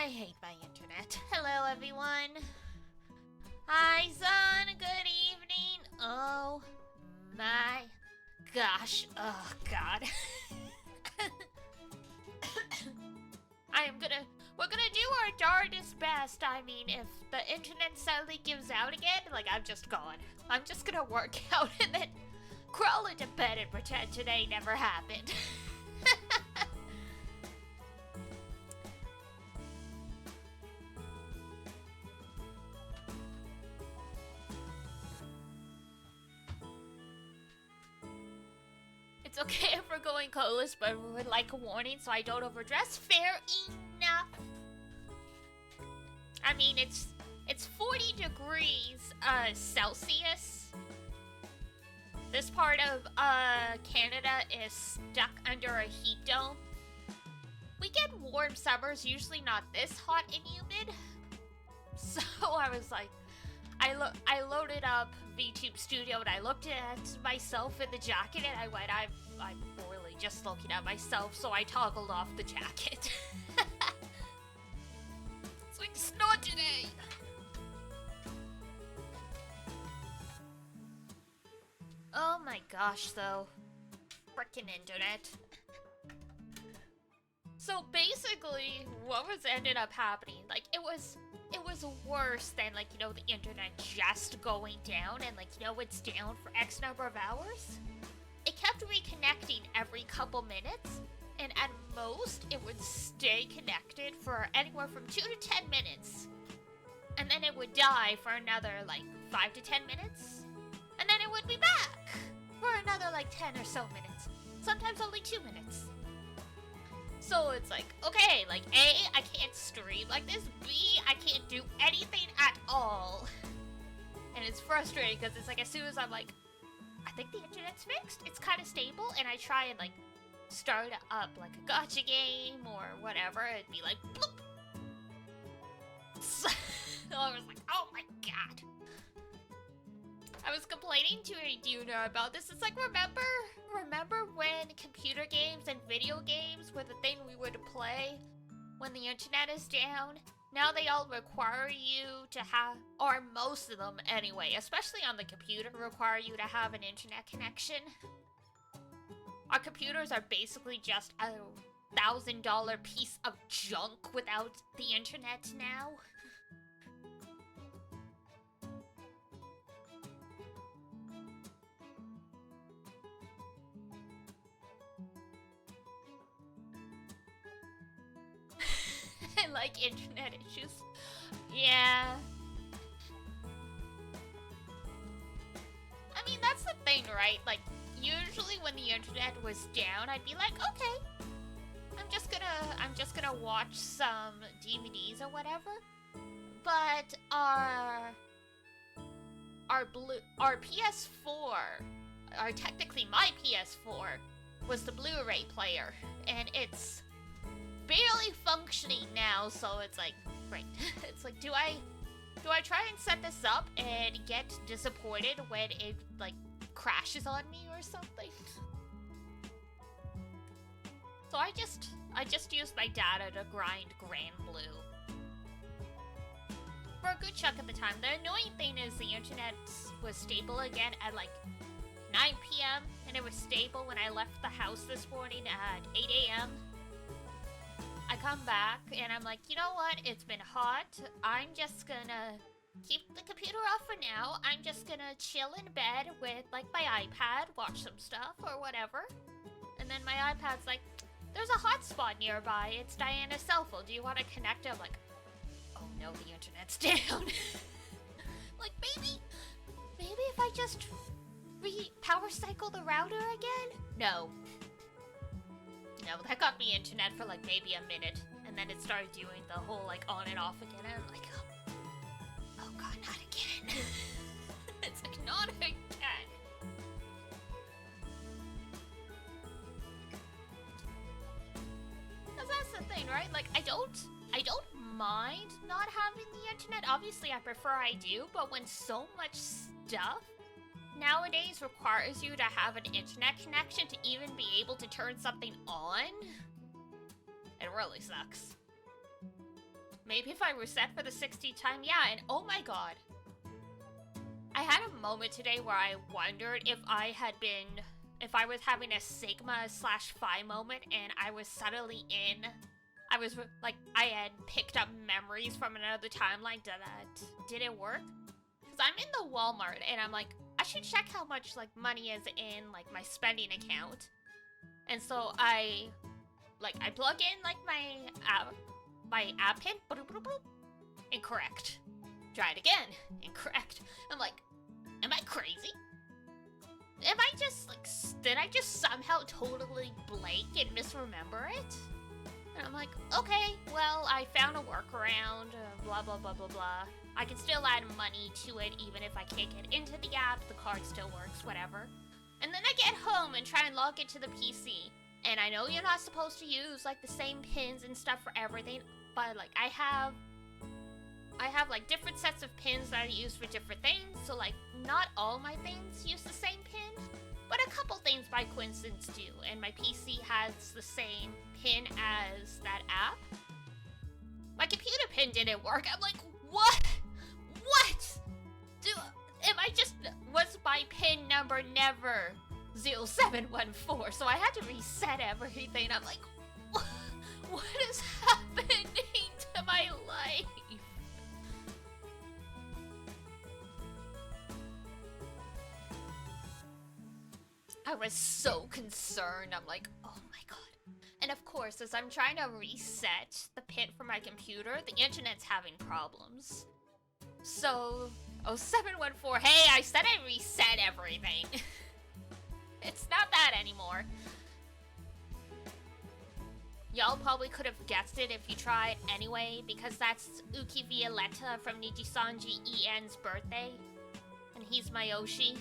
I hate my internet. Hello, everyone. Hi, son. Good evening. Oh my gosh. Oh, God. We're gonna do our darndest best. I mean, if the internet suddenly gives out again, like, I'm just gone. I'm just gonna work out and then crawl into bed and pretend today never happened. It's okay if we're going colorless, but we would like a warning so I don't overdress. Fair enough. I mean, it's 40 degrees Celsius. This part of Canada is stuck under a heat dome. We get warm summers, usually not this hot and humid. So I was like, I loaded up VTube Studio and I looked at myself in the jacket and I went, I'm really just looking at myself, so I toggled off the jacket. It's like snow today. Oh my gosh, though. Frickin' internet. So basically, what was ended up happening, like, it was worse than, like, you know, the internet just going down and, like, you know, it's down for X number of hours. It kept reconnecting every couple minutes, and at most, it would stay connected for anywhere from 2 to 10 minutes. And then it would die for another, like, 5 to 10 minutes. And then it would be back for another, like, 10 or so minutes. Sometimes only 2 minutes. So it's like, okay, like, A, I can't stream like this. B, I can't do anything at all. And it's frustrating because it's like, as soon as I'm like, I think the internet's fixed, it's kind of stable, and I try and, like, start up, like, a gacha game or whatever, it'd be like, bloop. So I was like, oh my god. I was complaining to a Duna about this. It's like, remember when computer games and video games were the thing we would play when the internet is down? Now they all require you to have, or most of them anyway, especially on the computer, require you to have an internet connection. Our computers are basically just a $1,000 piece of junk without the internet now. Like internet issues. Yeah. I mean, that's the thing, right? Like, usually when the internet was down, I'd be like, okay, I'm just gonna watch some DVDs or whatever. But our PS4, or technically my PS4, was the Blu-ray player, and it's barely functioning now, so it's like, right. It's like, do I try and set this up and get disappointed when it, like, crashes on me or something? So I just used my data to grind Grand Blue for a good chunk of the time. The annoying thing is the internet was stable again at like 9 p.m. and it was stable when I left the house this morning at 8 a.m. I come back, and I'm like, you know what? It's been hot. I'm just gonna keep the computer off for now. I'm just gonna chill in bed with, like, my iPad, watch some stuff, or whatever. And then my iPad's like, there's a hotspot nearby. It's Diana's cell phone. Do you want to connect? I'm like, oh no, the internet's down. Like, maybe if I just power cycle the router again? No. No, that got me internet for like maybe a minute, and then it started doing the whole like on and off again, and I'm like, oh god, not again. It's like, not again. Cause that's the thing, right? Like, I don't mind not having the internet. Obviously, I prefer I do, but when so much stuff nowadays requires you to have an internet connection to even be able to turn something on, it really sucks. Maybe if I reset for the 60th time, yeah, and oh my god. I had a moment today where I wondered if I was having a Sigma/Phi moment and I was suddenly I had picked up memories from another timeline. Did it work? Because I'm in the Walmart and I'm like, I should check how much like money is in like my spending account. And so I plug in like my app pin, boop, boop, boop. Incorrect. Try it again. Incorrect. I'm like, am I crazy? Am I just like, did I just somehow totally blank and misremember it? And I'm like, okay, well, I found a workaround, blah, blah, blah, blah, blah. I can still add money to it even if I can't get into the app, the card still works, whatever. And then I get home and try and log into the PC. And I know you're not supposed to use like the same pins and stuff for everything, but like I have like different sets of pins that I use for different things, so like not all my things use the same pin, but a couple things by coincidence do, and my PC has the same pin as that app. My computer pin didn't work. I'm like, what? What? Was my pin number never 0714? So I had to reset everything. I'm like, what is happening to my life? I was so concerned. I'm like, oh my god. And of course, as I'm trying to reset the pin for my computer, the internet's having problems. So, 0714, hey, I said I reset everything. It's not that anymore. Y'all probably could have guessed it if you tried anyway, because that's Uki Violetta from Nijisanji EN's birthday. And he's my Yoshi.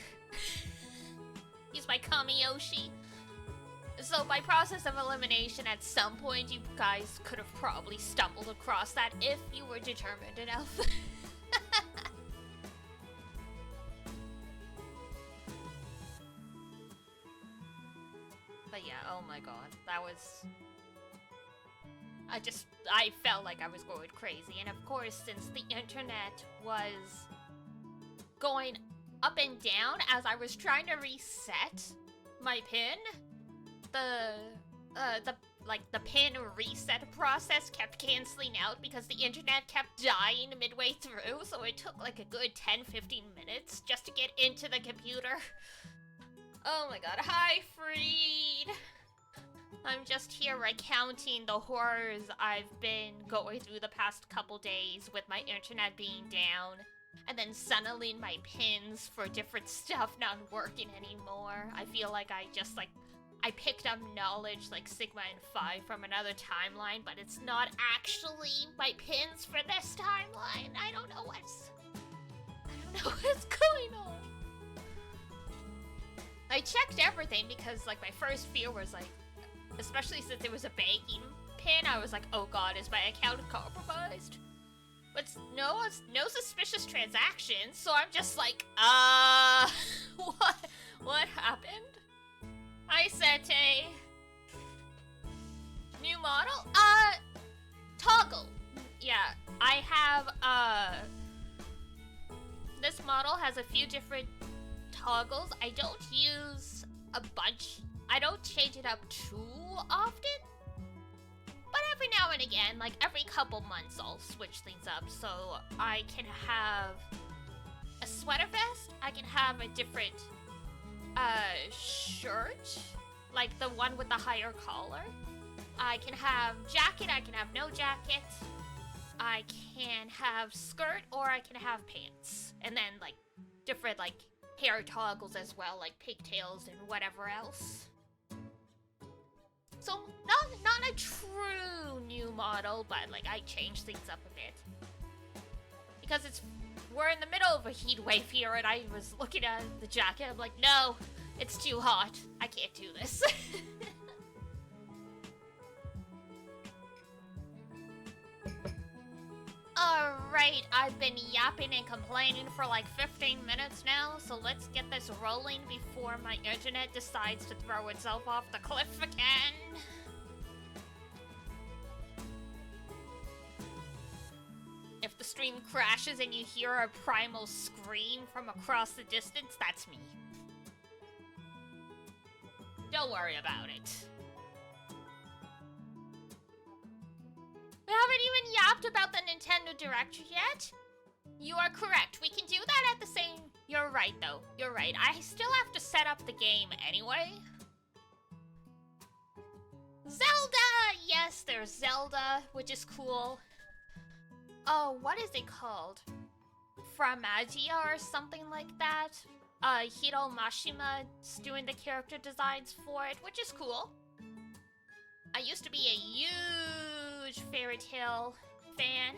He's my Kami Yoshi. So by process of elimination, at some point you guys could have probably stumbled across that if you were determined enough. But yeah, oh my god, that was... I felt like I was going crazy. And of course, since the internet was going up and down as I was trying to reset my pin, the pin reset process kept canceling out because the internet kept dying midway through, so it took like a good 10-15 minutes just to get into the computer. Oh my god, hi Freed! I'm just here recounting the horrors I've been going through the past couple days with my internet being down, and then suddenly my pins for different stuff not working anymore. I feel like I picked up knowledge like Sigma and Phi from another timeline, but it's not actually my pins for this timeline. I don't know what's going on. I checked everything because like my first fear was like, especially since it was a banking pin, I was like, oh god, is my account compromised? But no suspicious transactions, so I'm just like, what happened? Hi, Sete. New model? Toggle. Yeah, I have, this model has a few different toggles. I don't use a bunch. I don't change it up too often. But every now and again, like every couple months, I'll switch things up. So I can have a sweater vest. I can have a different shirt, like the one with the higher collar. I can have jacket, I can have no jacket. I can have skirt, or I can have pants. And then like different like hair toggles as well, like pigtails and whatever else. So not a true new model, but like I changed things up a bit. Because we're in the middle of a heat wave here, and I was looking at the jacket, I'm like, no, it's too hot. I can't do this. Alright, I've been yapping and complaining for like 15 minutes now, so let's get this rolling before my internet decides to throw itself off the cliff again. stream crashes and you hear a primal scream from across the distance, that's me. Don't worry about it. We haven't even yapped about the Nintendo Direct yet. You are correct. We can do that at the same... You're right, though. You're right. I still have to set up the game anyway. Zelda! Yes, there's Zelda, which is cool. Oh, what is it called? Framagia or something like that. Hiro Mashima's doing the character designs for it, which is cool. I used to be a huge Fairy Tail fan.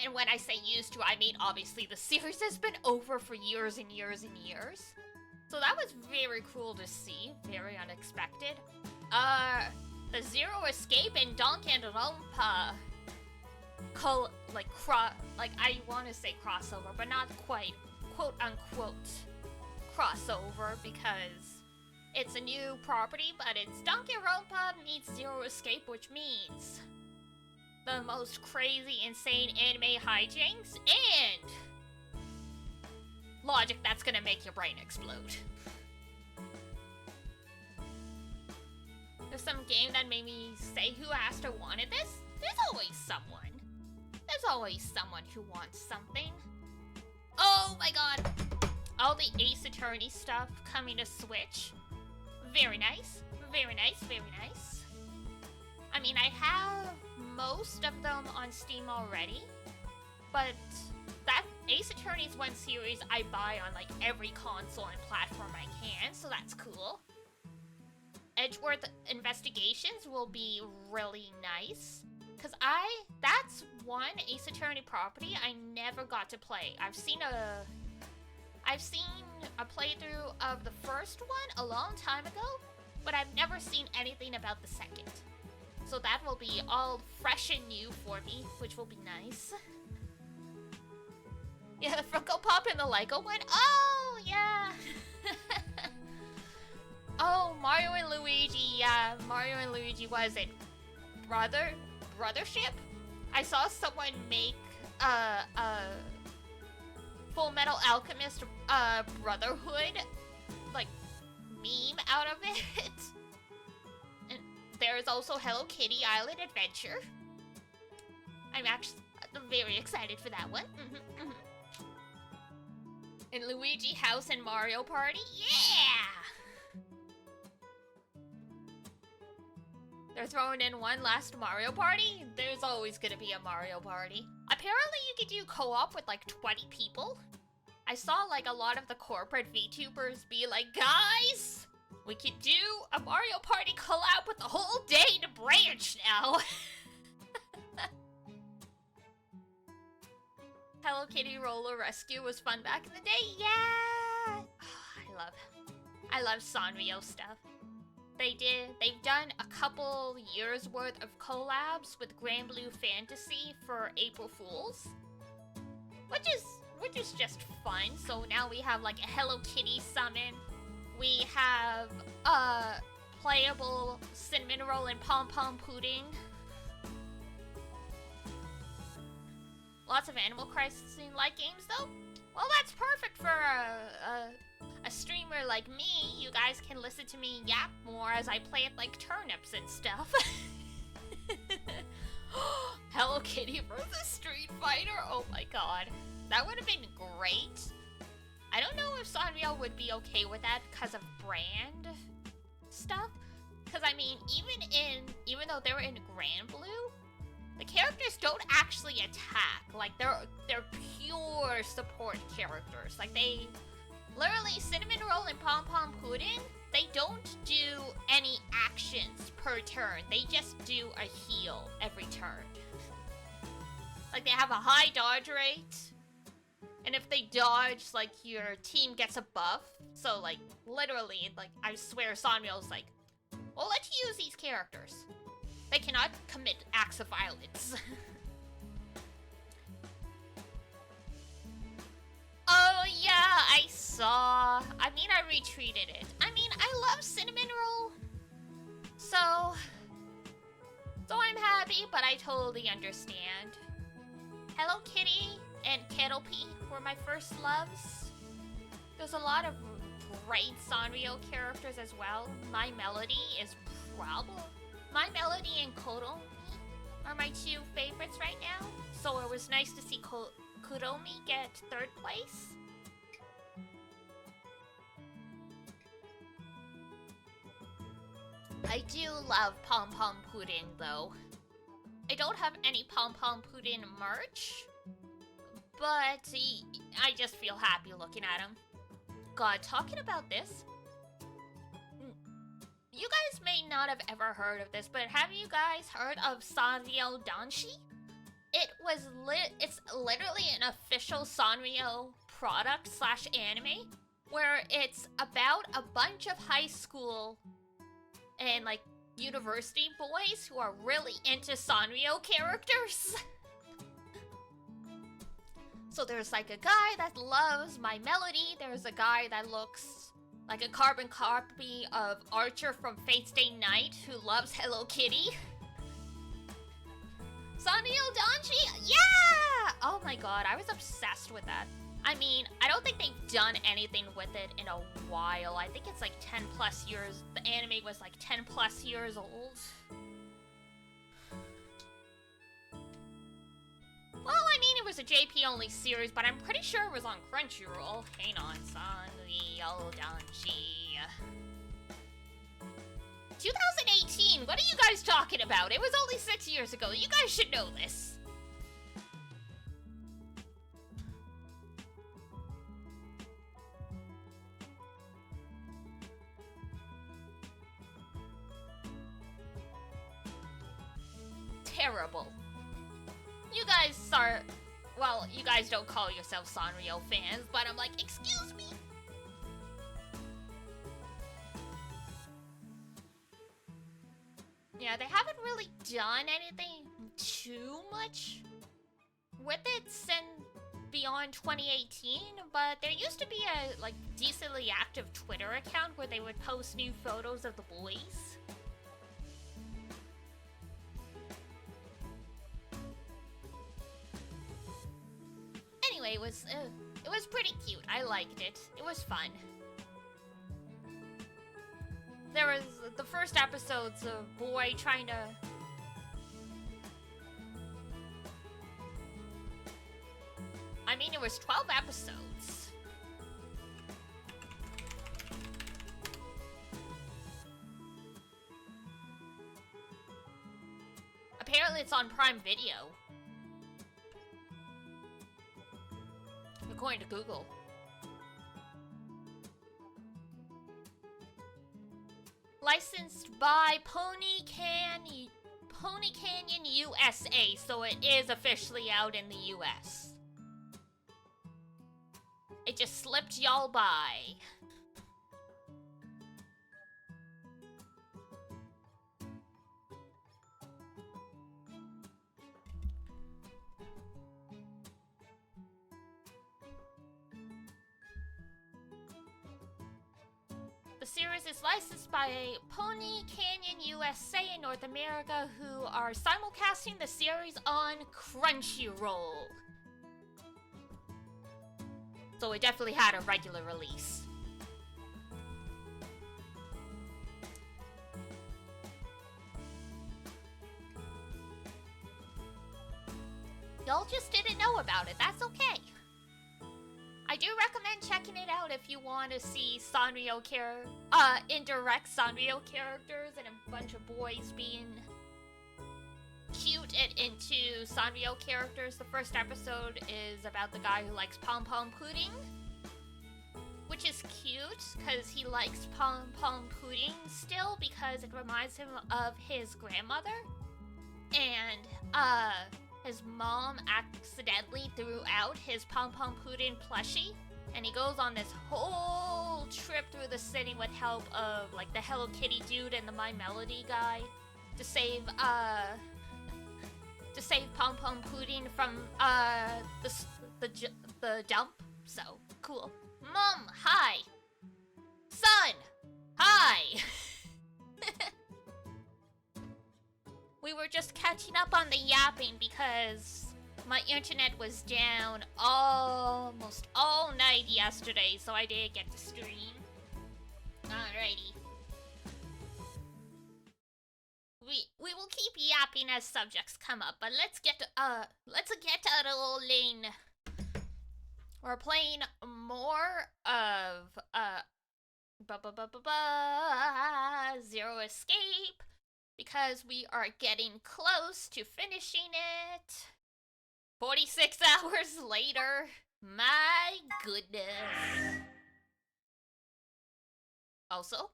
And when I say used to, I mean obviously the series has been over for years and years and years. So that was very cool to see, very unexpected. The Zero Escape and Danganronpa I want to say crossover, but not quite quote unquote crossover because it's a new property, but it's Danganronpa meets Zero Escape, which means the most crazy, insane anime hijinks and logic that's gonna make your brain explode. There's some game that made me say who asked or wanted this. There's always someone. There's always someone who wants something. Oh my god! All the Ace Attorney stuff coming to Switch. Very nice. Very nice, very nice. I mean, I have most of them on Steam already, but that Ace Attorney's one series I buy on like every console and platform I can, so that's cool. Edgeworth Investigations will be really nice, because that's one Ace Attorney property I never got to play. I've seen a playthrough of the first one a long time ago, but I've never seen anything about the second. So that will be all fresh and new for me, which will be nice. Yeah, the Funko Pop and the Lego one? Oh, yeah! Oh, Mario and Luigi, yeah. Mario and Luigi, was it Brothership? I saw someone make Full Metal Alchemist Brotherhood, like, meme out of it. And there's also Hello Kitty Island Adventure. I'm actually very excited for that one. And Luigi House and Mario Party, yeah! They're throwing in one last Mario Party? There's always gonna be a Mario Party. Apparently you could do co-op with like 20 people. I saw like a lot of the corporate VTubers be like, guys, we could do a Mario Party collab with the whole Data branch now. Hello Kitty Roller Rescue was fun back in the day. Yeah! Oh, I love Sanrio stuff. They've done a couple years worth of collabs with Grand Blue Fantasy for April Fools, which is just fun. So now we have like a Hello Kitty summon. We have playable Cinnamon Roll and Pom Pom Pudding. Lots of Animal Crossing-like games though. Well, that's perfect for a streamer like me. You guys can listen to me yap more as I play it like turnips and stuff. Hello Kitty versus Street Fighter? Oh my god. That would have been great. I don't know if Sanrio would be okay with that because of brand stuff. Because I mean, even though they're in Grand Blue, the characters don't actually attack. Like they're pure support characters. Like they literally Cinnamon Roll and Pom Pom Pudding, they don't do any actions per turn. They just do a heal every turn. Like they have a high dodge rate. And if they dodge, like your team gets a buff. So like literally, like I swear Sanrio's like, well, let's use these characters. They cannot commit acts of violence. Oh yeah, I saw. I mean, I retweeted it. I mean, I love Cinnamon Roll. So I'm happy, but I totally understand. Hello Kitty and Kettlepie were my first loves. There's a lot of great Sanrio characters as well. My Melody is probably... My Melody and Kotomi are my two favorites right now. So it was nice to see Kotomi get 3rd place. I do love Pom Pom Pudding though. I don't have any Pom Pom Pudding merch, but I just feel happy looking at him. God, talking about this, you guys may not have ever heard of this, but have you guys heard of Sanrio Danshi? It's literally an official Sanrio product slash anime, where it's about a bunch of high school and like university boys who are really into Sanrio characters. So there's like a guy that loves My Melody, there's a guy that looks like a carbon copy of Archer from Fate Stay Night who loves Hello Kitty. Sanrio Danshi? Yeah! Oh my god, I was obsessed with that. I mean, I don't think they've done anything with it in a while. I think it's like 10 plus years. The anime was like 10 plus years old. Well, I mean, it was a JP only series, but I'm pretty sure it was on Crunchyroll. Hang on, Sanrio Danshi. 2018, what are you guys talking about? It was only 6 years ago. You guys should know this. Terrible. You guys are... Well, you guys don't call yourselves Sanrio fans, but I'm like, excuse me? Yeah, they haven't really done anything too much with it since beyond 2018, but there used to be a, like, decently active Twitter account where they would post new photos of the boys. Anyway, it was pretty cute. I liked it. It was fun. There was the first episode's a boy trying to... I mean, it was 12 episodes. Apparently it's on Prime Video. According to Google. Licensed by Pony Canyon USA, so it is officially out in the US. It just slipped y'all by. The series is licensed by Pony Canyon USA in North America, who are simulcasting the series on Crunchyroll. So it definitely had a regular release. Y'all just didn't know about it, that's okay. I do recommend checking it out if you want to see Sanrio indirect Sanrio characters and a bunch of boys being cute and into Sanrio characters. The first episode is about the guy who likes Pom Pom Pudding, which is cute because he likes Pom Pom Pudding still because it reminds him of his grandmother. And, his mom accidentally threw out his Pom Pom Pudding plushie, and he goes on this whole trip through the city with help of, like, the Hello Kitty dude and the My Melody guy to save Pom Pom Pudding from, the dump. So, cool. Mom, hi! Son, hi! We were just catching up on the yapping because My internet was down almost all night yesterday, so I didn't get to stream. Alrighty. We will keep yapping as subjects come up, but let's get out of old lane. We're playing more of Zero Escape because we are getting close to finishing it. 46 hours later. My goodness. Also,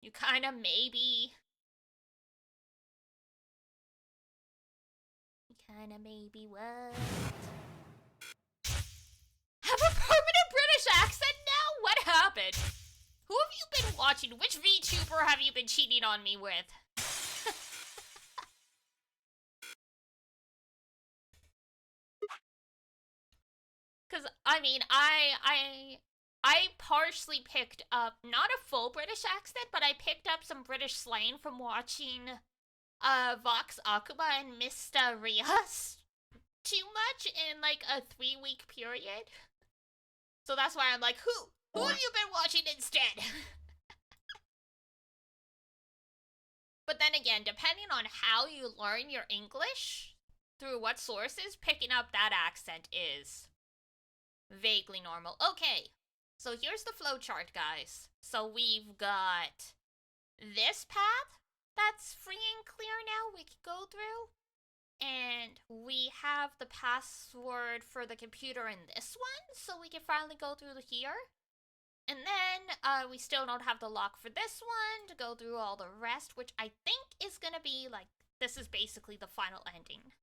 you kinda maybe what? Have a permanent British accent now? What happened? Who have you been watching? Which VTuber have you been cheating on me with? Because, I mean, I partially picked up, not a full British accent, but I picked up some British slang from watching Vox Akuma and Mr. Rias too much in like a 3-week period. So that's why I'm like, who have you been watching instead? But then again, depending on how you learn your English, through what sources, picking up that accent is vaguely normal. Okay, so here's the flowchart, guys. So we've got this path that's free and clear now we can go through. And we have the password for the computer in this one, so we can finally go through here. And then we still don't have the lock for this one to go through all the rest, which I think is gonna be like, this is basically the final ending.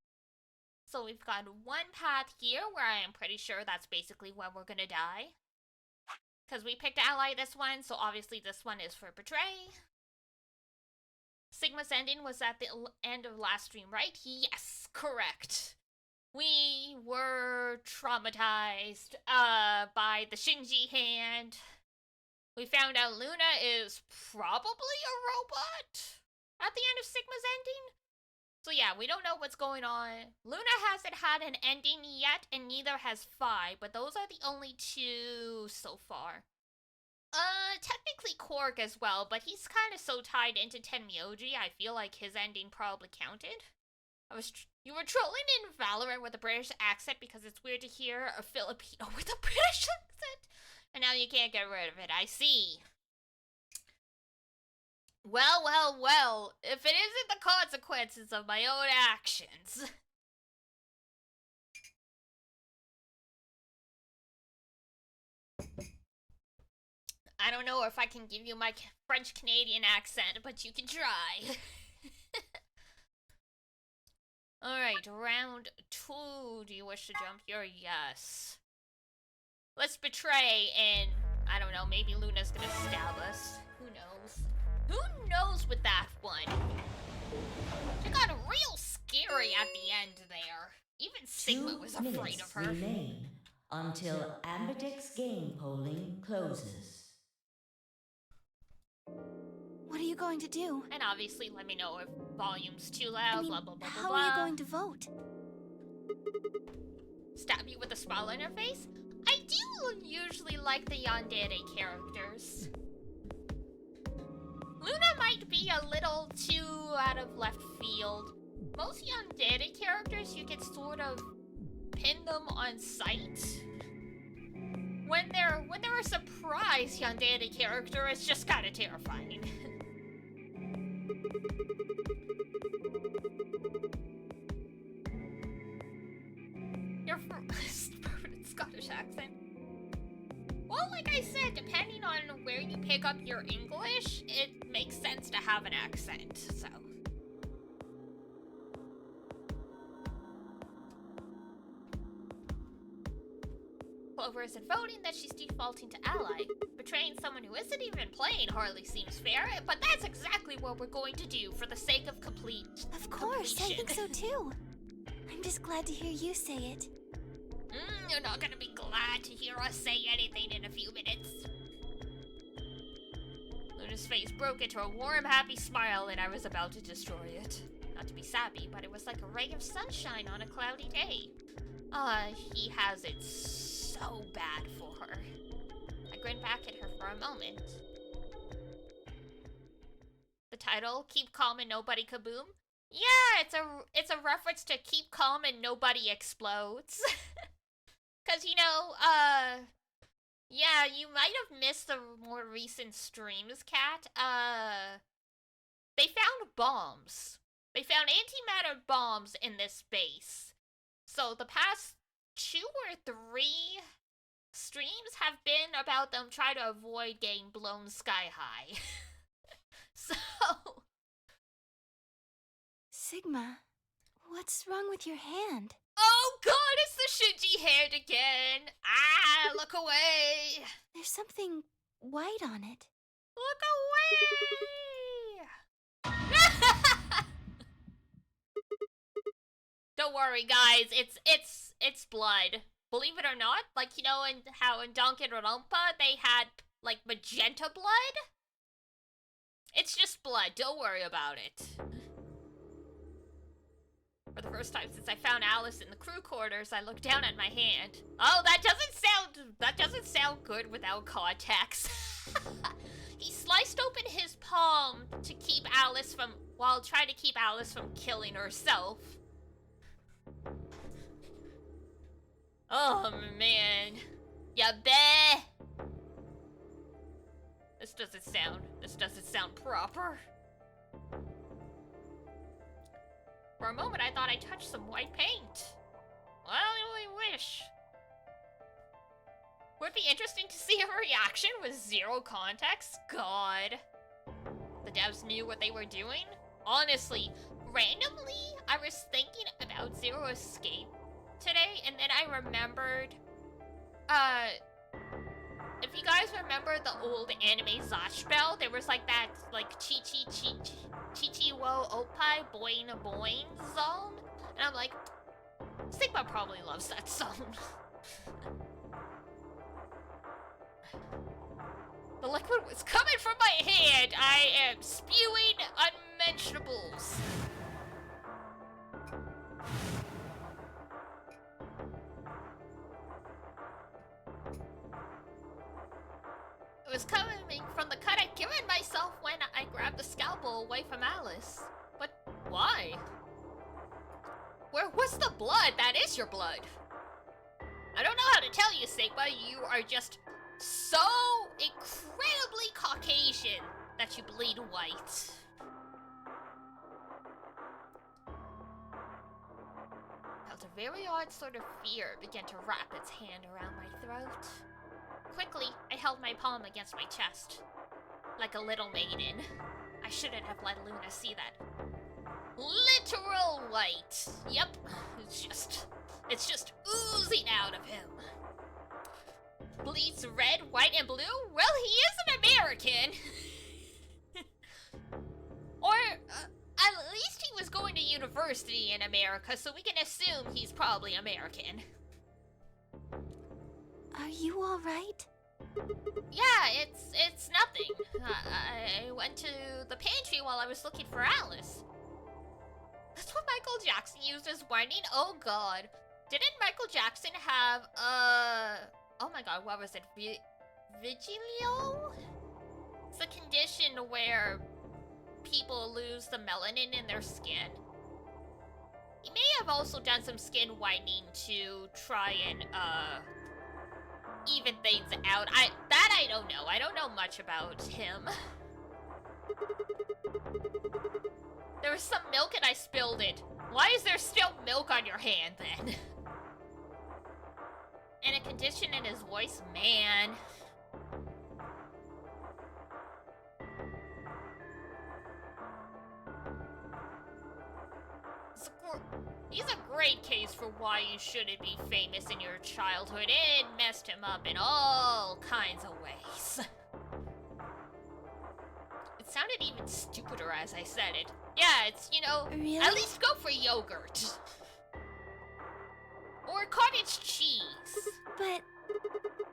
So we've got one path here where I am pretty sure that's basically when we're gonna die. Because we picked ally this one, so obviously this one is for betray. Sigma's ending was at the end of last stream, right? Yes, correct. We were traumatized by the Shinji hand. We found out Luna is probably a robot at the end of Sigma's ending. So yeah, we don't know what's going on. Luna hasn't had an ending yet, and neither has Phi, but those are the only two so far. Technically Korg as well, but he's kind of so tied into Tenmyoji, I feel like his ending probably counted. You were trolling in Valorant with a British accent because it's weird to hear a Filipino with a British accent, and now you can't get rid of it, I see. Well, if it isn't the consequences of my own actions. I don't know if I can give you my French-Canadian accent, but you can try. Alright, round 2. Do you wish to jump here? Yes. Let's betray, and I don't know, maybe Luna's gonna stab us. Who knows? Who knows with that one? It got real scary at the end there. Even Sigma was afraid of her. 2 minutes remain until Ambidex's game polling closes. What are you going to do? And obviously let me know if volume's too loud, blah blah blah blah how blah. are you going to vote? Stab you with a smile on your face? I do usually like the yandere characters. Luna might be a little too out of left field. Most yandere characters, you can sort of pin them on sight. When they're a surprise yandere character, it's just kind of terrifying. Your permanent Scottish accent. Well, like I said, depending on where you pick up your English, it makes sense to have an accent, so. Clover isn't voting that she's defaulting to ally. Betraying someone who isn't even playing hardly seems fair, but that's exactly what we're going to do for the sake of Of course, completion. I think so too. I'm just glad to hear you say it. You're not gonna be glad to hear us say anything in a few minutes. Luna's face broke into a warm, happy smile, and I was about to destroy it. Not to be sappy, but it was like a ray of sunshine on a cloudy day. He has it so bad for her. I grinned back at her for a moment. The title, Keep Calm and Nobody Kaboom? Yeah, it's a reference to Keep Calm and Nobody Explodes. Cause yeah, you might have missed the more recent streams, Kat. They found bombs. They found antimatter bombs in this base. So the past 2 or 3 streams have been about them trying to avoid getting blown sky high. So... Sigma, what's wrong with your hand? Oh god, it's the Shinji hand again! Ah, look away! There's something white on it. Look away! Don't worry, guys. It's blood. Believe it or not, like, you know, in how in Danganronpa they had like magenta blood. It's just blood. Don't worry about it. For the first time since I found Alice in the crew quarters, I looked down at my hand. Oh, that doesn't sound good without context. He sliced open his palm to keep Alice from, while trying to keep Alice from killing herself. Oh man. Ya bet. This doesn't sound proper. For a moment, I thought I touched some white paint. Well, I only wish. Would it be interesting to see her reaction with zero context? God. The devs knew what they were doing? Honestly, randomly, I was thinking about Zero Escape today, and then I remembered, if you guys remember the old anime Zatch Bell, there was like that, like, Chi wo Oppai Boing Boing song. And I'm like, Sigma probably loves that song. The liquid was coming from my hand. I am spewing unmentionables. It was coming from the cut I'd given myself when I grabbed the scalpel away from Alice. But why? What's the blood? That is your blood. I don't know how to tell you, Sigma. You are just so incredibly Caucasian that you bleed white. Felt a very odd sort of fear begin to wrap its hand around my throat. Quickly, I held my palm against my chest, like a little maiden. I shouldn't have let Luna see that. Literal white. Yep, it's just oozing out of him. Bleeds red, white, and blue? Well, he is an American. Or, at least he was going to university in America, so we can assume he's probably American. Are you all right? Yeah, it's nothing. I went to the pantry while I was looking for Alice. That's what Michael Jackson used as whining? Oh god. Didn't Michael Jackson have, oh my god, what was it? Vigilio? It's a condition where people lose the melanin in their skin. He may have also done some skin whitening to try and, even things out. I don't know. I don't know much about him. There was some milk and I spilled it. Why is there still milk on your hand then? And a condition in his voice, man. He's a great case for why you shouldn't be famous in your childhood. It messed him up in all kinds of ways. It sounded even stupider as I said it. Yeah, it's, you know, Really? At least go for yogurt. Or cottage cheese. But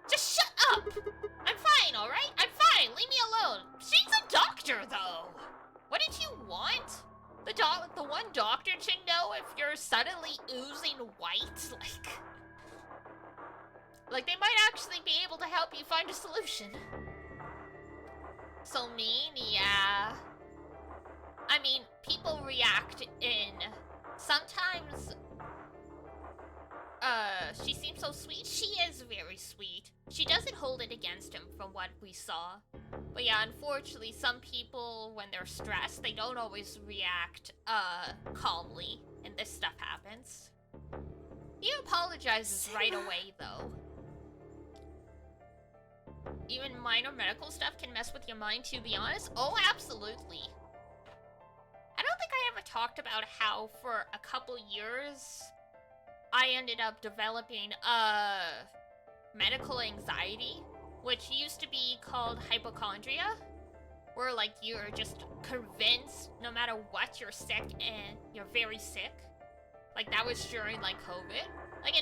Just shut up! I'm fine, alright? I'm fine, leave me alone. She's a doctor, though. What did you want? The one doctor to know if you're suddenly oozing white? Like they might actually be able to help you find a solution. So mean, yeah. I mean, people react in... Sometimes... she seems so sweet. She is very sweet. She doesn't hold it against him from what we saw. But yeah, unfortunately, some people, when they're stressed, they don't always react, calmly. And this stuff happens. He apologizes right away, though. Even minor medical stuff can mess with your mind, to be honest. Oh, absolutely. I don't think I ever talked about how for a couple years I ended up developing medical anxiety, which used to be called hypochondria, where like you're just convinced no matter what you're sick and you're very sick. Like that was during like COVID. Like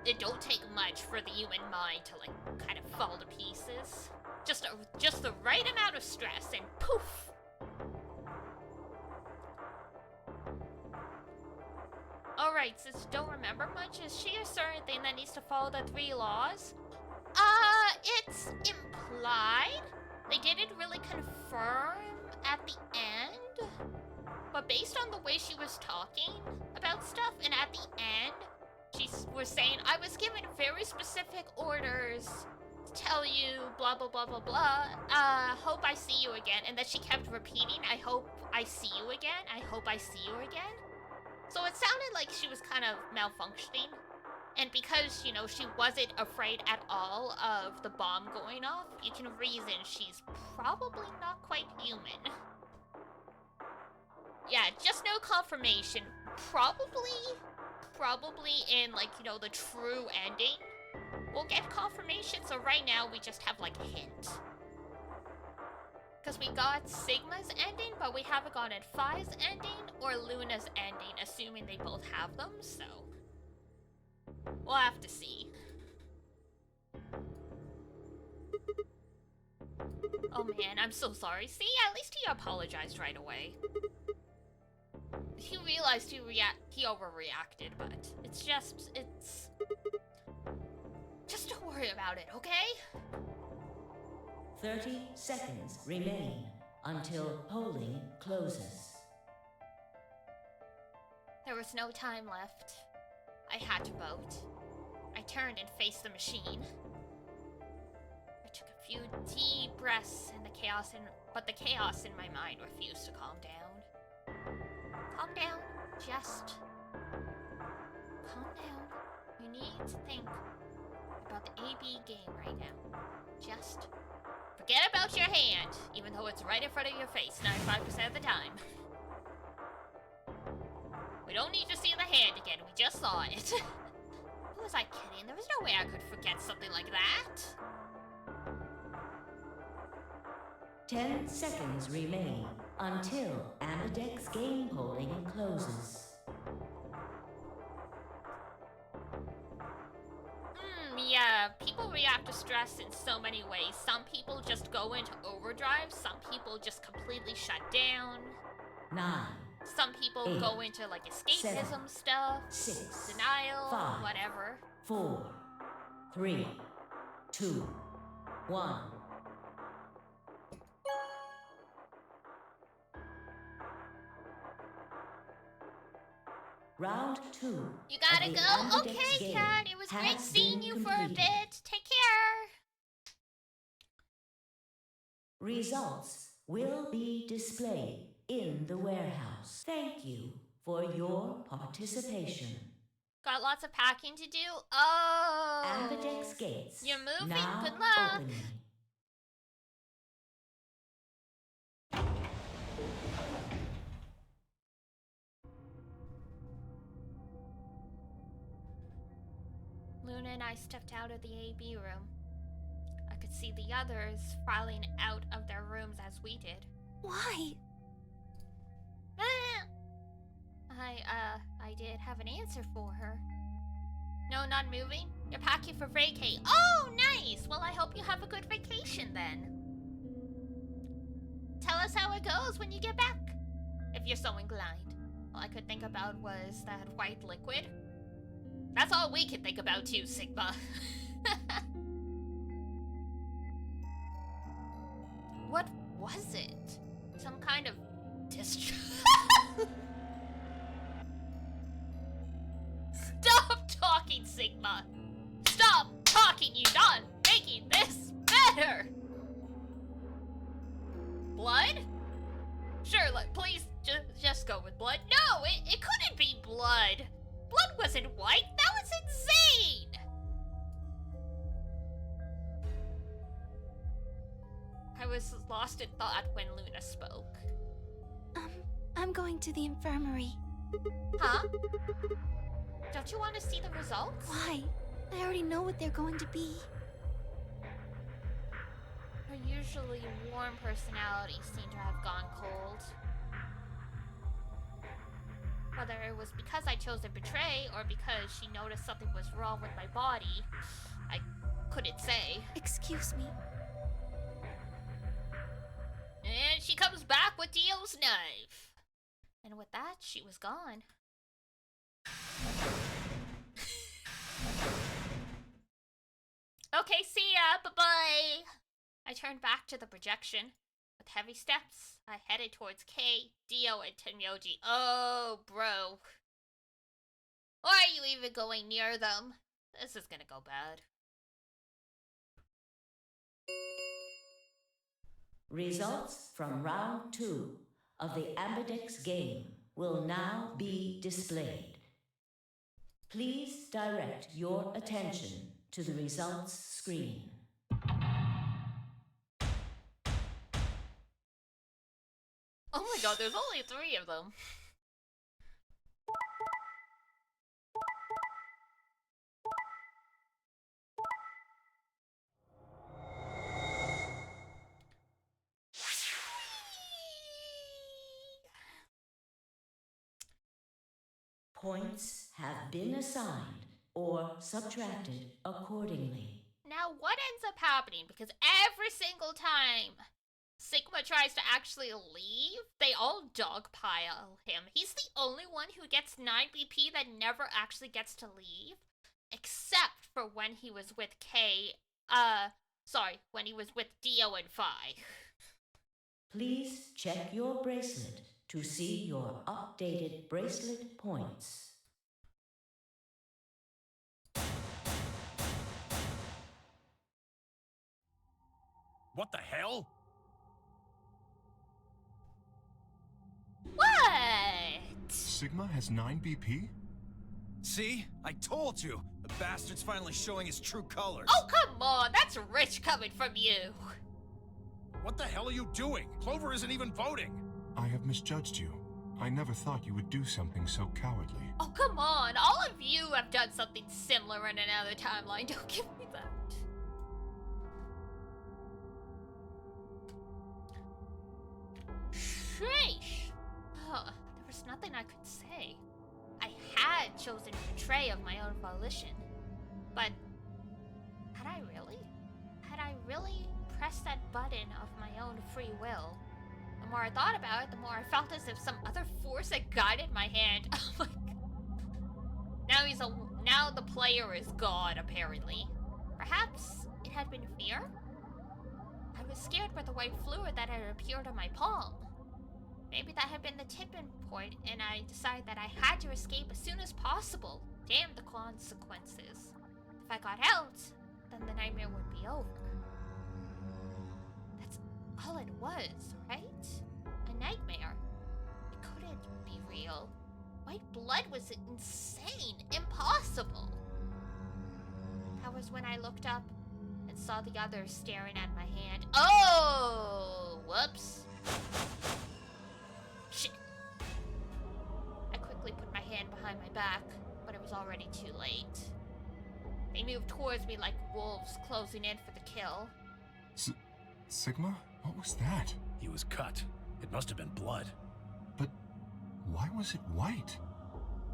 it don't take much for the human mind to like kind of fall to pieces. Just the right amount of stress and poof. Alright, since you don't remember much, is she a certain thing that needs to follow the 3 laws? It's implied. They didn't really confirm at the end. But based on the way she was talking about stuff, and at the end, she was saying, I was given very specific orders to tell you blah blah blah blah blah. Hope I see you again. And that she kept repeating, I hope I see you again. I hope I see you again. So it sounded like she was kind of malfunctioning. And because, you know, she wasn't afraid at all of the bomb going off, you can reason she's probably not quite human. Yeah, just no confirmation. Probably in, like, you know, the true ending, we'll get confirmation. So right now, we just have, like, a hint. Because we got Sigma's ending, but we haven't gotten Phi's ending or Luna's ending, assuming they both have them, so... we'll have to see. Oh man, I'm so sorry. See, at least he apologized right away. He realized he overreacted, but it's just don't worry about it, okay? 30 seconds remain until polling closes. There was no time left. I had to vote. I turned and faced the machine. I took a few deep breaths in the chaos, but the chaos in my mind refused to calm down. Calm down. Just calm down. You need to think about the AB game right now. Just forget about your hand, even though it's right in front of your face 95% of the time. We don't need to see the hand again, we just saw it. Who was I kidding? There was no way I could forget something like that. 10 seconds remain until Amidex's game polling closes. Yeah, people react to stress in so many ways. Some people just go into overdrive, some people just completely shut down. 9. Some people 8, go into like escapism 7, stuff, 6, denial, 5, whatever. 4, 3, 2, 1. Round 2. You gotta of the go? Ambidex Okay, game Cat. It was has great seeing been you for a completed. bit. Take care. Results will be displayed in the warehouse. Thank you for your participation. Got lots of packing to do? Oh. Ambidex gates You're moving? now Good luck. opening. Luna and I stepped out of the AB room. I could see the others filing out of their rooms as we did. Why? Ah! I did have an answer for her. No, not moving? You're packing for vacay. Oh, nice! Well, I hope you have a good vacation then. tell us how it goes when you get back, if you're so inclined. All I could think about was that white liquid. That's all we could think about too, Sigma. What was it? Some kind of Stop talking, Sigma! Stop talking! You're not making this better! Blood? Sure, please just go with blood. No, it couldn't be blood. Blood wasn't white. That was insane! I was lost in thought when Luna spoke. I'm going to the infirmary. Huh? Don't you want to see the results? Why? I already know what they're going to be. Her usually warm personality seemed to have gone cold. Whether it was because I chose to betray or because she noticed something was wrong with my body, I couldn't say. Excuse me. And she comes back with Dio's knife. And with that, she was gone. Okay, see ya, bye-bye. I turned back to the projection. With heavy steps, I headed towards Kay, Dio, and Tenmyoji. Oh, bro. Why are you even going near them? This is gonna go bad. Results from round 2 of the Ambidex game will now be displayed. Please direct your attention to the results screen. Oh my god, there's only 3 of them. Points have been assigned or subtracted accordingly. Now, what ends up happening? Because every single time Sigma tries to actually leave, they all dogpile him. He's the only one who gets 9 BP that never actually gets to leave. Except for when he was with when he was with Dio and Phi. Please check your bracelet to see your updated bracelet points. What the hell? What? Sigma has 9 BP? See? I told you! The bastard's finally showing his true colors. Oh, come on! That's rich coming from you! What the hell are you doing? Clover isn't even voting! I have misjudged you. I never thought you would do something so cowardly. Oh, come on! All of you have done something similar in another timeline. Don't give me that. Sheesh! Oh, there was nothing I could say. I had chosen to betray of my own volition. But had I really? Had I really pressed that button of my own free will? The more I thought about it, the more I felt as if some other force had guided my hand. Oh my god. Now the player is gone, apparently. Perhaps it had been fear? I was scared by the white fluid that had appeared on my palm. Maybe that had been the tipping point, and I decided that I had to escape as soon as possible. Damn the consequences. If I got out, then the nightmare would be over. That's all it was, right? A nightmare. It couldn't be real. White blood was insane, impossible. That was when I looked up and saw the others staring at my hand. Oh, whoops. Shit. I quickly put my hand behind my back, but it was already too late. They moved towards me like wolves closing in for the kill. Sigma? What was that? He was cut. It must have been blood. But why was it white?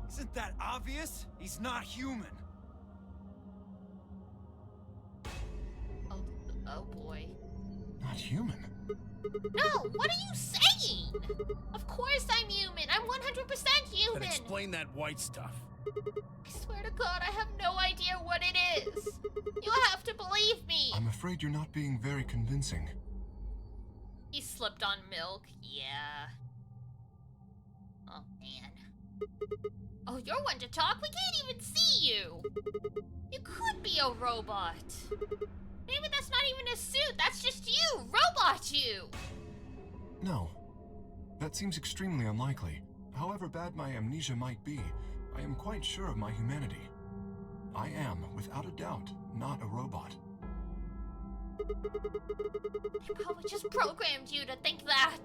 Isn't that obvious? He's not human. Oh boy. Not human. No, what are you saying? Of course I'm human. I'm 100% human. Then explain that white stuff. I swear to God, I have no idea what it is. You have to believe me. I'm afraid you're not being very convincing. He slipped on milk. Yeah. Oh, man. Oh, you're one to talk? We can't even see you. You could be a robot. Maybe that's not even a suit. That's just you. Robot you. No. That seems extremely unlikely. However bad my amnesia might be, I am quite sure of my humanity. I am, without a doubt, not a robot. They probably just programmed you to think that.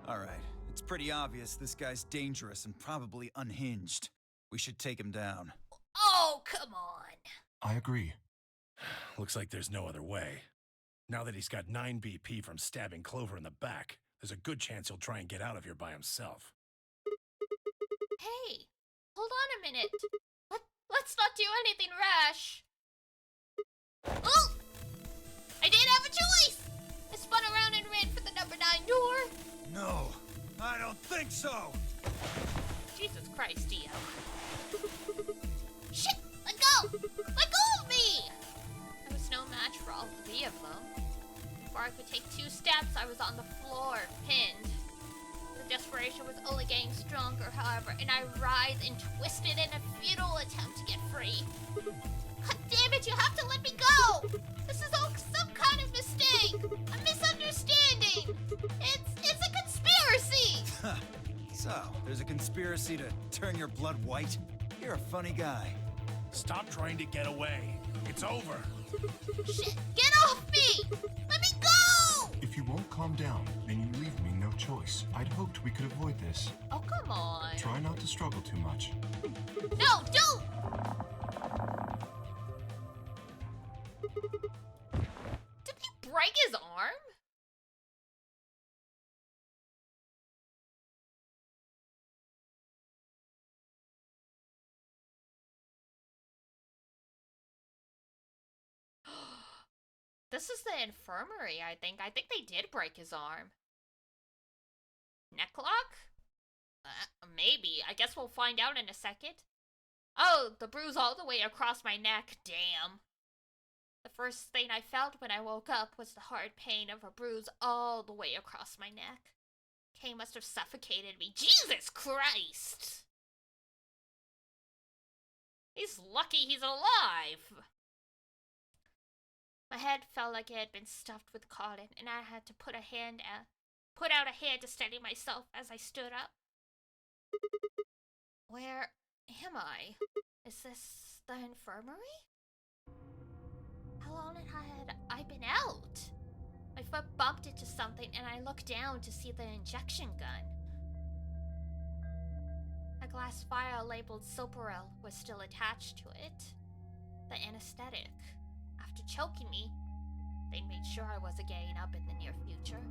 Alright, it's pretty obvious this guy's dangerous and probably unhinged. We should take him down. Oh, come on. I agree. Looks like there's no other way. Now that he's got 9 BP from stabbing Clover in the back, there's a good chance he'll try and get out of here by himself. Hey, hold on a minute. Let's not do anything rash. Oh! I didn't have a choice! I spun around and ran for the number 9 door. No, I don't think so! Jesus Christ, Dio. Shit! Let go! Let go of me! I was no match for all 3 of them. Before I could take 2 steps, I was on the floor, pinned. The desperation was only getting stronger, however, and I writhed and twisted in a futile attempt to get free. God damn it, you have to let me go! This is all some kind of mistake! A misunderstanding! It's a conspiracy! So, there's a conspiracy to turn your blood white? You're a funny guy. Stop trying to get away. It's over. Shit, get off me! Let me go! If you won't calm down, then you leave me no choice. I'd hoped we could avoid this. Oh, come on. Try not to struggle too much. No, don't! Did he break his arm? This is the infirmary, I think. I think they did break his arm. Necklock? Maybe. I guess we'll find out in a second. Oh, the bruise all the way across my neck. Damn. The first thing I felt when I woke up was the hard pain of a bruise all the way across my neck. Kay must have suffocated me. Jesus Christ! He's lucky he's alive! My head felt like it had been stuffed with cotton, and I had to put out a hand to steady myself as I stood up. Where am I? Is this the infirmary? How long had I been out? My foot bumped into something, and I looked down to see the injection gun. A glass vial labeled Soparel was still attached to it. The anesthetic. After choking me, they made sure I wasn't getting up in the near future.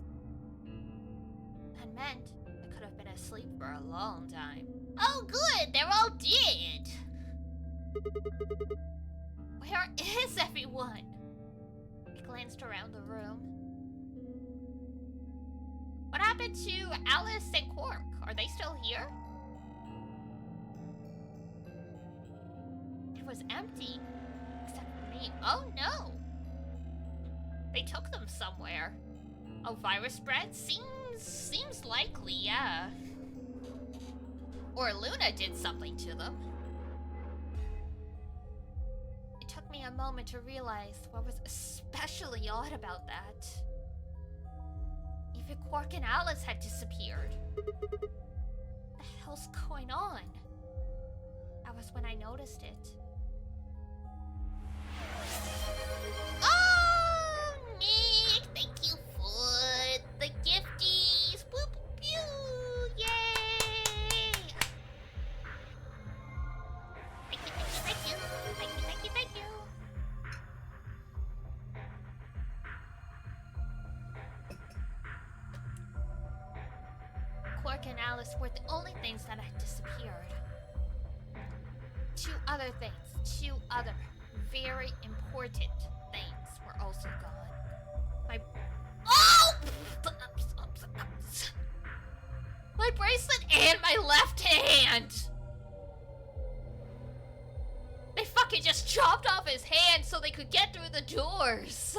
That meant I could have been asleep for a long time. Oh good, they're all dead! Where is everyone? I glanced around the room. What happened to Alice and Quark? Are they still here? It was empty. Except for me. Oh no! They took them somewhere. Oh, virus spread? Seems likely, yeah. Or Luna did something to them. It took me a moment to realize what was especially odd about that. Even Quark and Alice had disappeared. What the hell's going on? That was when I noticed it. Oh, Nick, thank you for the gifties. Boop, pew, yay! Thank you, thank you, thank you. Thank you, thank you, thank you. Quark and Alice were the only things that had disappeared. 2 other things, 2 other very important things were also gone. My... Oh! My bracelet and my left hand! They fucking just chopped off his hand so they could get through the doors!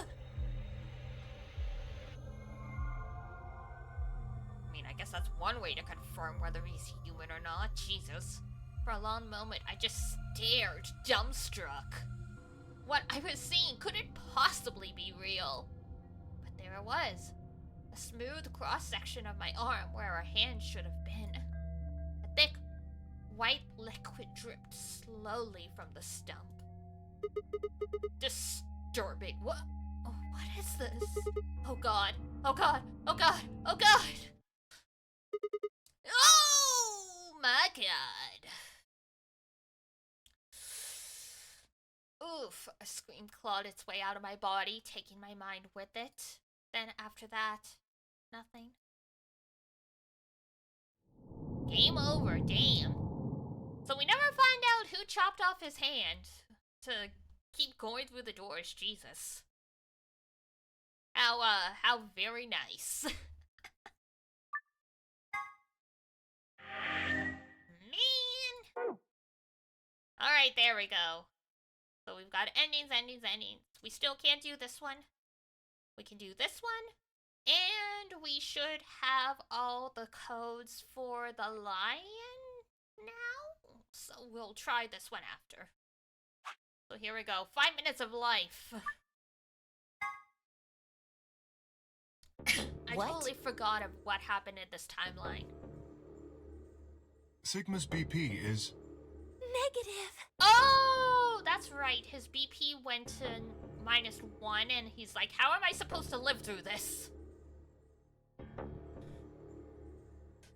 I mean, I guess that's one way to confirm whether he's human or not. Jesus. For a long moment, I just stared, dumbstruck. What I was seeing couldn't possibly be real. But there it was. A smooth cross-section of my arm where a hand should have been. A thick, white liquid dripped slowly from the stump. Disturbing. What? Oh, what is this? Oh god. Oh god. Oh god. Oh god. Oh my god. Oof. A scream clawed its way out of my body, taking my mind with it. Then after that, nothing. Game over, damn. So we never find out who chopped off his hand to keep going through the doors, Jesus. How very nice. Man! Alright, there we go. So we've got endings. We still can't do this one. We can do this one. And we should have all the codes for the lion now. So we'll try this one after. So here we go. 5 minutes of life. I What? totally forgot of what happened in this timeline. Sigma's BP is... Negative. Oh, that's right. His BP went to -1 and he's like, how am I supposed to live through this?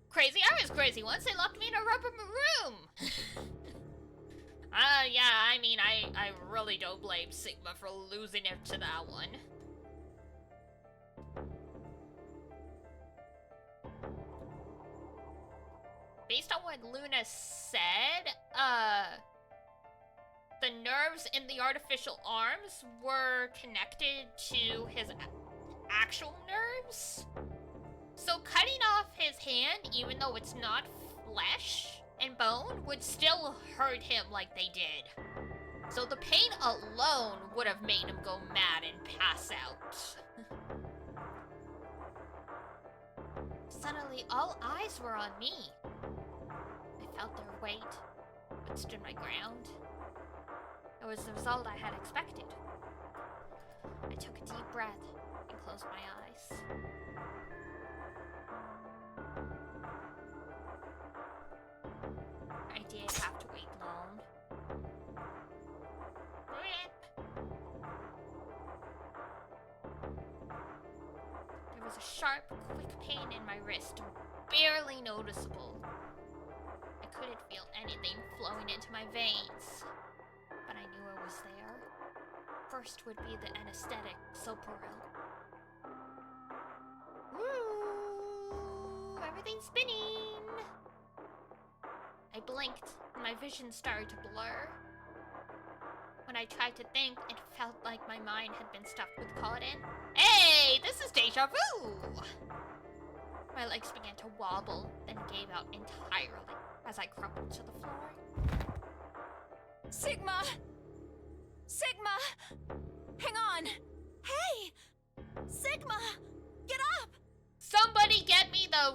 Crazy? I was crazy once. They locked me in a rubber room. Yeah, I mean, I really don't blame Sigma for losing it to that one. Based on what Luna said, the nerves in the artificial arms were connected to his actual nerves. So cutting off his hand, even though it's not flesh and bone, would still hurt him like they did. So the pain alone would have made him go mad and pass out. Suddenly, all eyes were on me. I felt their weight, but stood my ground. It was the result I had expected. I took a deep breath and closed my eyes. I did have to wait long. Rip. There was a sharp, quick pain in my wrist, barely noticeable. I couldn't feel anything flowing into my veins, but I knew it was there. First would be the anesthetic, Soporil. Woo! Everything's spinning! I blinked, and my vision started to blur. When I tried to think, it felt like my mind had been stuffed with cotton. Hey, this is deja vu! My legs began to wobble, then gave out entirely as I crumpled to the floor. Sigma! Sigma! Hang on! Hey! Sigma! Get up! Somebody get me the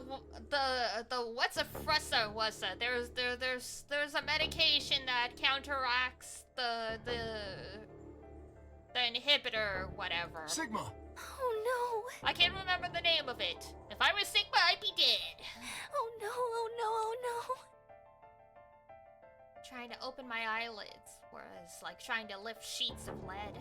what's a frusser was it? There's a medication that counteracts the inhibitor or whatever. Sigma! Oh I can't remember the name of it. If I was Sigma, I'd be dead. no! Oh no, oh no, oh no! Trying to open my eyelids was like trying to lift sheets of lead.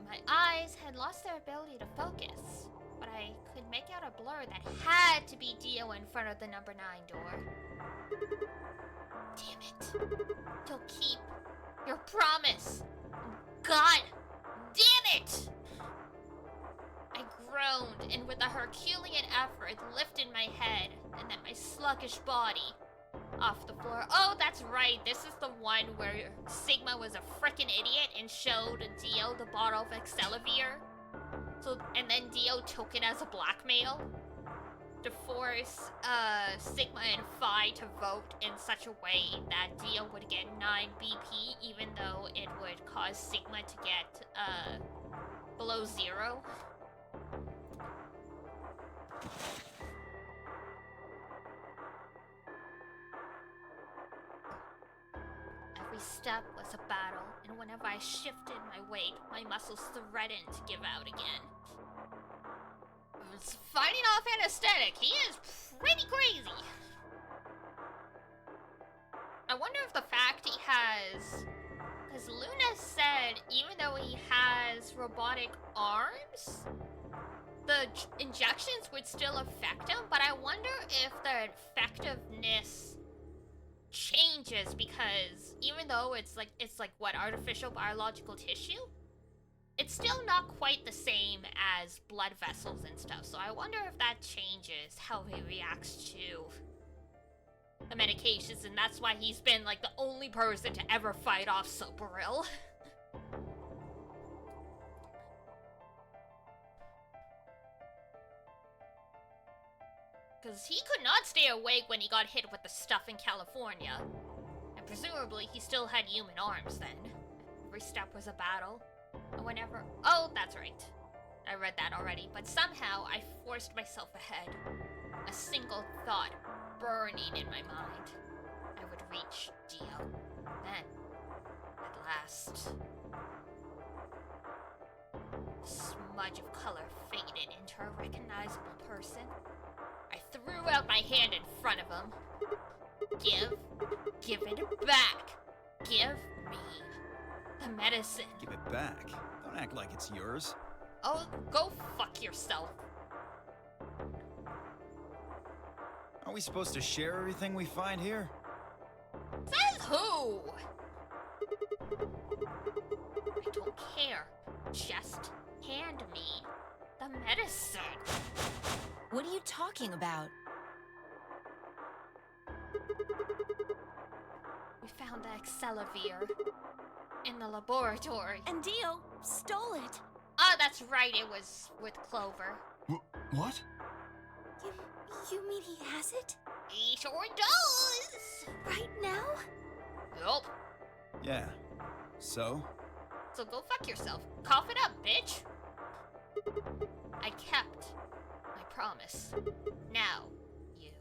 My eyes had lost their ability to focus, but I could make out a blur that had to be Dio in front of the number 9 door. Damn it. You'll keep your promise. God damn it! I groaned and with a Herculean effort lifted my head and then my sluggish body off the floor. Oh, that's right. This is the one where Sigma was a frickin' idiot and showed Dio the bottle of Excelivir. So, and then Dio took it as a blackmail. to force Sigma and Phi to vote in such a way that Dio would get 9 BP, even though it would cause Sigma to get below 0. Every step was a battle, and whenever I shifted my weight, my muscles threatened to give out again. It's fighting off anesthetic. He is pretty crazy. I wonder if the fact he has... Because Luna said even though he has robotic arms, the injections would still affect him, but I wonder if the effectiveness changes because even though it's like what, artificial biological tissue? It's still not quite the same as blood vessels and stuff, so I wonder if that changes how he reacts to the medications, and that's why he's been like the only person to ever fight off Soparil. Because he could not stay awake when he got hit with the stuff in California. And presumably he still had human arms then. Every step was a battle. And whenever... Oh, that's right. I read that already. But somehow I forced myself ahead. A single thought burning in my mind. I would reach Dio. Then, at last... The smudge of color faded into a recognizable person. I threw out my hand in front of him. Give it back. Give me the medicine. Give it back. Don't act like it's yours. Oh, go fuck yourself. Are we supposed to share everything we find here? Says who? I don't care. Just hand me the medicine. What are you talking about? We found the Accelavir in the laboratory. And Dio stole it. Oh, that's right, it was with Clover. What? You mean he has it? He sure does! Right now? Nope. Yeah. So? So go fuck yourself. Cough it up, bitch! I kept my promise. Now, you.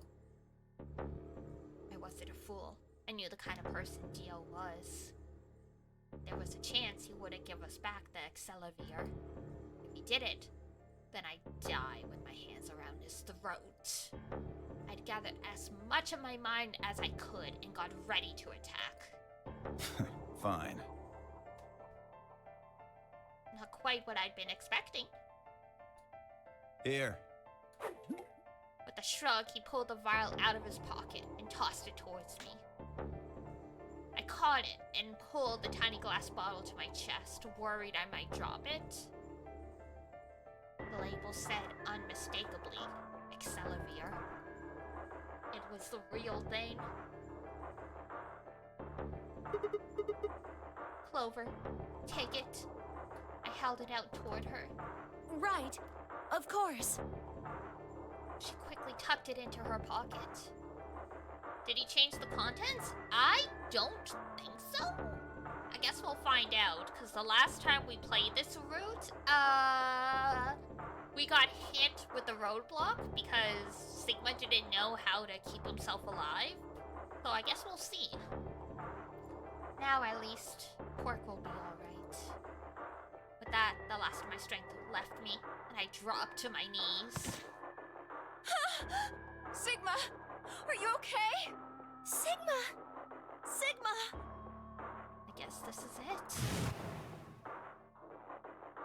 I wasn't a fool. I knew the kind of person Dio was. There was a chance he wouldn't give us back the Accelavir. If he did it, then I'd die with my hands around his throat. I'd gathered as much of my mind as I could and got ready to attack. Fine. Not quite what I'd been expecting. Here. With a shrug, he pulled the vial out of his pocket and tossed it towards me. I caught it and pulled the tiny glass bottle to my chest, worried I might drop it. The label said unmistakably, Accelavir. It was the real thing. Clover, take it. I held it out toward her. Right. Of course. She quickly tucked it into her pocket. Did he change the contents? I don't think so. I guess we'll find out, because the last time we played this route, we got hit with the roadblock because Sigma didn't know how to keep himself alive. So I guess we'll see. Now at least, Quark will be alright. With that, the last of my strength left me, and I dropped to my knees. Sigma! Are you okay? Sigma! Sigma! I guess this is it.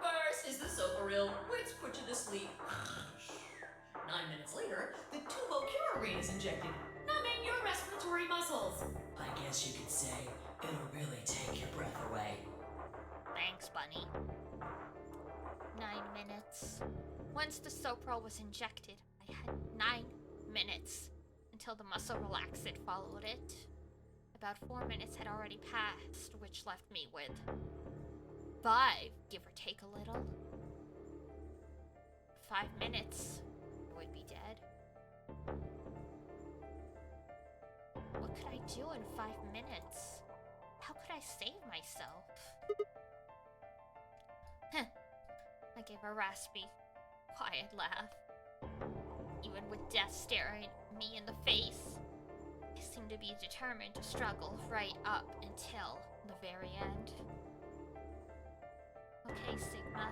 First is the Soparil, which put you to sleep. 9 minutes later, the tubocurarine is injected, numbing your respiratory muscles. I guess you could say it'll really take your breath away. Thanks, Bunny. 9 minutes. Once the Sopril was injected, I had 9 minutes until the muscle relaxant followed it. About 4 minutes had already passed, which left me with 5, give or take a little. 5 minutes, I would be dead. What could I do in 5 minutes? How could I save myself? I gave a raspy, quiet laugh. Even with death staring me in the face, I seemed to be determined to struggle right up until the very end. Okay, Sigma.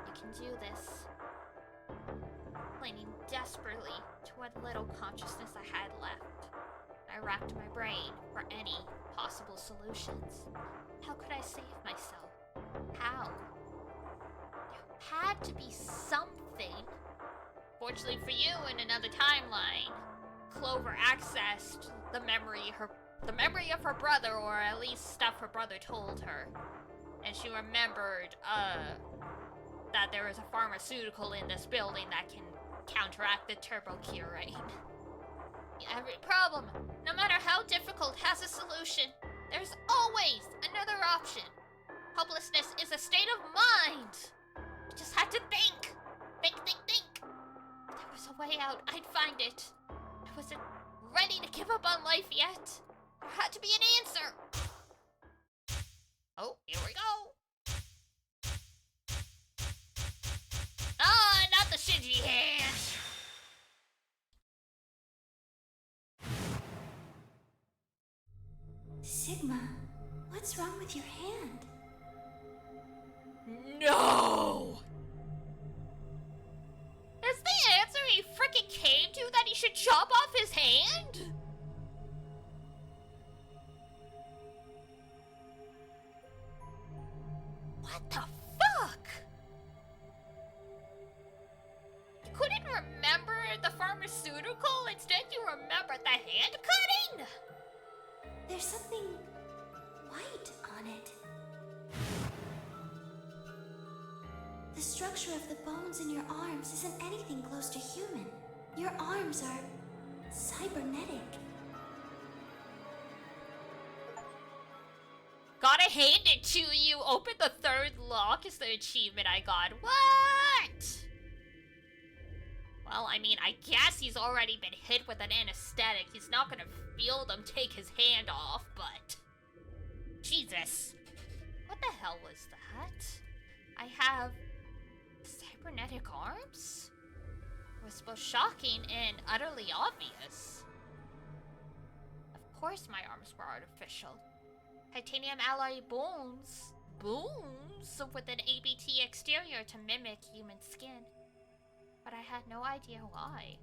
You can do this. Clinging desperately to what little consciousness I had left, I racked my brain for any possible solutions. How could I save myself? How? There had to be something. Fortunately for you, in another timeline, Clover accessed the memory of her brother, or at least stuff her brother told her. And she remembered that there is a pharmaceutical in this building that can counteract the turbo curine. Every problem, no matter how difficult, has a solution. There's always another option. Hopelessness is a state of mind. I just had to think. Think. If there was a way out, I'd find it. I wasn't ready to give up on life yet. There had to be an answer. Oh, here we go. Ah, not the Shinji hand. Sigma, what's wrong with your hand? No! Is the answer he freaking came to that he should chop off his hand? What the fuck? You couldn't remember the pharmaceutical, instead you remembered the hand cutting? There's something white on it. The structure of the bones in your arms isn't anything close to human. Your arms are cybernetic. Gotta hand it to you. Open the third lock is the achievement I got. What? Well, I mean, I guess he's already been hit with an anesthetic. He's not gonna feel them take his hand off, but... Jesus. What the hell was that? I have... cybernetic arms? It was both shocking and utterly obvious. Of course my arms were artificial. Titanium alloy bones. Bones with an ABT exterior to mimic human skin. But I had no idea why.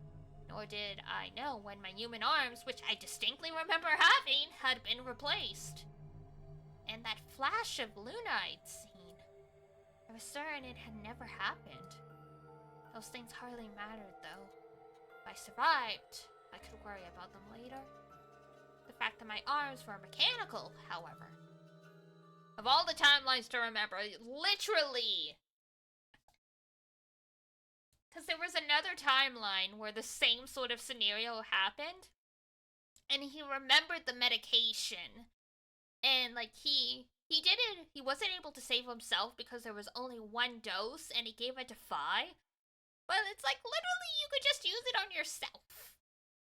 Nor did I know when my human arms, which I distinctly remember having, had been replaced. And that flash of Luna I'd seen, I was certain it had never happened. Those things hardly mattered, though. If I survived, I could worry about them later. The fact that my arms were mechanical, however. Of all the timelines to remember, literally... Because there was another timeline where the same sort of scenario happened. And he remembered the medication. And, like, he didn't... He wasn't able to save himself because there was only one dose and he gave it to Phi. But it's like, literally, you could just use it on yourself.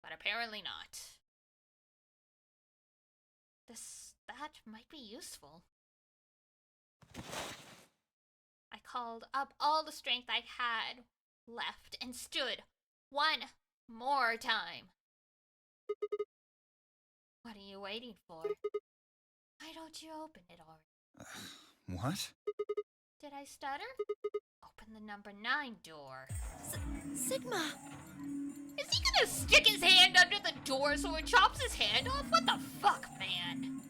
But apparently not. That might be useful. I called up all the strength I had left and stood one more time. What are you waiting for? Why don't you open it already? What? Did I stutter? Open the number 9 door. Sigma! Is he gonna stick his hand under the door so it chops his hand off? What the fuck, man?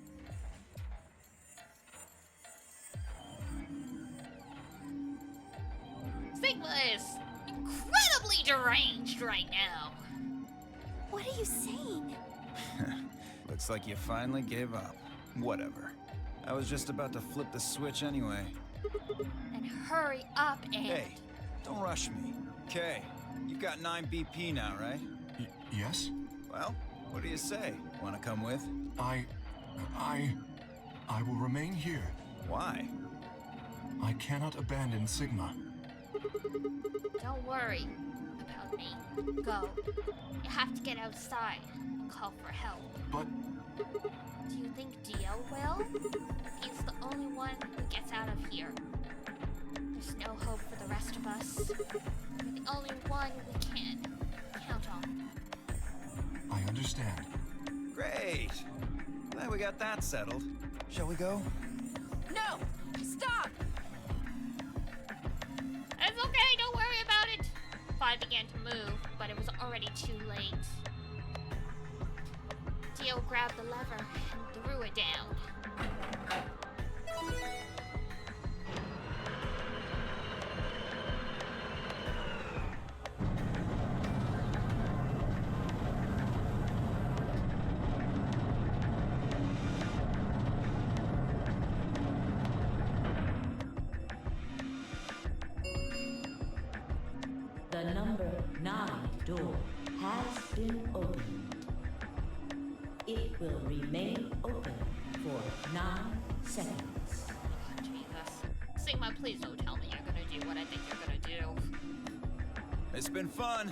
Sigma is incredibly deranged right now. What are you saying? Looks like you finally gave up. Whatever. I was just about to flip the switch anyway. And hurry up and... Hey, don't rush me. Okay, you've got 9 BP now, right? Yes? Well, what do you say? Want to come with? I will remain here. Why? I cannot abandon Sigma. Don't worry. me. Go. You have to get outside and call for help. But Do you think Dio will? He's the only one who gets out of here. There's no hope for the rest of us. You're the only one we can count on. I understand. Great. Glad we got that settled. Shall we go? No! Stop! It's okay, don't worry about it. I began to move, but it was already too late. Dio grabbed the lever and threw it down. The number 9 door has been opened. It will remain open for 9 seconds. Oh, Jesus. Sigma, please don't tell me you're gonna do what I think you're gonna do. It's been fun.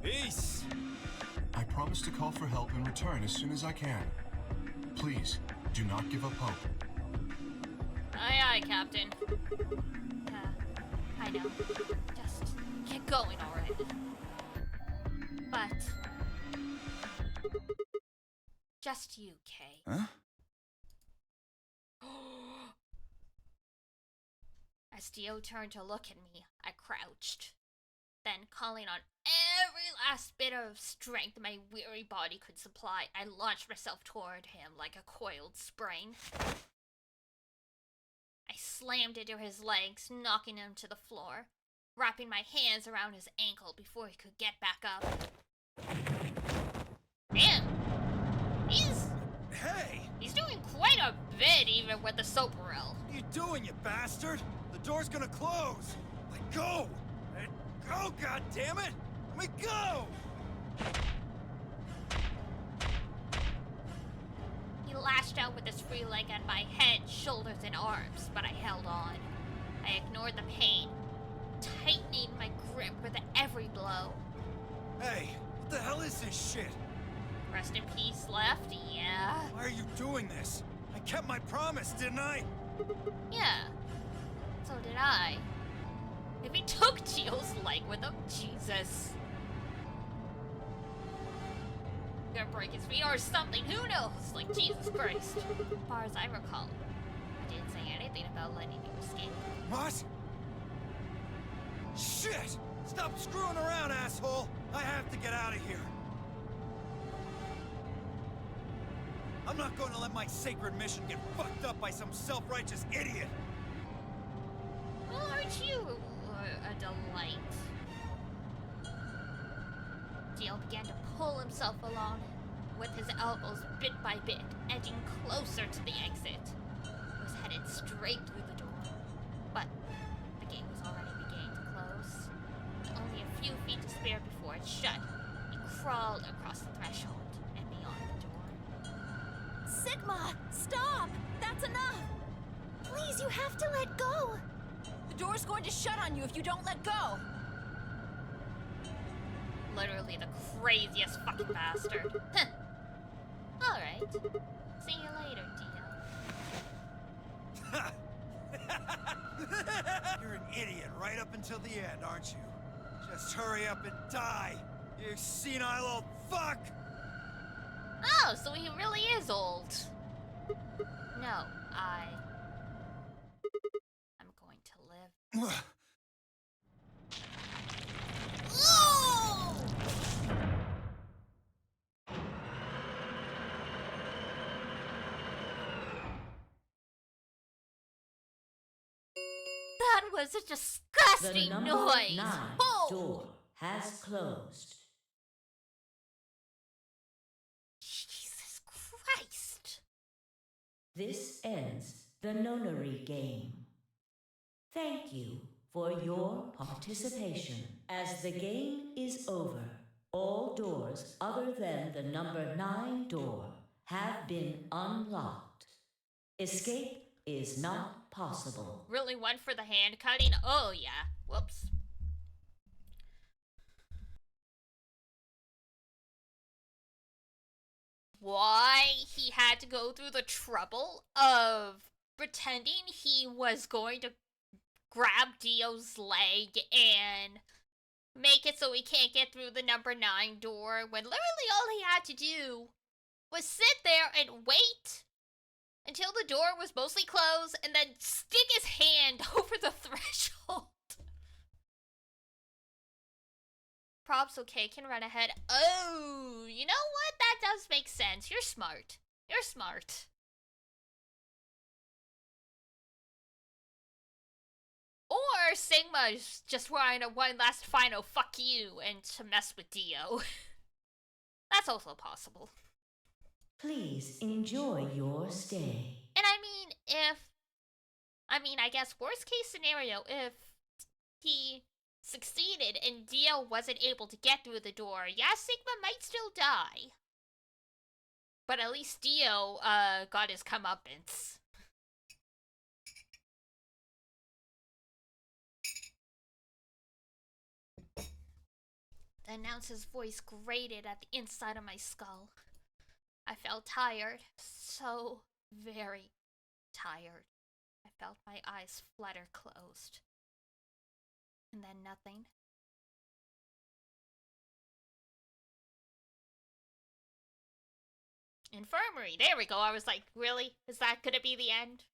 Peace. I promise to call for help and return as soon as I can. Please, do not give up hope. Aye, aye, Captain. I know. Just get going already. But... just you, Kay. Huh? As Dio turned to look at me, I crouched. Then, calling on every last bit of strength my weary body could supply, I launched myself toward him like a coiled spring. I slammed into his legs, knocking him to the floor, wrapping my hands around his ankle before he could get back up. Damn! He's doing quite a bit even with the Soparil. What are you doing, you bastard? The door's gonna close. Let go. Let go, goddammit! Let me go! He lashed out with his free leg at my head, shoulders, and arms, but I held on. I ignored the pain, tightening my grip with every blow. Hey, what the hell is this shit? Rest in peace, Left, yeah. Why are you doing this? I kept my promise, didn't I? Yeah. So did I. If he took Gio's leg with him, Jesus. Gonna break his feet or something, who knows? Like, Jesus Christ. As far as I recall, I didn't say anything about letting you escape. What? Shit! Stop screwing around, asshole! I have to get out of here. I'm not going to let my sacred mission get fucked up by some self-righteous idiot. Well, aren't you a delight? Gio began to pull himself along, with his elbows bit by bit, edging closer to the exit. He was headed straight through the door, but the gate was already beginning to close. With only a few feet to spare before it shut, he crawled across the threshold and beyond the door. Sigma, stop! That's enough! Please, you have to let go. The door's going to shut on you if you don't let go. Literally the craziest fucking bastard. Huh. Alright. See you later, Dio. You're an idiot right up until the end, aren't you? Just hurry up and die, you senile old fuck! Oh, so he really is old. No, I'm going to live. Oh! That was a The disgusting number noise. 9 Oh! door has closed. Jesus Christ. This ends the nonary game. Thank you for your participation. As the game is over, all doors other than the number 9 door have been unlocked. Escape is not possible. Really went for the hand cutting? Oh, yeah. Whoops. why he had to go through the trouble of pretending he was going to grab Dio's leg and make it so he can't get through the number 9 door, when literally all he had to do was sit there and wait until the door was mostly closed and then stick his hand over the threshold. Props, okay, can run ahead. Oh, you know what? That does make sense. You're smart. You're smart. Or Sigma's just trying a one last final fuck you and to mess with Dio. That's also possible. Please enjoy your stay. And I guess worst case scenario, if he succeeded and Dio wasn't able to get through the door, yeah, Sigma might still die. But at least Dio, got his comeuppance. The announcer's voice grated at the inside of my skull. I felt tired, so very tired. I felt my eyes flutter closed. And then nothing. Infirmary, there we go. I was like, really? Is that gonna be the end?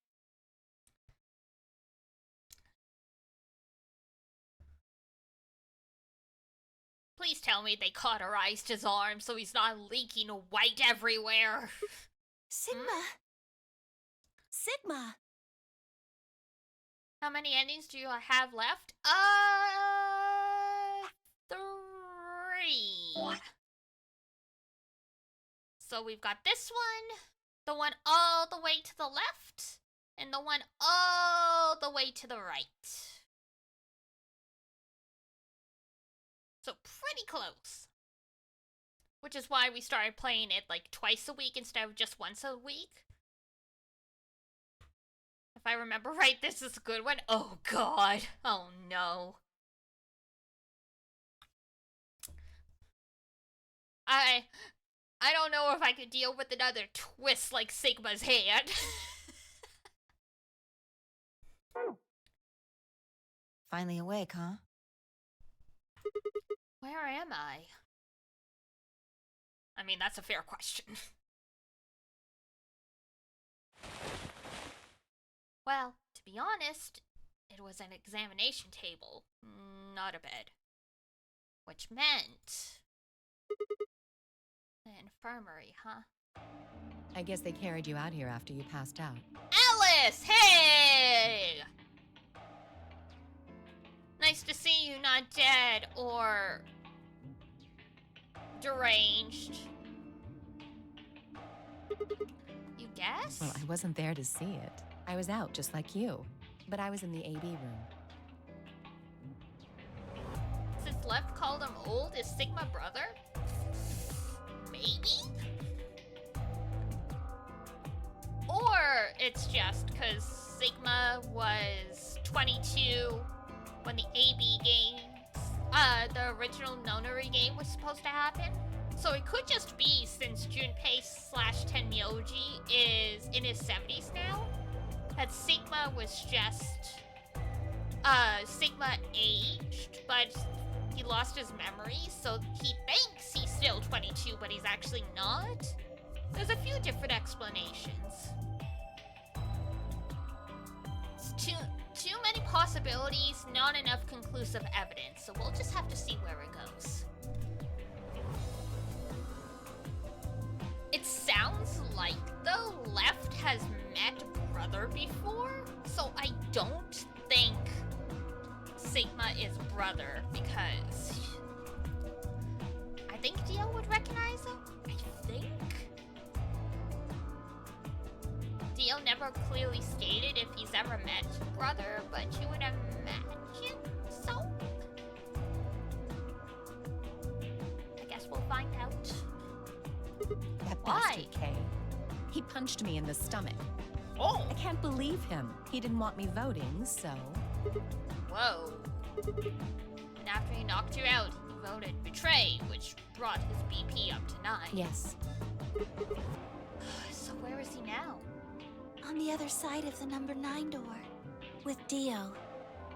Please tell me they cauterized his arm so he's not leaking white everywhere. Sigma! Sigma! How many endings do you have left? 3. So we've got this one, the one all the way to the left, and the one all the way to the right. So pretty close. Which is why we started playing it like twice a week instead of just once a week. If I remember right, this is a good one. Oh god. Oh no. I don't know if I could deal with another twist like Sigma's hand. Finally awake, huh? Where am I? I mean, that's a fair question. Well, to be honest, it was an examination table, not a bed. Which meant... the infirmary, huh? I guess they carried you out here after you passed out. Alice! Hey! Nice to see you not dead or... deranged. You guess? Well, I wasn't there to see it. I was out just like you, but I was in the AB room. Since Lev called him old, is Sigma brother? Maybe? Or it's just because Sigma was 22 when the AB game, the original Nonary game was supposed to happen. So it could just be since Junpei/Tenmyoji is in his 70s now, that Sigma was just, Sigma aged, but he lost his memory, so he thinks he's still 22, but he's actually not. There's a few different explanations. It's too many possibilities, not enough conclusive evidence, so we'll just have to see where it goes. It sounds like the left has met brother before, so I don't think Sigma is brother, because I think Dio would recognize him. I think. Dio never clearly stated if he's ever met brother, but you would imagine so. I guess we'll find out. That Why? bastard Kay. He punched me in the stomach. Oh! I can't believe him. He didn't want me voting, so... Whoa. And after he knocked you out, he voted betray, which brought his BP up to 9. Yes. So where is he now? On the other side of the number 9 door. With Dio.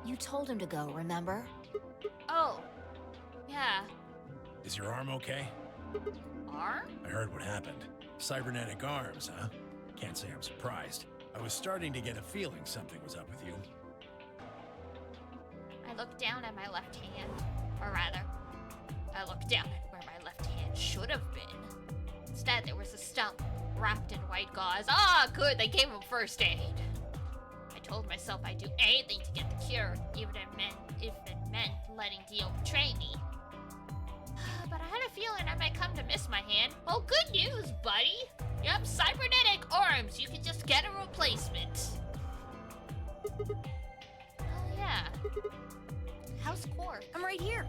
You told him to go, remember? Oh. Yeah. Is your arm okay? Arm? I heard what happened. Cybernetic arms, huh? Can't say I'm surprised. I was starting to get a feeling something was up with you. I looked down at my left hand. Or rather, I looked down at where my left hand should have been. Instead, there was a stump wrapped in white gauze. Ah, good, they gave him first aid. I told myself I'd do anything to get the cure, even if it meant letting Dio betray me. But I had a feeling I might come to miss my hand. Oh, good news, buddy! You have cybernetic arms. You can just get a replacement. Oh, yeah. How's Quark? I'm right here.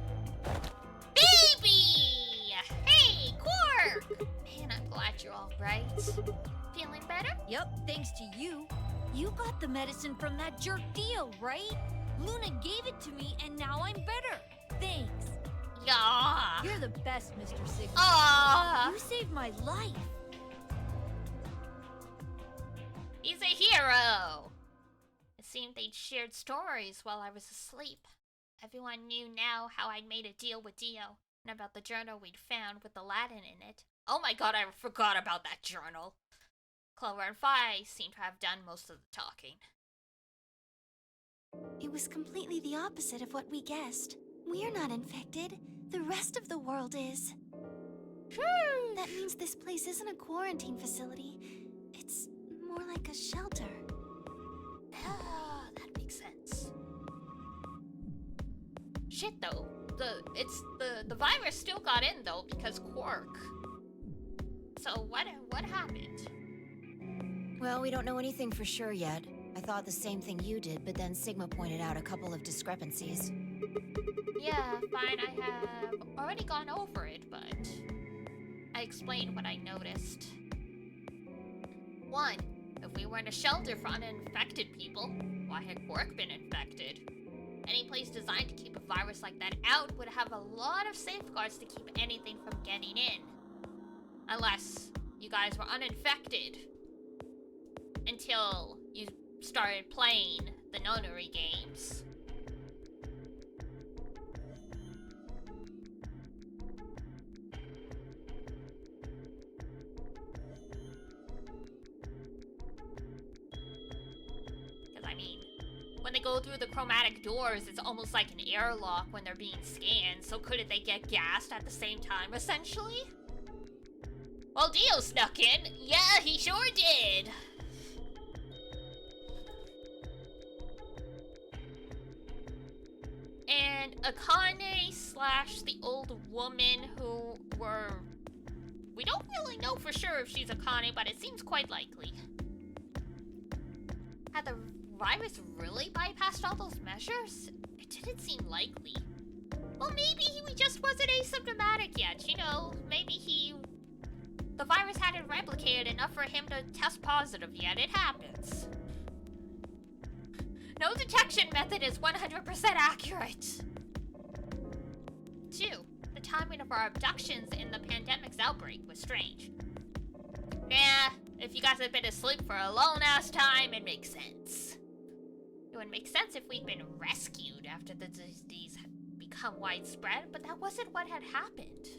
Baby! Hey, Quark! Man, I'm glad you're all right. Feeling better? Yep, thanks to you. You got the medicine from that jerk Dio, right? Luna gave it to me, and now I'm better. Thanks. Yeah. You're the best, Mr. Sigma. Aww. You saved my life. He's a hero. It seemed they'd shared stories while I was asleep. Everyone knew now how I'd made a deal with Dio, and about the journal we'd found with Aladdin in it. Oh my god, I forgot about that journal. Clover and Fi seem to have done most of the talking. It was completely the opposite of what we guessed. We're not infected. The rest of the world is. That means this place isn't a quarantine facility. It's more like a shelter. Ah, that makes sense. Shit though, the virus still got in though because Quark. So what happened? Well, we don't know anything for sure yet. I thought the same thing you did, but then Sigma pointed out a couple of discrepancies. Yeah, fine, I have already gone over it, but I explained what I noticed. 1. If we were in a shelter for uninfected people, why had Quark been infected? Any place designed to keep a virus like that out would have a lot of safeguards to keep anything from getting in. Unless you guys were uninfected. Until you started playing the nonary games. Because, I mean, when they go through the chromatic doors, it's almost like an airlock when they're being scanned, so couldn't they get gassed at the same time, essentially? Well, Dio snuck in. Yeah, he sure did. And Akane / the old woman who were... We don't really know for sure if she's Akane, but it seems quite likely. Had the virus really bypassed all those measures? It didn't seem likely. Well, maybe he just wasn't asymptomatic yet, you know? Maybe the virus hadn't replicated enough for him to test positive yet. It happens. No detection method is 100% accurate. 2. The timing of our abductions in the pandemic's outbreak was strange. Yeah, if you guys had been asleep for a long-ass time, it makes sense. It would make sense if we'd been rescued after the disease had become widespread, but that wasn't what had happened.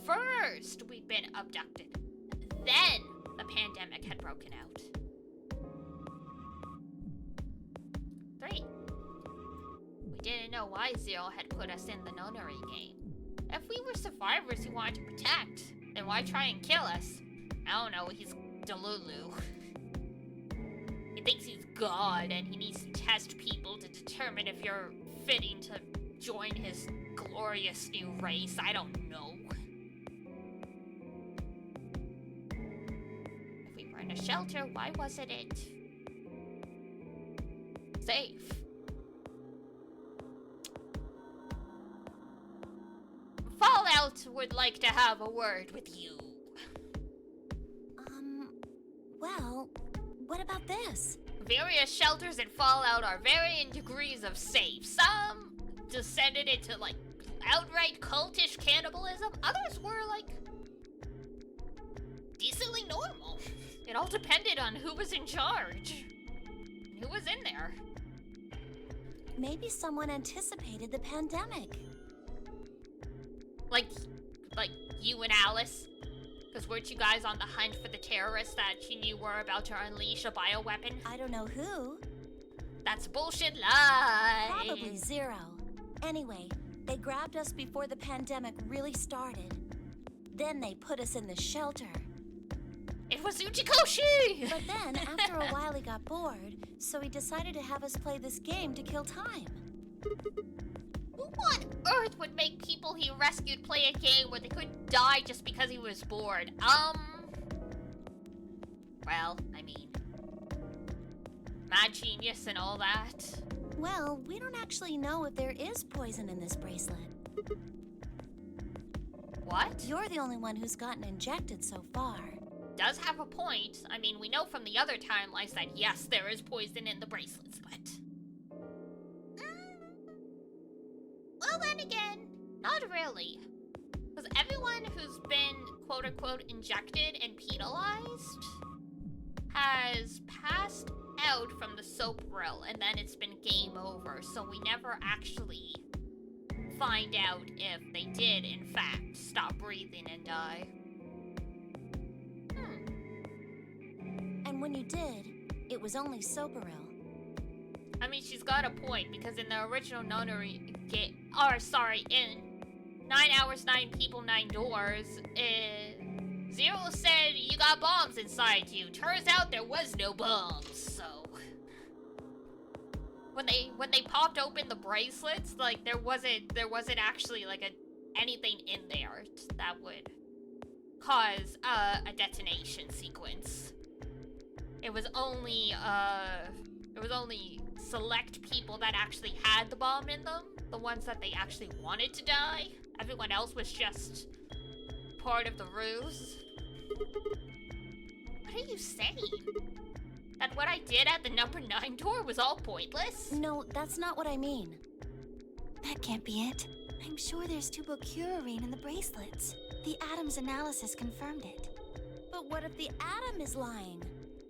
First, we'd been abducted. Then, the pandemic had broken out. 3. We didn't know why Zero had put us in the nonary game. If we were survivors he wanted to protect, then why try and kill us? I don't know, he's Delulu. He thinks he's God and he needs to test people to determine if you're fitting to join his glorious new race. I don't know. If we were in a shelter, why wasn't it safe? Fallout would like to have a word with you. Well, what about this? Various shelters in Fallout are varying degrees of safe. Some descended into, like, outright cultish cannibalism. Others were, like, normal. It all depended on who was in charge. And who was in there. Maybe someone anticipated the pandemic. Like you and Alice? Because weren't you guys on the hunt for the terrorists that you knew were about to unleash a bioweapon? I don't know who. That's bullshit lie. Probably Zero. Anyway, they grabbed us before the pandemic really started. Then they put us in the shelter. It was Uchikoshi! But then, after a while, he got bored, so he decided to have us play this game to kill time. Who on earth would make people he rescued play a game where they could die just because he was bored? Well, I mean, mad genius and all that. Well, we don't actually know if there is poison in this bracelet. What? You're the only one who's gotten injected so far. Does have a point. I mean, we know from the other timelines that yes, there is poison in the bracelets, but... Well, then again, not really. Because everyone who's been quote-unquote injected and penalized has passed out from the soap rill, and then it's been game over, so we never actually find out if they did, in fact, stop breathing and die. And when you did, it was only Soparil. I mean, she's got a point, because in the original nunnery game, in 9 Hours, 9 People, 9 Doors, Zero said you got bombs inside you. Turns out there was no bombs, so... When they popped open the bracelets, like, there wasn't actually, like, anything in there that would cause, a detonation sequence. It was only select people that actually had the bomb in them, the ones that they actually wanted to die. Everyone else was just part of the ruse. What are you saying? That what I did at the number 9 door was all pointless? No, that's not what I mean. That can't be it. I'm sure there's tubocurarine in the bracelets. The Atom's analysis confirmed it. But what if the Atom is lying?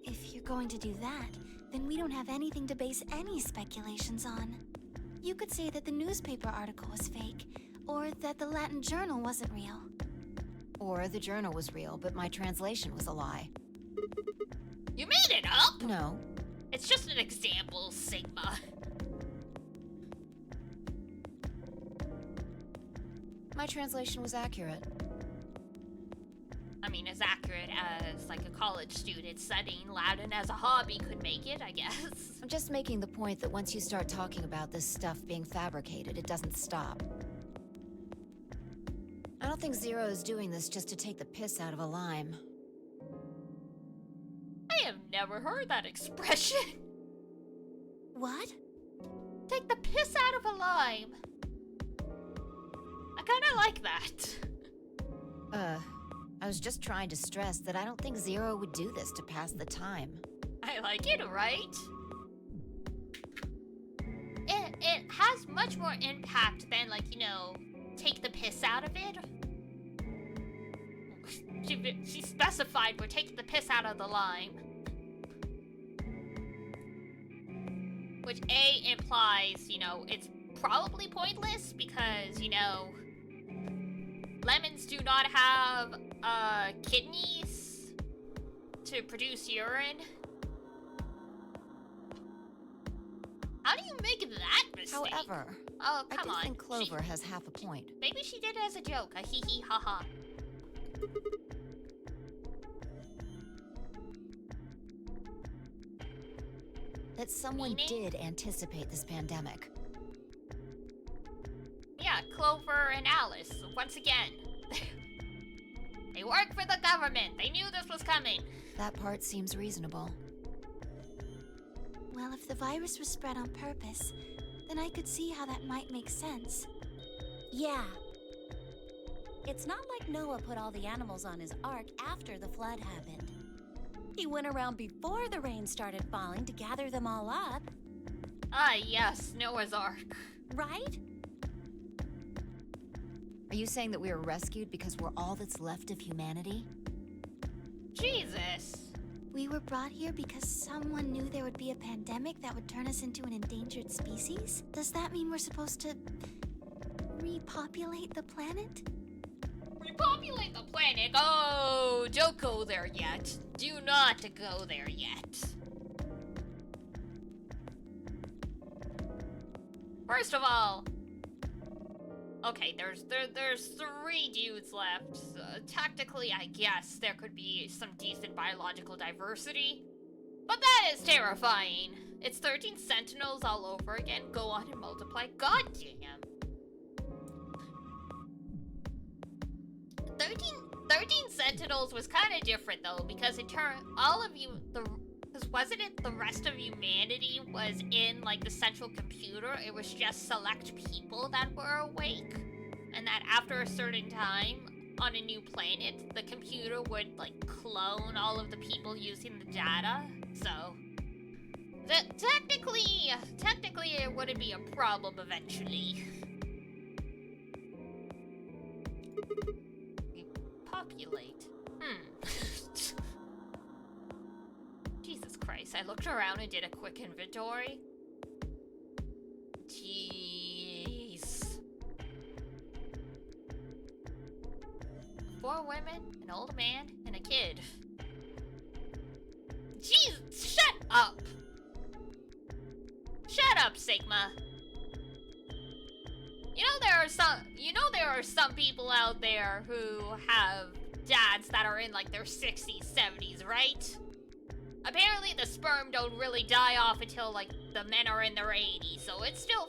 If you're going to do that, then we don't have anything to base any speculations on. You could say that the newspaper article was fake, or that the Latin journal wasn't real. Or the journal was real, but my translation was a lie. You made it up? No. It's just an example, Sigma. My translation was accurate. I mean, as accurate as, like, a college student studying Latin as a hobby could make it, I guess. I'm just making the point that once you start talking about this stuff being fabricated, it doesn't stop. I don't think Zero is doing this just to take the piss out of a lime. I have never heard that expression. What? Take the piss out of a lime. I kinda like that. I was just trying to stress that I don't think Zero would do this to pass the time. I like it, right? It has much more impact than, like, you know, take the piss out of it. She specified we're taking the piss out of the lime. Which, A, implies, you know, it's probably pointless because, you know, lemons do not have, kidneys to produce urine. How do you make that mistake? However, oh, come I on. think Clover has half a point. Maybe she did it as a joke, a hee hee ha ha. That someone Meaning? did anticipate this pandemic. Yeah, Clover and Alice, once again. They work for the government. They knew this was coming. That part seems reasonable. Well, if the virus was spread on purpose, then I could see how that might make sense. Yeah. It's not like Noah put all the animals on his ark after the flood happened. He went around before the rain started falling to gather them all up. Ah, yes, Noah's Ark. Right? Are you saying that we were rescued because we're all that's left of humanity? Jesus. We were brought here because someone knew there would be a pandemic that would turn us into an endangered species? Does that mean we're supposed to repopulate the planet? Repopulate the planet? Oh, don't go there yet. Do not go there yet. First of all, okay, there's 3 dudes left. Technically, I guess there could be some decent biological diversity, but that is terrifying. It's 13 Sentinels all over again. Go on and multiply. God damn. 13 Sentinels was kind of different though, because it turned all of you because wasn't it the rest of humanity was in like the central computer? It was just select people that were awake, and that after a certain time on a new planet, the computer would like clone all of the people using the data. So technically it wouldn't be a problem eventually. Populate. Jesus Christ, I looked around and did a quick inventory. Jeez. 4 women, an old man, and a kid. Jeez, shut up! Shut up, Sigma. There are some people out there who have dads that are in like their 60s, 70s, right? Apparently the sperm don't really die off until like the men are in their 80s, so it's still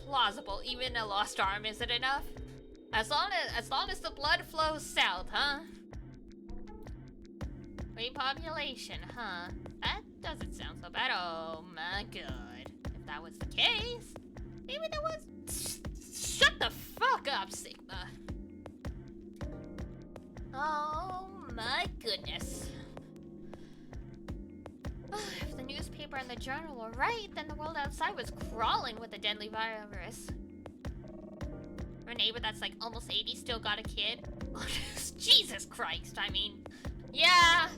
plausible. Even a lost arm isn't enough. As long as the blood flows south, huh? Repopulation, huh? That doesn't sound so bad. Oh my god. If that was the case, maybe there was. Shut the fuck up, Sigma. Oh my goodness. If the newspaper and the journal were right, then the world outside was crawling with a deadly virus. Our neighbor that's like almost 80 still got a kid. Jesus Christ, I mean, yeah,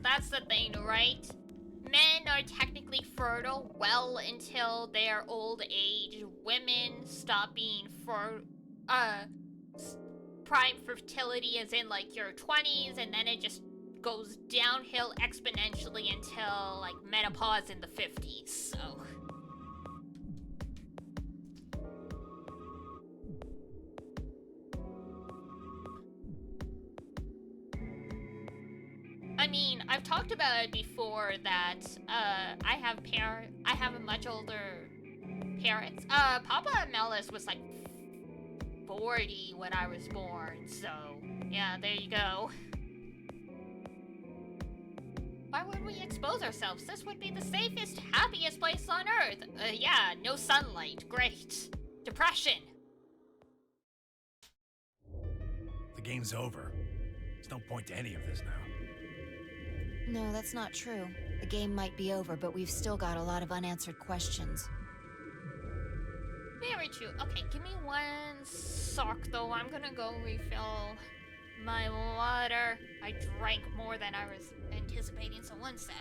that's the thing, right? Men are technically fertile well until their old age. Women stop being prime fertility is in like your 20s, and then it just goes downhill exponentially until like menopause in the 50s, so. I mean, I've talked about it before that I have a much older parents. Papa Melis was like 40 when I was born, so yeah, there you go. Why would we expose ourselves? This would be the safest, happiest place on Earth. Yeah, no sunlight. Great. Depression. The game's over. There's no point to any of this now. No, that's not true. The game might be over, but we've still got a lot of unanswered questions. Very true. Okay, give me 1 sock though. I'm gonna go refill my water. I drank more than I was anticipating, so 1 sec.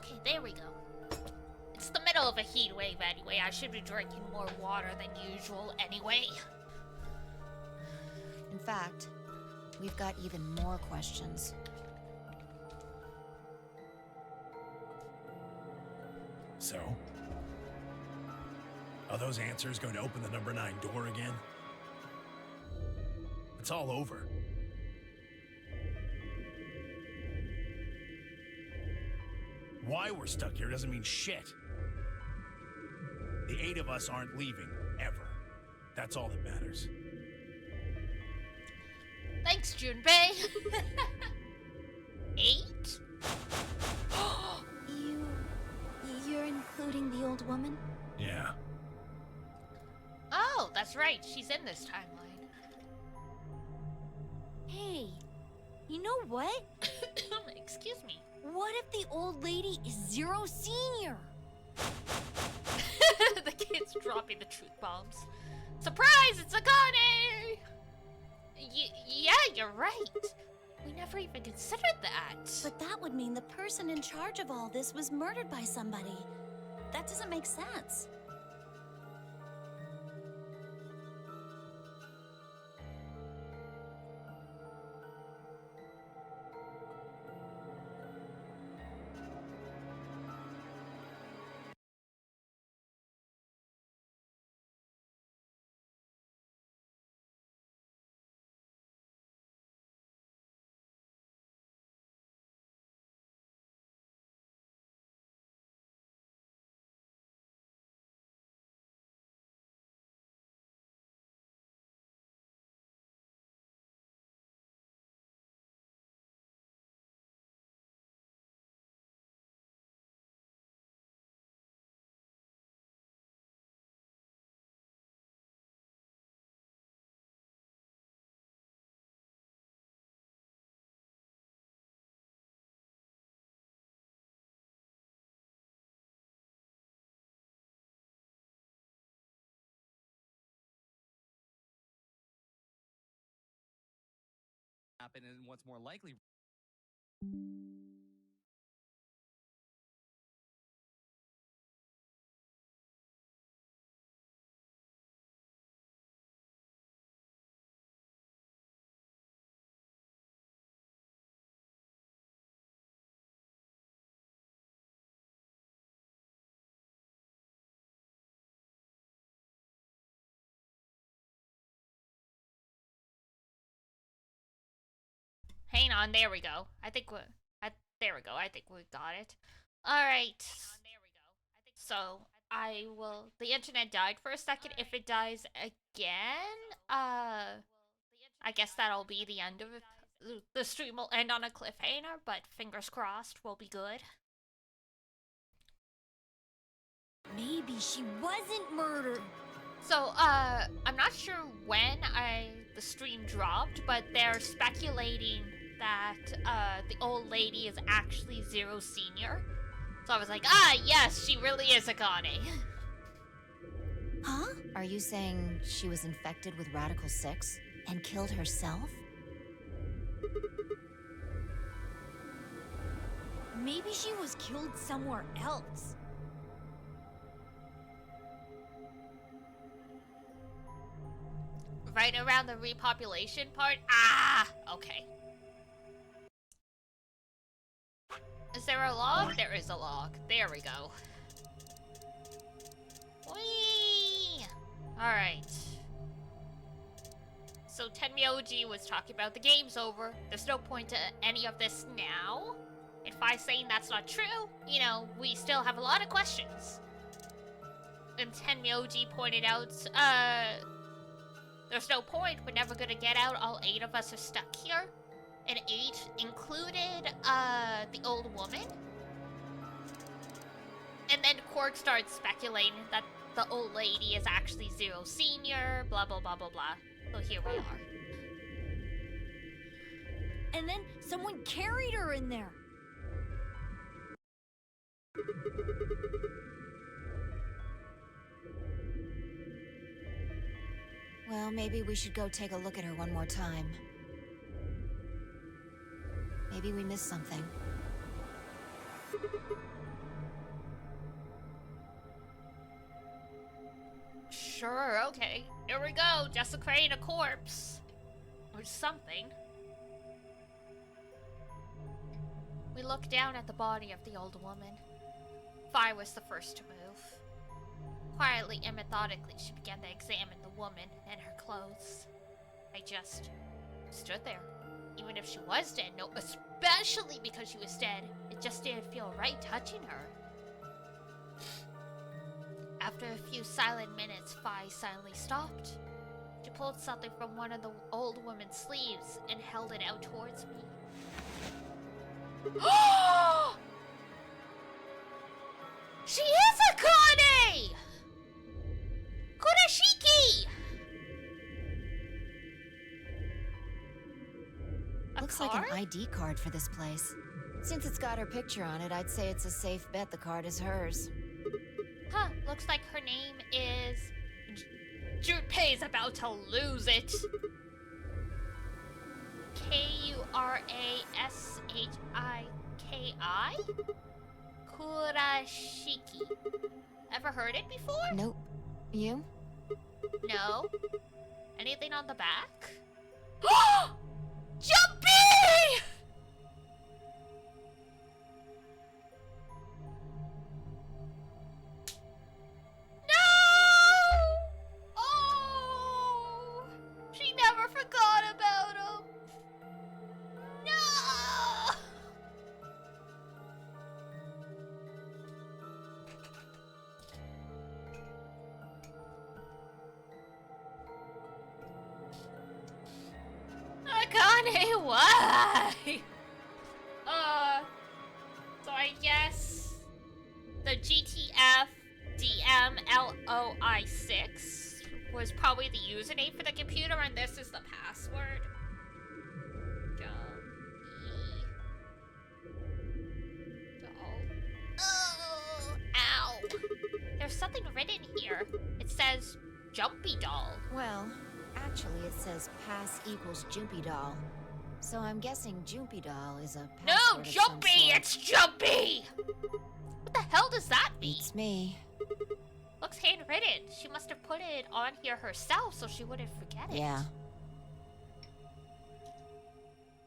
Okay, there we go. It's the middle of a heat wave anyway. I should be drinking more water than usual anyway. In fact, we've got even more questions. So? Are those answers going to open the number 9 door again? It's all over. Why we're stuck here doesn't mean shit. The 8 of us aren't leaving, ever. That's all that matters. Thanks, Junpei. 8? You're including the old woman? Yeah. Oh, that's right. She's in this timeline. Hey, you know what? Excuse me. What if the old lady is Zero Senior? The kid's dropping the truth bombs. Surprise! It's Akane! Yeah, you're right. We never even considered that. But that would mean the person in charge of all this was murdered by somebody. That doesn't make sense. Happen and what's more likely. Hang on, there we go. There we go. I think we got it. Alright. So, the internet died for a second. If it dies again, I guess that'll be the end of it. The stream will end on a cliffhanger, but fingers crossed, we'll be good. Maybe she wasn't murdered. So, I'm not sure when the stream dropped, but they're speculating that, the old lady is actually Zero Senior. So I was like, yes, she really is Akane. Huh? Are you saying she was infected with Radical 6 and killed herself? Maybe she was killed somewhere else. Right around the repopulation part? Okay. Is there a log? There is a log. There we go. Whee! Alright. So Tenmyoji was talking about the game's over. There's no point to any of this now. If I saying that's not true, you know, we still have a lot of questions. And Tenmyoji pointed out, there's no point, we're never gonna get out, all 8 of us are stuck here. And 8 included, the old woman. And then Quark starts speculating that the old lady is actually Zero Senior, blah blah blah blah blah. So here we are. And then someone carried her in there. Well, maybe we should go take a look at her one more time. Maybe we missed something. Sure, okay. Here we go, desecrating a corpse. Or something. We look down at the body of the old woman. Vi was the first to move. Quietly and methodically, she began to examine the woman and her clothes. I just stood there. Even if she was dead, no, especially because she was dead, it just didn't feel right touching her. After a few silent minutes, Vi silently stopped. She pulled something from one of the old woman's sleeves and held it out towards me. She is Akane! Kurashiki! Looks like an ID card for this place. Since it's got her picture on it, I'd say it's a safe bet the card is hers. Huh, looks like her name is... Junpei's about to lose it. Kurashiki. Kurashiki. Ever heard it before? Nope. You? No. Anything on the back? Jumpy! No! Oh! She never forgot about him. No! Akane, why? So I guess the GTF DMLOI6 was probably the username for the computer, and this is the password. Oh, ow. There's something written here. It says Jumpy Doll. Well, actually it says pass equals Jumpy Doll. So I'm guessing Jumpy Doll is a No, password of some Jumpy! sort. It's Jumpy! What the hell does that mean? It's me. Looks handwritten. She must have put it on here herself so she wouldn't forget it. Yeah.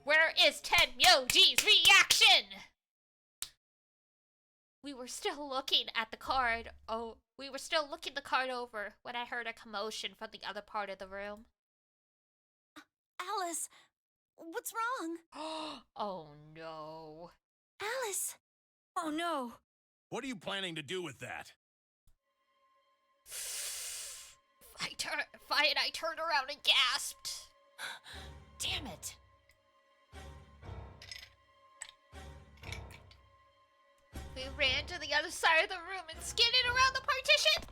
Where is Tenmyoji's reaction? We were still looking at the card. Oh, we were still looking the card over when I heard a commotion from the other part of the room. Alice, what's wrong? Oh no. Alice! Oh no! What are you planning to do with that? I turned around and gasped. Damn it. We ran to the other side of the room and skidded around the partition.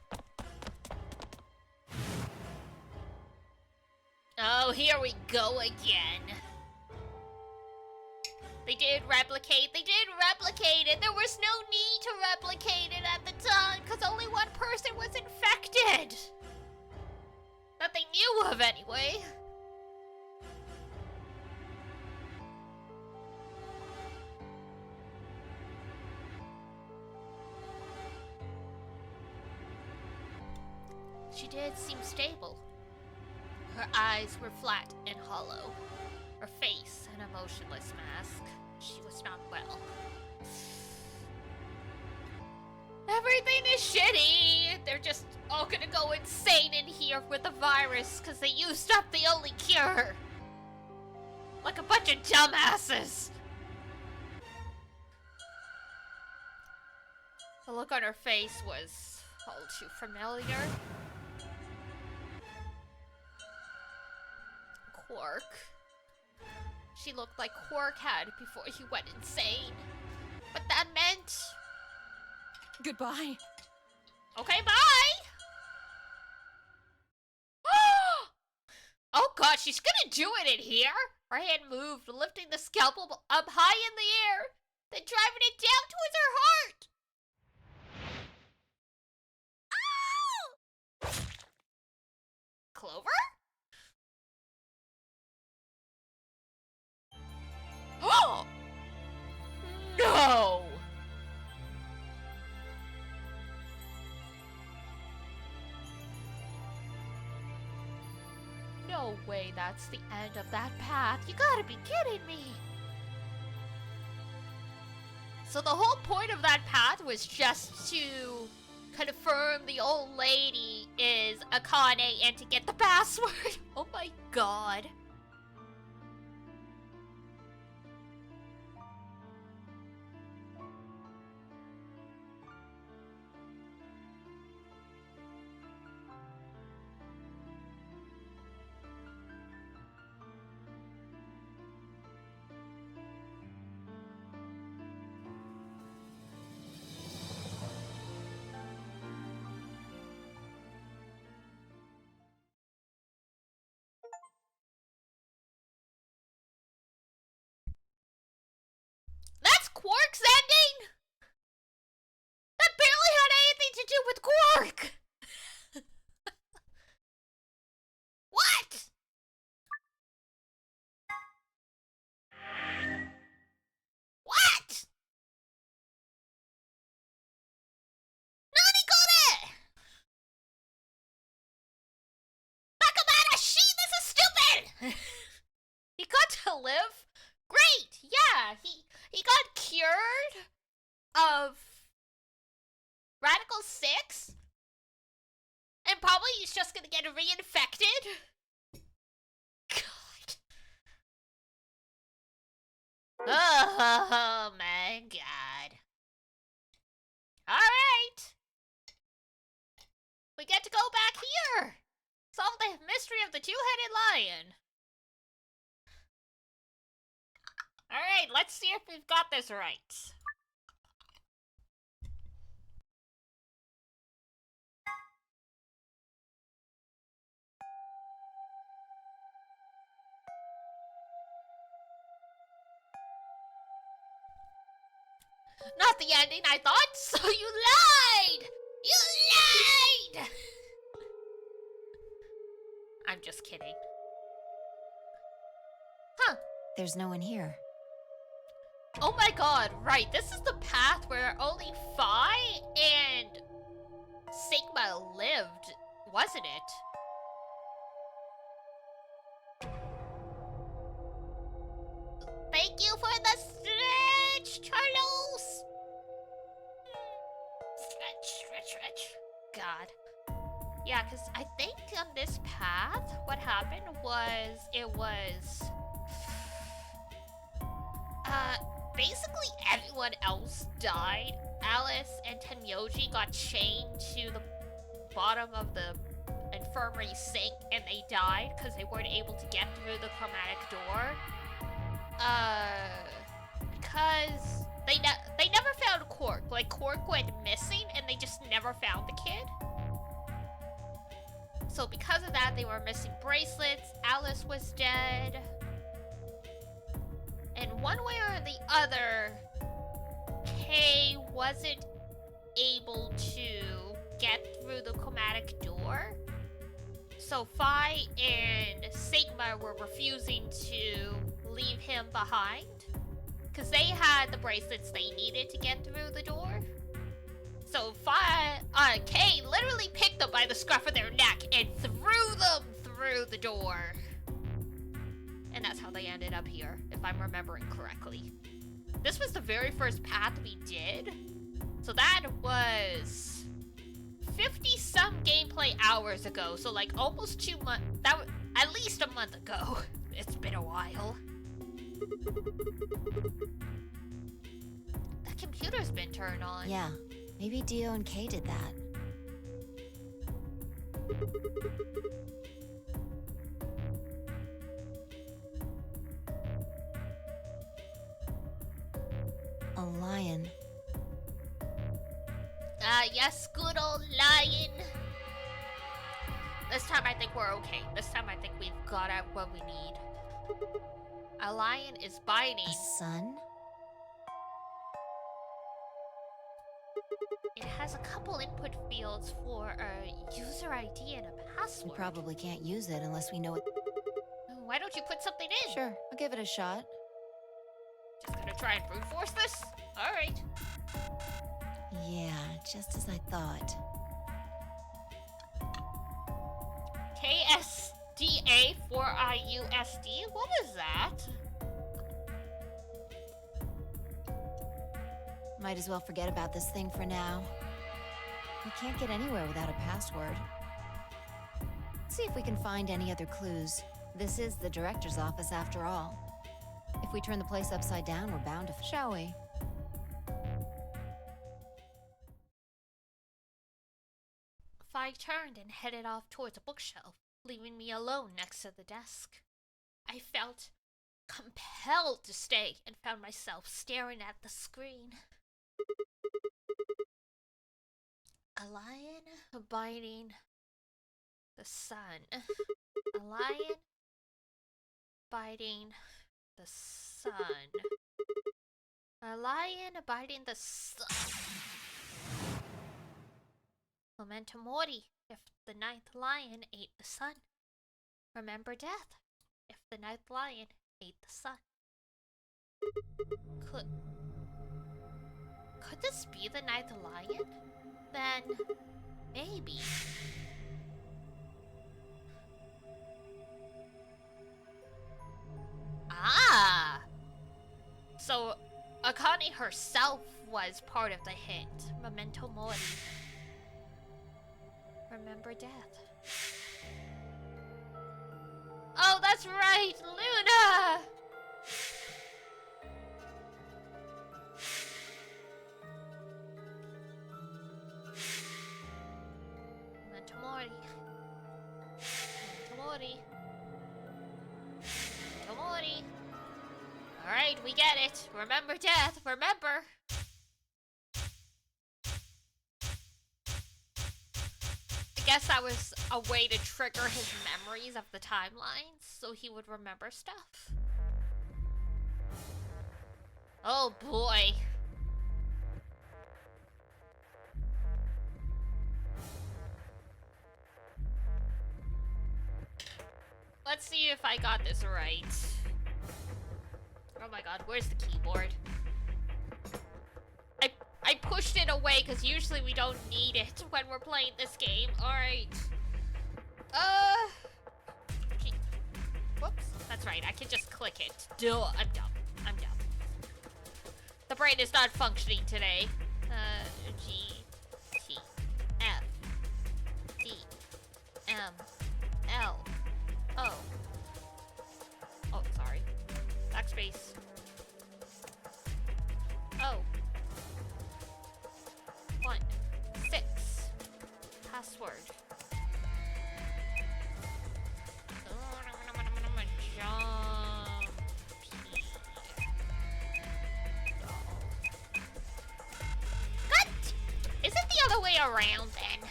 Oh, here we go again. They did replicate it. There was no need to replicate it at the time because only one person was infected. That they knew of anyway. She did seem stable. Her eyes were flat and hollow. Her face an emotionless mask. She was not well. Everything is shitty! They're just all gonna go insane in here with the virus because they used up the only cure! Like a bunch of dumbasses! The look on her face was all too familiar. Quark. She looked like Quark had before he went insane. But that meant... Goodbye. Okay, bye! Oh god, she's gonna do it in here! Her hand moved, lifting the scalpel up high in the air, then driving it down towards her heart! Clover? Oh! No! No way that's the end of that path. You gotta be kidding me. So the whole point of that path was just to confirm the old lady is Akane and to get the password. Oh my god. That's Quark's ending? That barely had anything to do with Quark! What? What? Nani got it! Nakamata, this is stupid! He got to live? Great, yeah, he got cured of Radical 6? And probably he's just gonna get reinfected? God. Oh my god. Alright. We get to go back here. Solve the mystery of the two-headed lion. Alright, let's see if we've got this right. Not the ending I thought, so you lied! You lied! I'm just kidding. Huh. There's no one here. Oh my god, right, this is the path where only Phi and Sigma lived, wasn't it? Thank you for the stretch, Charlos! Stretch. God. Yeah, because I think on this path, what happened was, it was... basically everyone else died. Alice and Tenmyoji got chained to the bottom of the infirmary sink and they died because they weren't able to get through the chromatic door. Because they never found Quark. Like, Quark went missing and they just never found the kid. So because of that, they were missing bracelets. Alice was dead. And one way or the other, Kay wasn't able to get through the chromatic door. So Phi and Sigma were refusing to leave him behind. Because they had the bracelets they needed to get through the door. So Kay literally picked them by the scruff of their neck and threw them through the door. And that's how they ended up here, if I'm remembering correctly. This was the very first path we did. So that was 50-some gameplay hours ago. So like almost 2 months, that was at least a month ago. It's been a while. That computer's been turned on. Yeah, maybe Dio and Kay did that. A lion. Yes, good old lion. This time I think we're okay. This time I think we've got out what we need. A lion is biting. A sun? It has a couple input fields for a user ID and a We password. probably can't use it unless we know it. Why don't you put something in? Sure, I'll give it a shot. Just gonna try and brute force this? Alright. Yeah, just as I thought. DA4IUSD? What is that? Might as well forget about this thing for now. We can't get anywhere without a password. Let's see if we can find any other clues. This is the director's office after all. If we turn the place upside down, we're bound to... Shall we? I turned and headed off towards a bookshelf, leaving me alone next to the desk. I felt compelled to stay and found myself staring at the screen. A lion biting the sun. A lion biting the sun. A lion biting the sun. Memento mori, if the ninth lion ate the sun. Remember death, if the ninth lion ate the sun. Could this be the ninth lion? Then, maybe. Ah! So, Akane herself was part of the hit. Memento mori. Remember death. Oh, that's right, Luna! Memento mori. Memento mori. Memento mori. Alright, we get it. Remember death, remember! I guess that was a way to trigger his memories of the timelines, so he would remember stuff. Oh boy. Let's see if I got this right. Oh my god, where's the keyboard? I pushed it away because usually we don't need it when we're playing this game. Alright. Whoops. That's right, I can just click it. Duh, I'm dumb. I'm dumb. The brain is not functioning today. G, T, F, D, M, L, O. Oh, sorry. Backspace. Oh. 1, 6. Password. Jump. What? Is it the other way around then?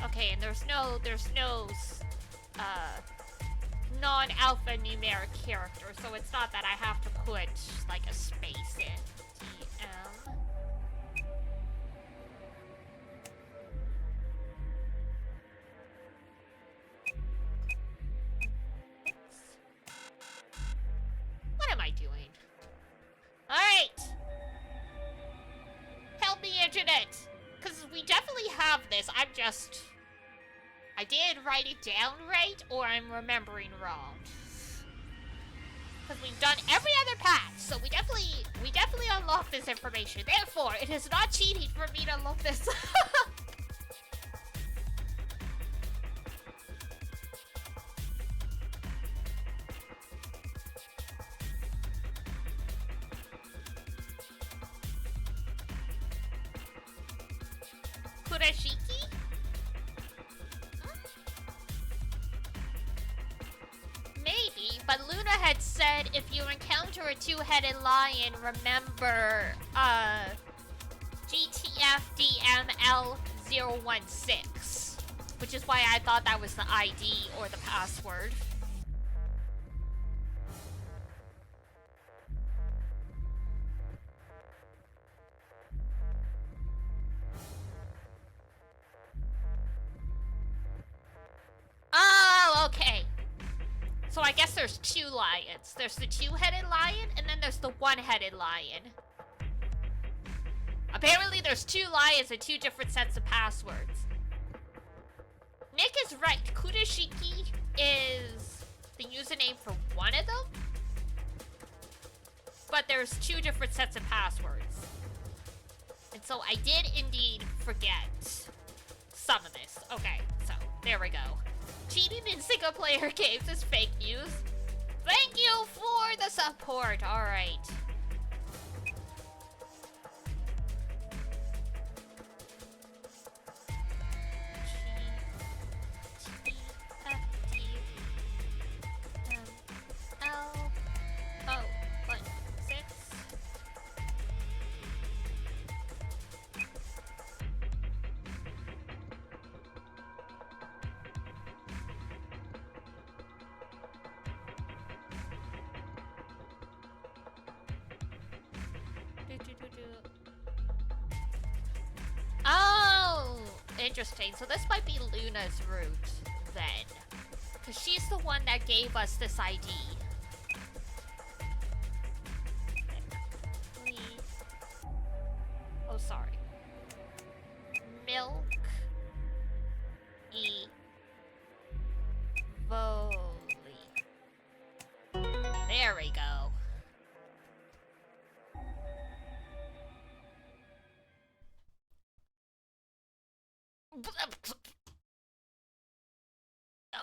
Okay, and there's no non-alphanumeric character, so it's not that I have to put like a space in. DM. What am I doing? Alright! Help me, internet! Because we definitely have this, I did write it down right, or I'm remembering wrong. Because we've done every other path, so we definitely unlocked this information. Therefore, it is not cheating for me to look this up. Kurashiki? Maybe, but Luna had said if you encounter a two-headed lion, remember, GTFDML016, which is why I thought that was the ID or the password. So I guess there's two lions. There's the two-headed lion, and then there's the one-headed lion. Apparently there's two lions and two different sets of passwords. Nick is right. Kudashiki is the username for one of them. But there's two different sets of passwords. And so I did indeed forget some of this. Okay, so there we go. Cheating in single-player games is fake news. Thank you for the support. All right. Oh, interesting. So this might be Luna's route then, because she's the one that gave us this ID. Oh, sorry. Milk. There we go.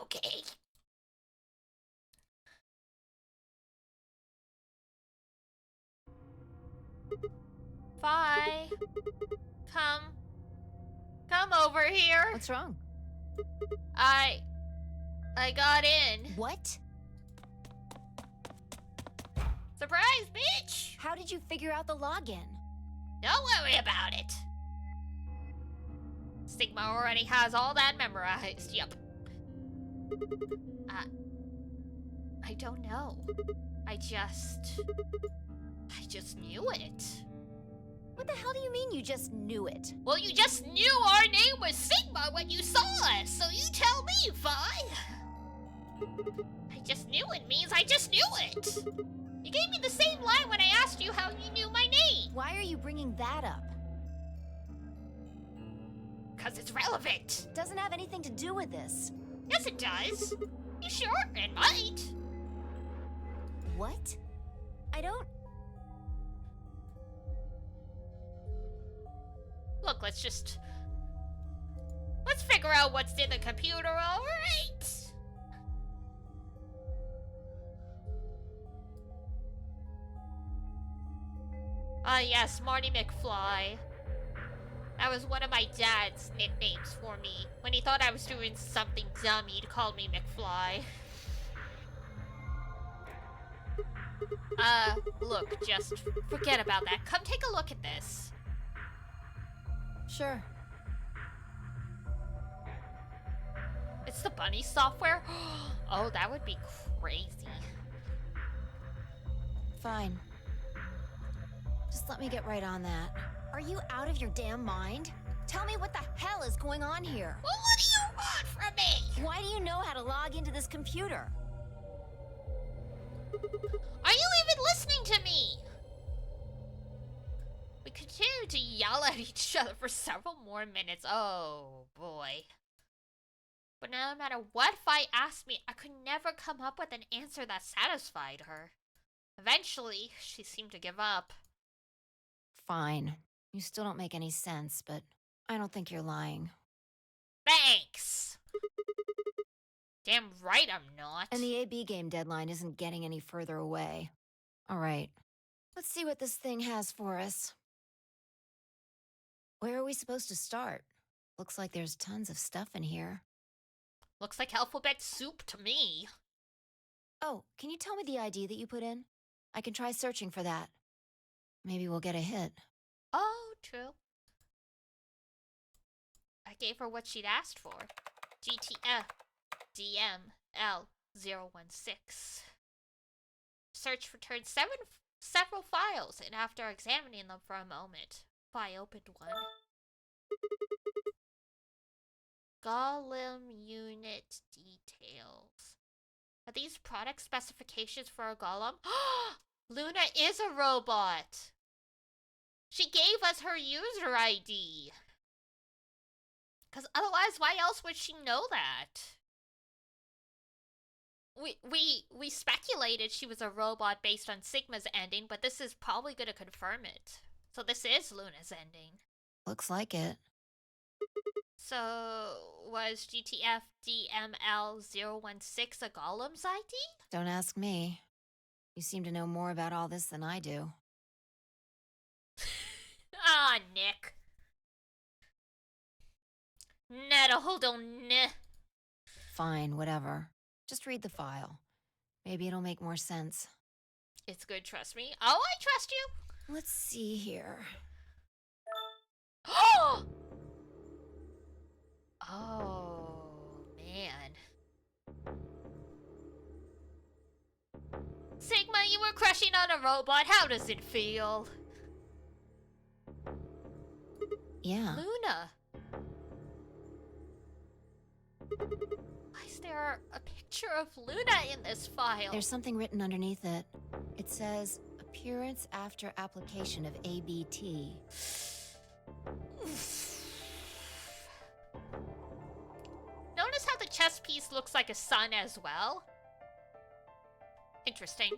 Okay. Vi, come over here. What's wrong? I got in. What? Surprise, bitch! How did you figure out the login? Don't worry about it. Sigma already has all that memorized. Yup. I don't know. I just knew it. What the hell do you mean you just knew it? Well, you just knew our name was Sigma when you saw us, so you tell me, Vi. I just knew it means I just knew it. You gave me the same line when I asked you how you knew my name. Why are you bringing that up? Because it's relevant. Doesn't have anything to do with this. Yes, it does. You sure? It might. What? I don't... Look, let's figure out what's in the computer, alright? Yes, Marty McFly. That was one of my dad's nicknames for me. When he thought I was doing something dumb, he'd call me McFly. Look, just forget about that. Come take a look at this. Sure. It's the bunny software? Oh, that would be crazy. Fine. Just let me get right on that. Are you out of your damn mind? Tell me what the hell is going on here. Well, what do you want from me? Why do you know how to log into this computer? Are you even listening to me? We continued to yell at each other for several more minutes. Oh, boy. But no matter what Vi asked me, I could never come up with an answer that satisfied her. Eventually, she seemed to give up. Fine. You still don't make any sense, but I don't think you're lying. Thanks! Damn right I'm not. And the AB game deadline isn't getting any further away. All right. Let's see what this thing has for us. Where are we supposed to start? Looks like there's tons of stuff in here. Looks like alphabet soup to me. Oh, can you tell me the ID that you put in? I can try searching for that. Maybe we'll get a hit. Oh, true. I gave her what she'd asked for. GTF DML016. Search returned several files, and after examining them for a moment, I opened one. Golem unit details. Are these product specifications for a golem? Luna is a robot. She gave us her user ID. Because otherwise, why else would she know that? We speculated she was a robot based on Sigma's ending, but this is probably going to confirm it. So this is Luna's ending. Looks like it. So, was GTF DML016 a Golem's ID? Don't ask me. You seem to know more about all this than I do. Ah, Nick. Netta, hold on, ne. Fine, whatever. Just read the file. Maybe it'll make more sense. It's good, trust me. Oh, I trust you. Let's see here. Oh, man. Sigma, you were crushing on a robot. How does it feel? Yeah. Luna. Why is there a picture of Luna in this file? There's something written underneath it. It says, appearance after application of ABT. Notice how the chess piece looks like a sun as well? Interesting.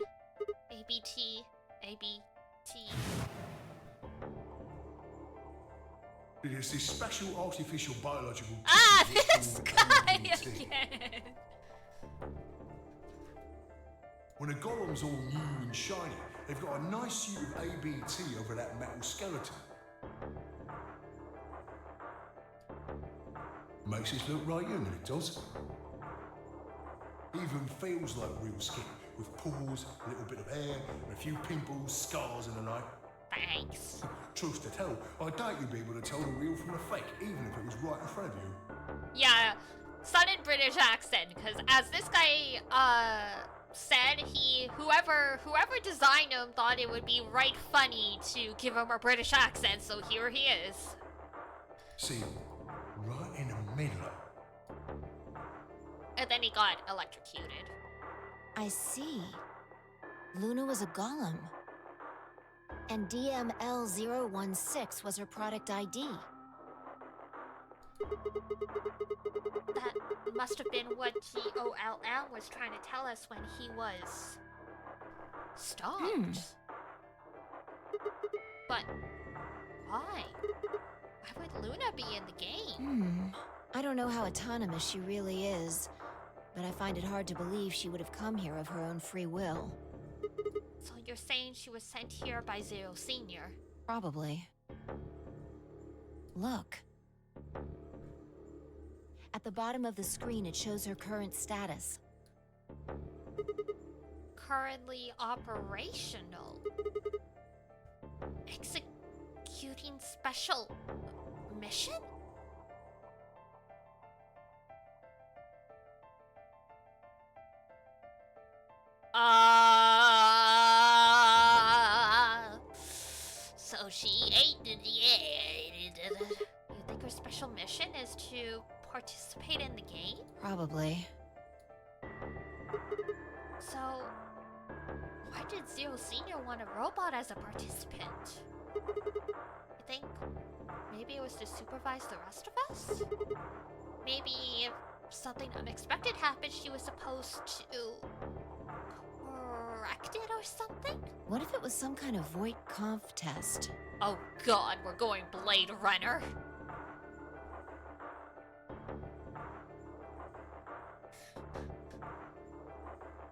ABT, ABT. It is this special artificial biological... Ah, this guy again! When a golem's all new and shiny, they've got a nice suit of ABT over that metal skeleton. Makes it look right human, it does. Even feels like real skin, with pores, a little bit of hair, and a few pimples, scars and the like. Thanks. Truth to tell, I doubt you'd be able to tell the real from the fake, even if it was right in front of you. Yeah, sudden British accent, because as this guy, said, whoever designed him thought it would be right funny to give him a British accent, so here he is. See, right in the middle. And then he got electrocuted. I see. Luna was a golem. And DML016 was her product ID. That must have been what GOLL was trying to tell us when he was stopped. But why? Why would Luna be in the game? I don't know how autonomous she really is, but I find it hard to believe she would have come here of her own free will. So you're saying she was sent here by Zero Senior? Probably. Look. At the bottom of the screen, it shows her current status. Currently operational. Executing special mission? So she ate the You think her special mission is to participate in the game? Probably. So, why did Zero Senior want a robot as a participant? You think maybe it was to supervise the rest of us? Maybe if something unexpected happened, she was supposed to correct it or something? What if it was some kind of Voight-Kampf test? Oh god, we're going Blade Runner.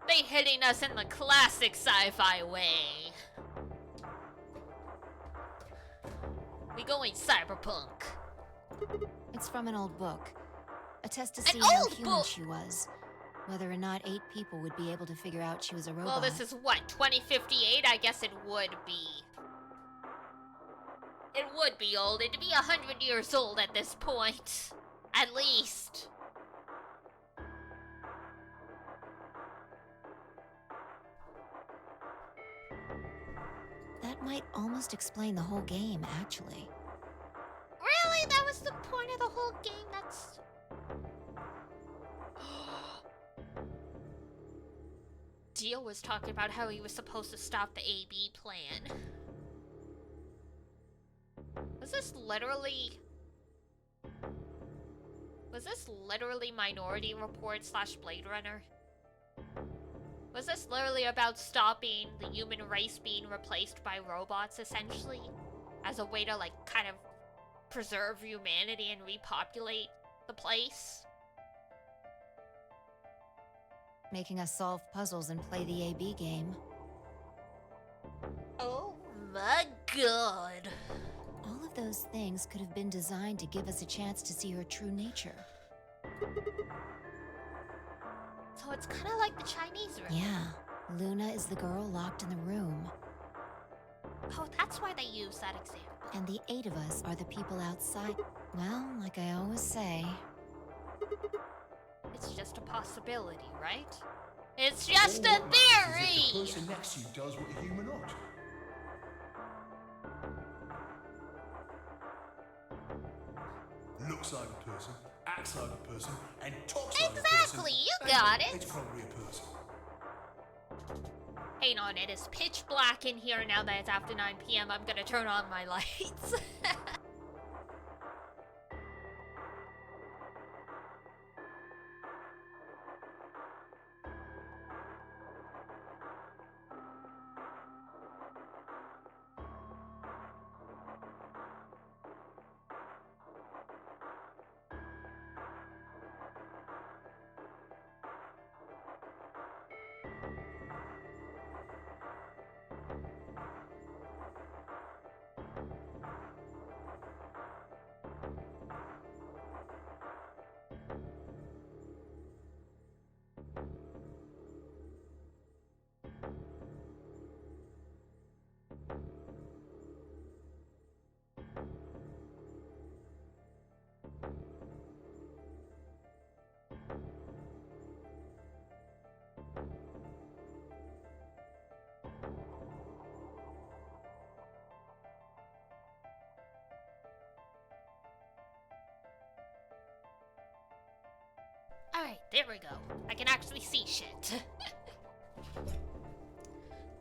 They hitting us in the classic sci-fi way. We going cyberpunk. It's from an old book. A test to see An how old human book? she was. Whether or not 8 people would be able to figure out she was a robot. Well, this is what, 2058? I guess it would be. It would be old. It'd be 100 years old at this point. At least. That might almost explain the whole game, actually. Really? That was the point of the whole game? That's... Dio was talking about how he was supposed to stop the AB plan. Was this literally Minority Report / Blade Runner? Was this literally about stopping the human race being replaced by robots, essentially? As a way to, like, kind of preserve humanity and repopulate the place? Making us solve puzzles and play the AB game. Oh my god. All of those things could have been designed to give us a chance to see her true nature. So it's kind of like the Chinese room. Yeah, Luna is the girl locked in the room. Oh, that's why they use that example. And the 8 of us are the people outside. Well, like I always say... It's just a possibility, right? It's just a All that matters is theory! if the person next to you does what a human ought. Looks like a person, acts like a person, and talks like a person. Exactly, you got it! It's probably a person. Hang on, it is pitch black in here now that it's after 9 p.m. I'm gonna turn on my lights. Alright, there we go. I can actually see shit.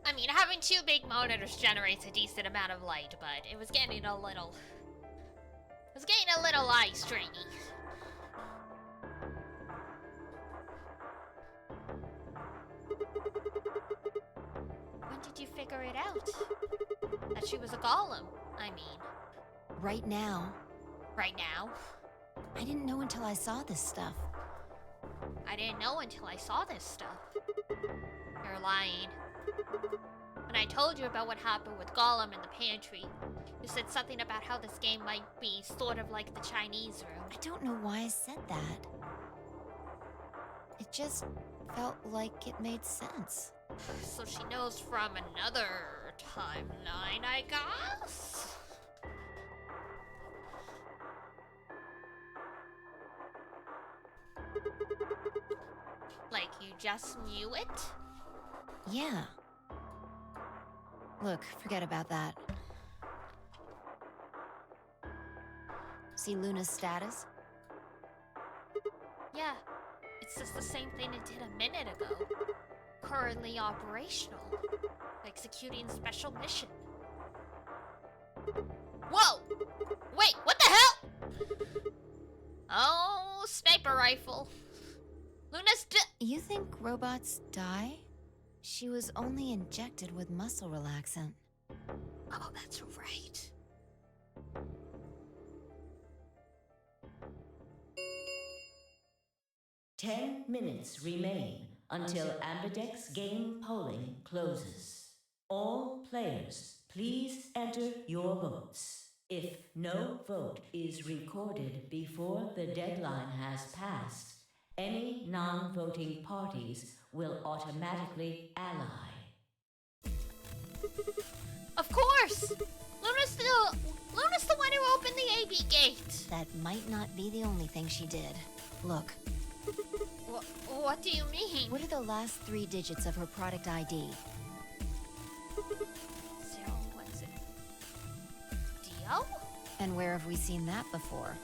I mean, having 2 big monitors generates a decent amount of light, but it was getting a little... eye strainy. When did you figure it out? That she was a golem, I mean. Right now. Right now? I didn't know until I saw this stuff. I didn't know until I saw this stuff. You're lying. When I told you about what happened with Gollum in the pantry, you said something about how this game might be sort of like the Chinese room. I don't know why I said that. It just felt like it made sense. So she knows from another timeline, I guess? Like you just knew it? Yeah. Look, forget about that. See Luna's status? Yeah, it's just the same thing it did a minute ago. Currently operational. Executing special mission. Whoa! Wait, what the hell? Oh, sniper rifle. Luna's You think robots die? She was only injected with muscle relaxant. Oh, that's right. Ten minutes remain until Ambidex game polling closes. All players, please enter your votes. If no vote is recorded before the deadline has passed, any non-voting parties will automatically ally. Of course! Luna's the one who opened the AB gate. That might not be the only thing she did. Look. What do you mean? What are the last 3 digits of her product ID? So, what's it? Dio? And where have we seen that before?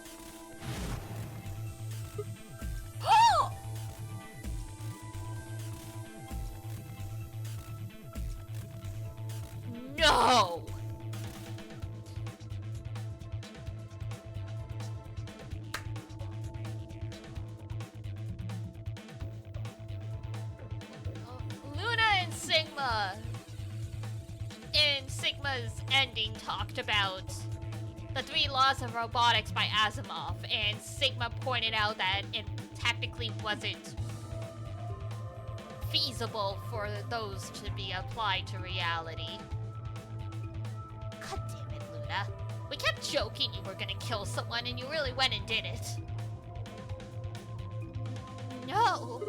Oh! Sigma's ending talked about the 3 laws of robotics by Asimov, and Sigma pointed out that it technically wasn't feasible for those to be applied to reality. God damn it, Luna. We kept joking you were gonna kill someone and you really went and did it. No,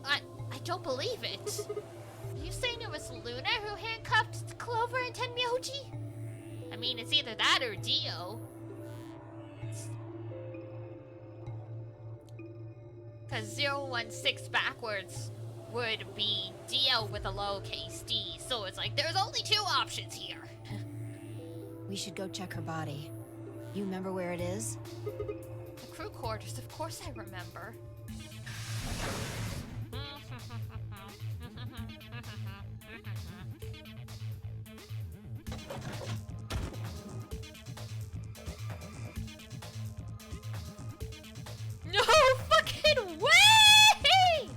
I don't believe it. Are you saying it was Luna who handcuffed Clover and Tenmyoji? I mean, it's either that or Dio. Because 016 backwards would be Dio with a lowercase d, so it's like there's only 2 options here. We should go check her body. You remember where it is? The crew quarters, of course I remember. No fucking way!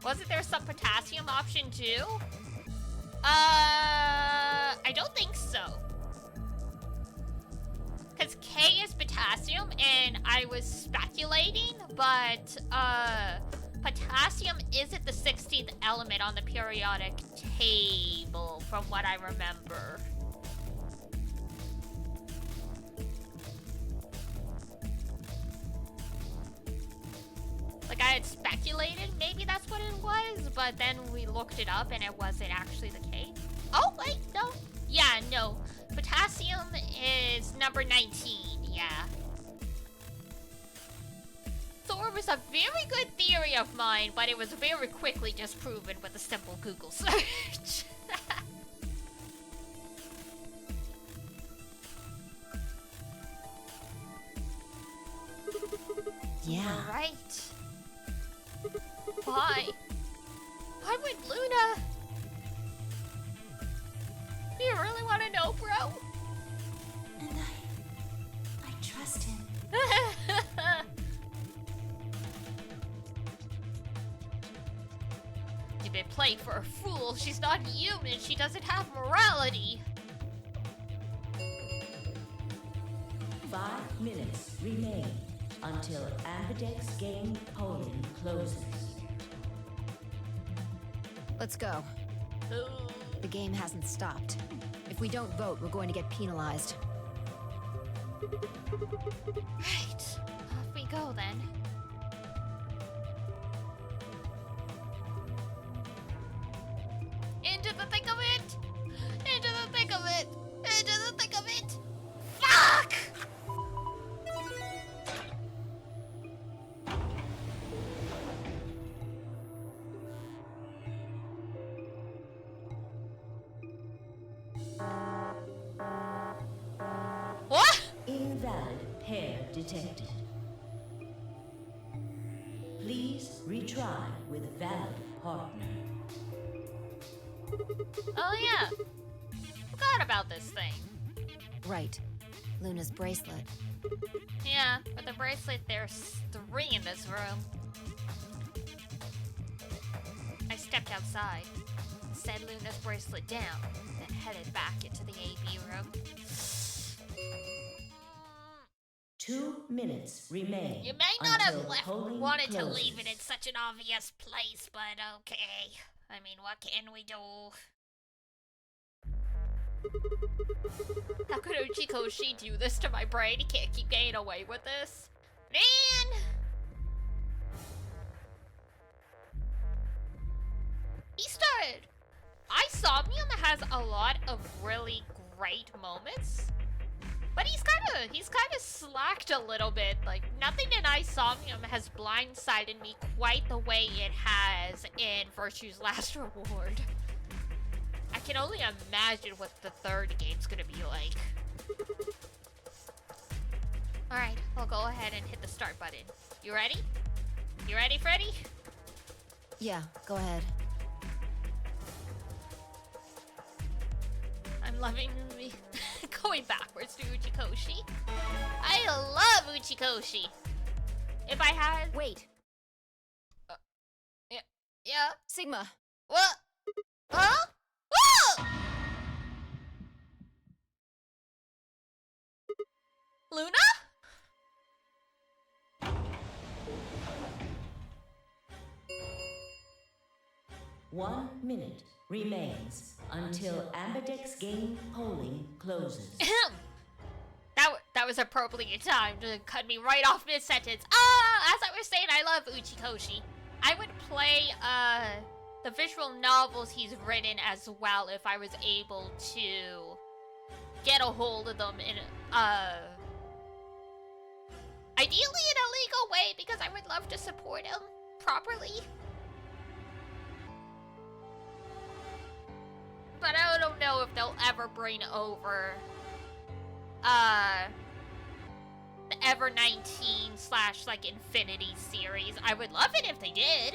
Wasn't there some potassium option too? I don't think so. Because K is potassium, and I was speculating, but, potassium isn't the 16th element on the periodic table, from what I remember. Like, I had speculated maybe that's what it was, but then we looked it up and it wasn't actually the case. Oh, wait, no. Yeah, no. Potassium is number 19, yeah. So it was a very good theory of mine, but it was very quickly disproven with a simple Google search. Yeah. Right. Why? Why would Luna? Do you really want to know, bro? And I trust him. You've been playing for a fool. She's not human. She doesn't have morality. 5 minutes remain until Ambidex game polling closes. Let's go. The game hasn't stopped. If we don't vote, we're going to get penalized. Right. Off we go then. Into the thick of it! Into the thick of it! Into the thick of it! Fuck! What? Invalid pair detected. Please retry with valid partner. Oh yeah. Forgot about this thing. Right. Luna's bracelet. Yeah, with the bracelet, there's 3 in this room. I stepped outside, set Luna's bracelet down, then headed back into the AB room. 2 minutes remain. You may not have until wanted to closes. leave it in such an obvious place, but okay. I mean, what can we do? How could Uchikoshi do this to my brain? He can't keep getting away with this. Man! He started. Isomnium has a lot of really great moments. But he's kind of slacked a little bit. Like, nothing in Isomnium has blindsided me quite the way it has in Virtue's Last Reward. I can only imagine what the 3rd game's gonna be like. Alright, I'll go ahead and hit the start button. You ready? You ready, Freddy? Yeah, go ahead. I'm loving me going backwards to Uchikoshi. I love Uchikoshi. If I had... Wait. Yeah. Sigma. What? Huh? Whoa! Luna? 1 minute remains until Ambidex game polling closes. That was appropriately timed to cut me right off mid-sentence. As I was saying, I love Uchikoshi. I would play, the visual novels he's written as well if I was able to get a hold of them in, ideally in a legal way, because I would love to support him properly. But I don't know if they'll ever bring over, the Ever 19 / like Infinity series. I would love it if they did.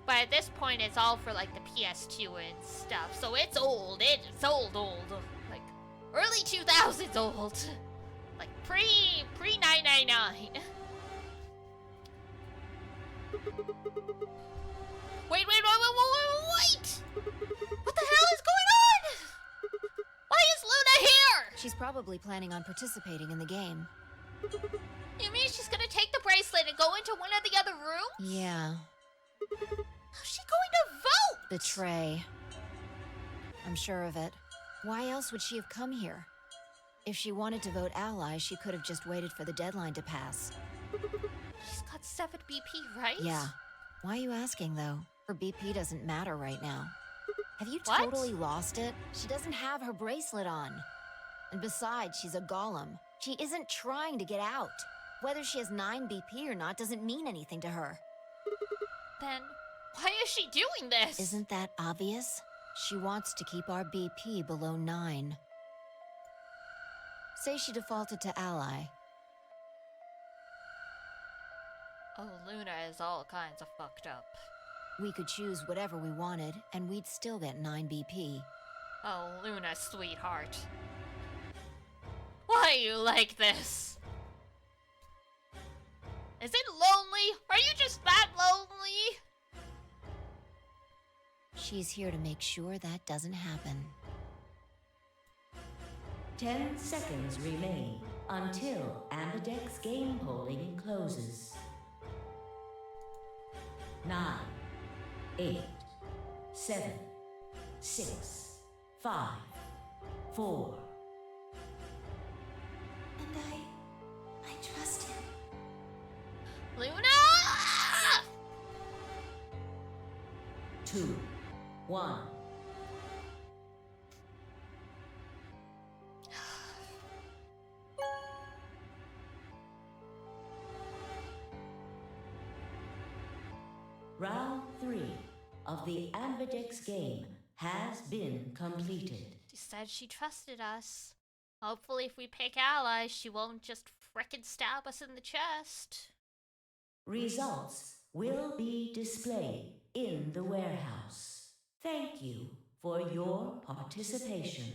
But at this point, it's all for like the PS2 and stuff. So it's old. It's old. Like early 2000s old. Like pre 999. Wait. What the hell is going on? Why is Luna here? She's probably planning on participating in the game. You mean she's gonna take the bracelet and go into one of the other rooms? Yeah. How's she going to vote? Betray. I'm sure of it. Why else would she have come here? If she wanted to vote ally, she could have just waited for the deadline to pass. She's got 7 BP, right? Yeah. Why are you asking, though? Her BP doesn't matter right now. Have you What? totally lost it? She doesn't have her bracelet on. And besides, she's a golem. She isn't trying to get out. Whether she has 9 BP or not doesn't mean anything to her. Then why is she doing this? Isn't that obvious? She wants to keep our BP below 9. Say she defaulted to ally. Oh, Luna is all kinds of fucked up. We could choose whatever we wanted, and we'd still get 9 BP. Oh, Luna, sweetheart. Why are you like this? Is it lonely? Are you just that lonely? She's here to make sure that doesn't happen. 10 seconds remain until Ambidex game polling closes. 9, 8, 7, 6, 5, 4. And I trust him. Luna! 2, 1. Round 3 of the Ambidex game has been completed. She said she trusted us. Hopefully if we pick allies, she won't just frickin' stab us in the chest. Results will be displayed in the warehouse. Thank you for your participation.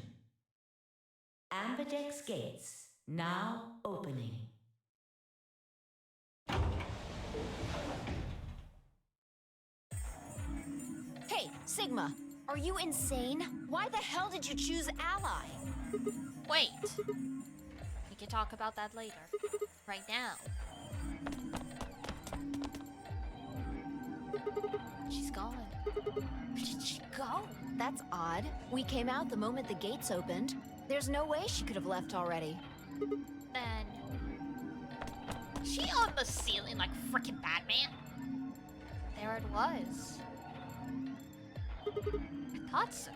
Ambidex gates now opening. Hey, Sigma! Are you insane? Why the hell did you choose ally? Wait. We can talk about that later. Right now. She's gone. Where did she go? That's odd. We came out the moment the gates opened. There's no way she could have left already. Then... Is she on the ceiling like frickin' Batman? There it was. I thought so.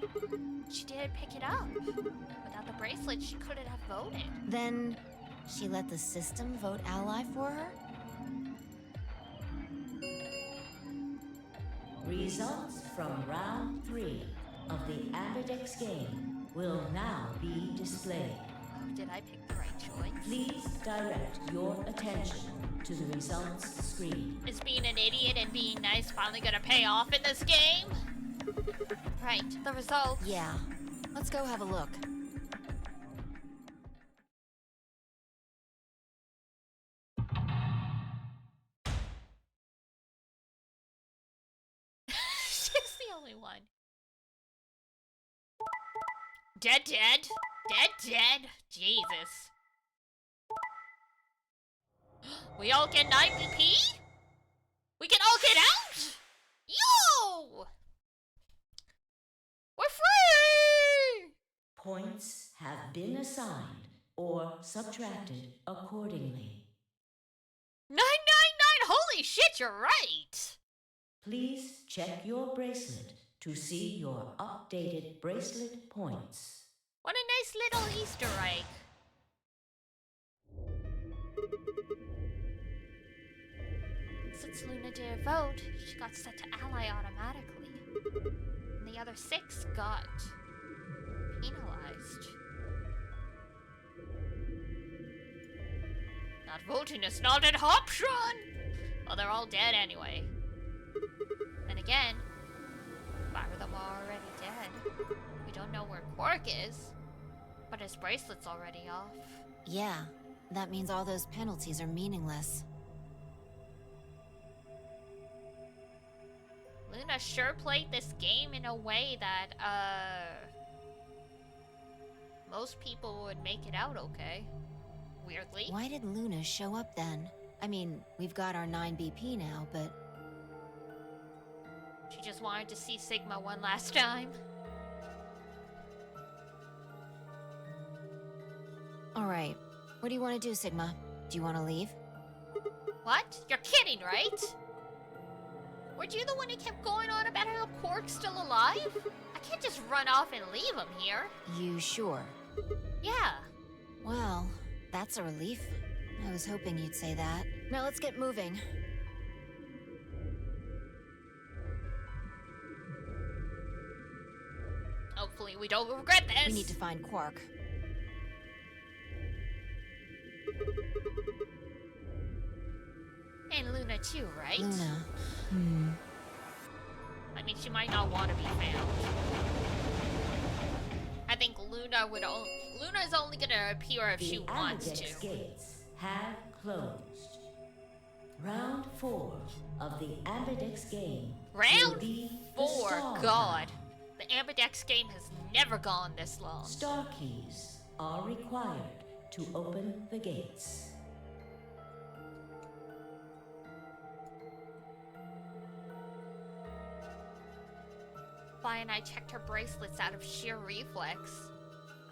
She didn't pick it up. Without the bracelet, she couldn't have voted. Then she let the system vote ally for her? Results from round 3 of the Ambidex game will now be displayed. Oh, did I pick the right choice? Please direct your attention to the results screen. Is being an idiot and being nice finally gonna pay off in this game? Right, the results. Yeah. Let's go have a look. only one. Dead. Jesus. We all get 9 BP? We can all get out? Yo! We're free! Points have been assigned or subtracted accordingly. 999! Holy shit, you're right! Please check your bracelet to see your updated bracelet points. What a nice little Easter egg. Since Luna did a vote, she got set to ally automatically. And the other 6 got penalized. Not voting is not an option! Well, they're all dead anyway. Then again, 5 of them are already dead. We don't know where Quark is, but his bracelet's already off. Yeah, that means all those penalties are meaningless. Luna sure played this game in a way that, most people would make it out okay. Weirdly. Why did Luna show up then? I mean, we've got our 9 BP now, but... She just wanted to see Sigma one last time. Alright, what do you want to do, Sigma? Do you want to leave? What? You're kidding, right? Weren't you the one who kept going on about how Quark's still alive? I can't just run off and leave him here. You sure? Yeah. Well, that's a relief. I was hoping you'd say that. Now let's get moving. Hopefully we don't regret this. We need to find Quark. And Luna too, right? Luna. I mean, she might not want to be found. I think Luna would Luna's only gonna appear if she wants to. The gates have closed. Round 4 of the Ambidex game. Round will be 4, the God. The Ambidex game has never gone this long. Star keys are required to open the gates. Vi and I checked her bracelets out of sheer reflex.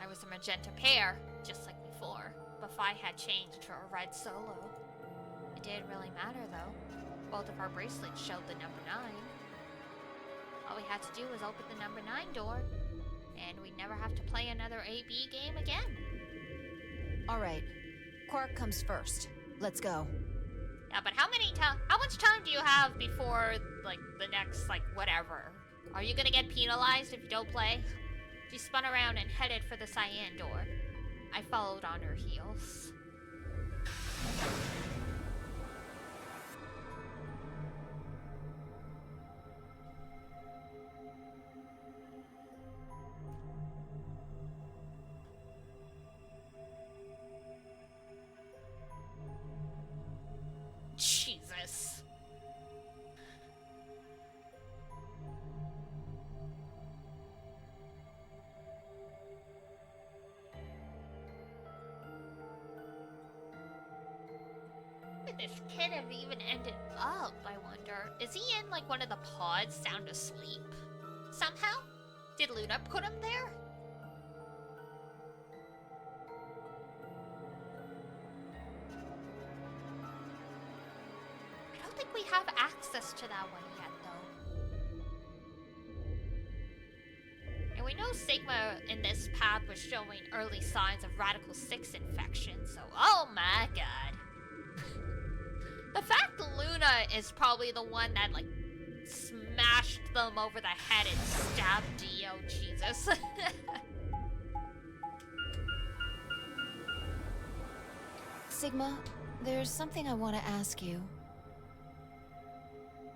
I was a magenta pair, just like before, but Vi had changed to a red solo. It didn't really matter though. Both of our bracelets showed the number 9. All we had to do was open the number 9 door, and we'd never have to play another AB game again. Alright, Quark comes first. Let's go. Yeah, but how much time do you have before, like, the next, like, whatever? Are you gonna get penalized if you don't play? She spun around and headed for the cyan door. I followed on her heels. Jesus. Could this kid have even ended up, I wonder? Is he in, like, one of the pods sound asleep? Somehow? Did Luna put him there? I don't think we have access to that one yet, though. And we know Sigma in this path was showing early signs of Radical 6 infection, so oh my god. The fact that Luna is probably the one that, like, smashed them over the head and stabbed Dio, Jesus. Sigma, there's something I want to ask you.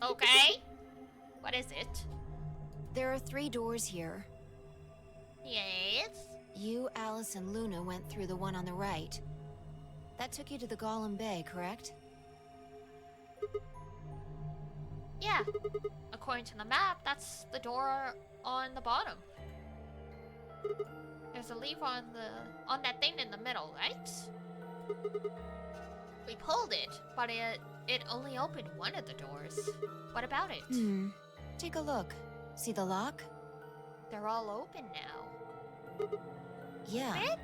Okay. What is it? There are 3 doors here. Yes? You, Alice, and Luna went through the one on the right. That took you to the Golem Bay, correct? Yeah. According to the map, that's the door on the bottom. There's a lever on that thing in the middle, right? We pulled it, but it only opened one of the doors. What about it? Take a look. See the lock? They're all open now. Yeah.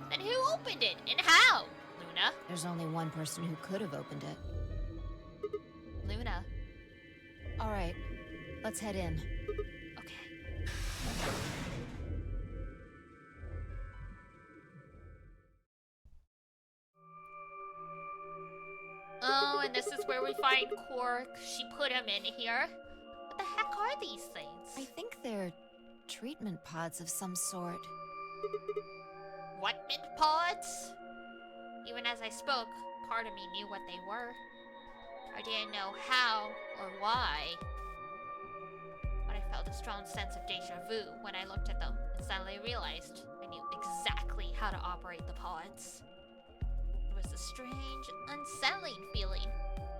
Then who opened it, and how? Luna? There's only one person who could have opened it. Luna. All right, let's head in. Okay. Oh, and this is where we find Quark. She put him in here. What the heck are these things? I think they're treatment pods of some sort. What mint pods? Even as I spoke, part of me knew what they were. I didn't know how or why. But I felt a strong sense of deja vu when I looked at them and suddenly realized I knew exactly how to operate the pods. It was a strange, unsettling feeling,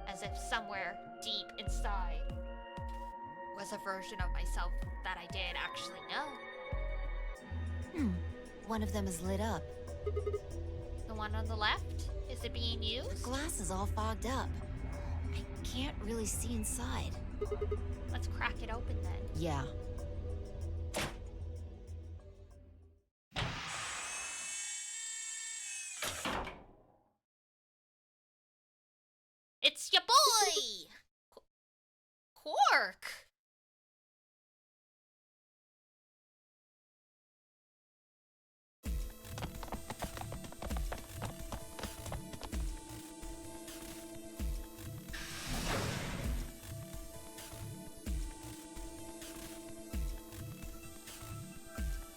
as if somewhere deep inside was a version of myself that I did actually know. One of them is lit up. The one on the left? Is it being used? The glass is all fogged up. I can't really see inside. Let's crack it open then. Yeah. It's your boy! Quark!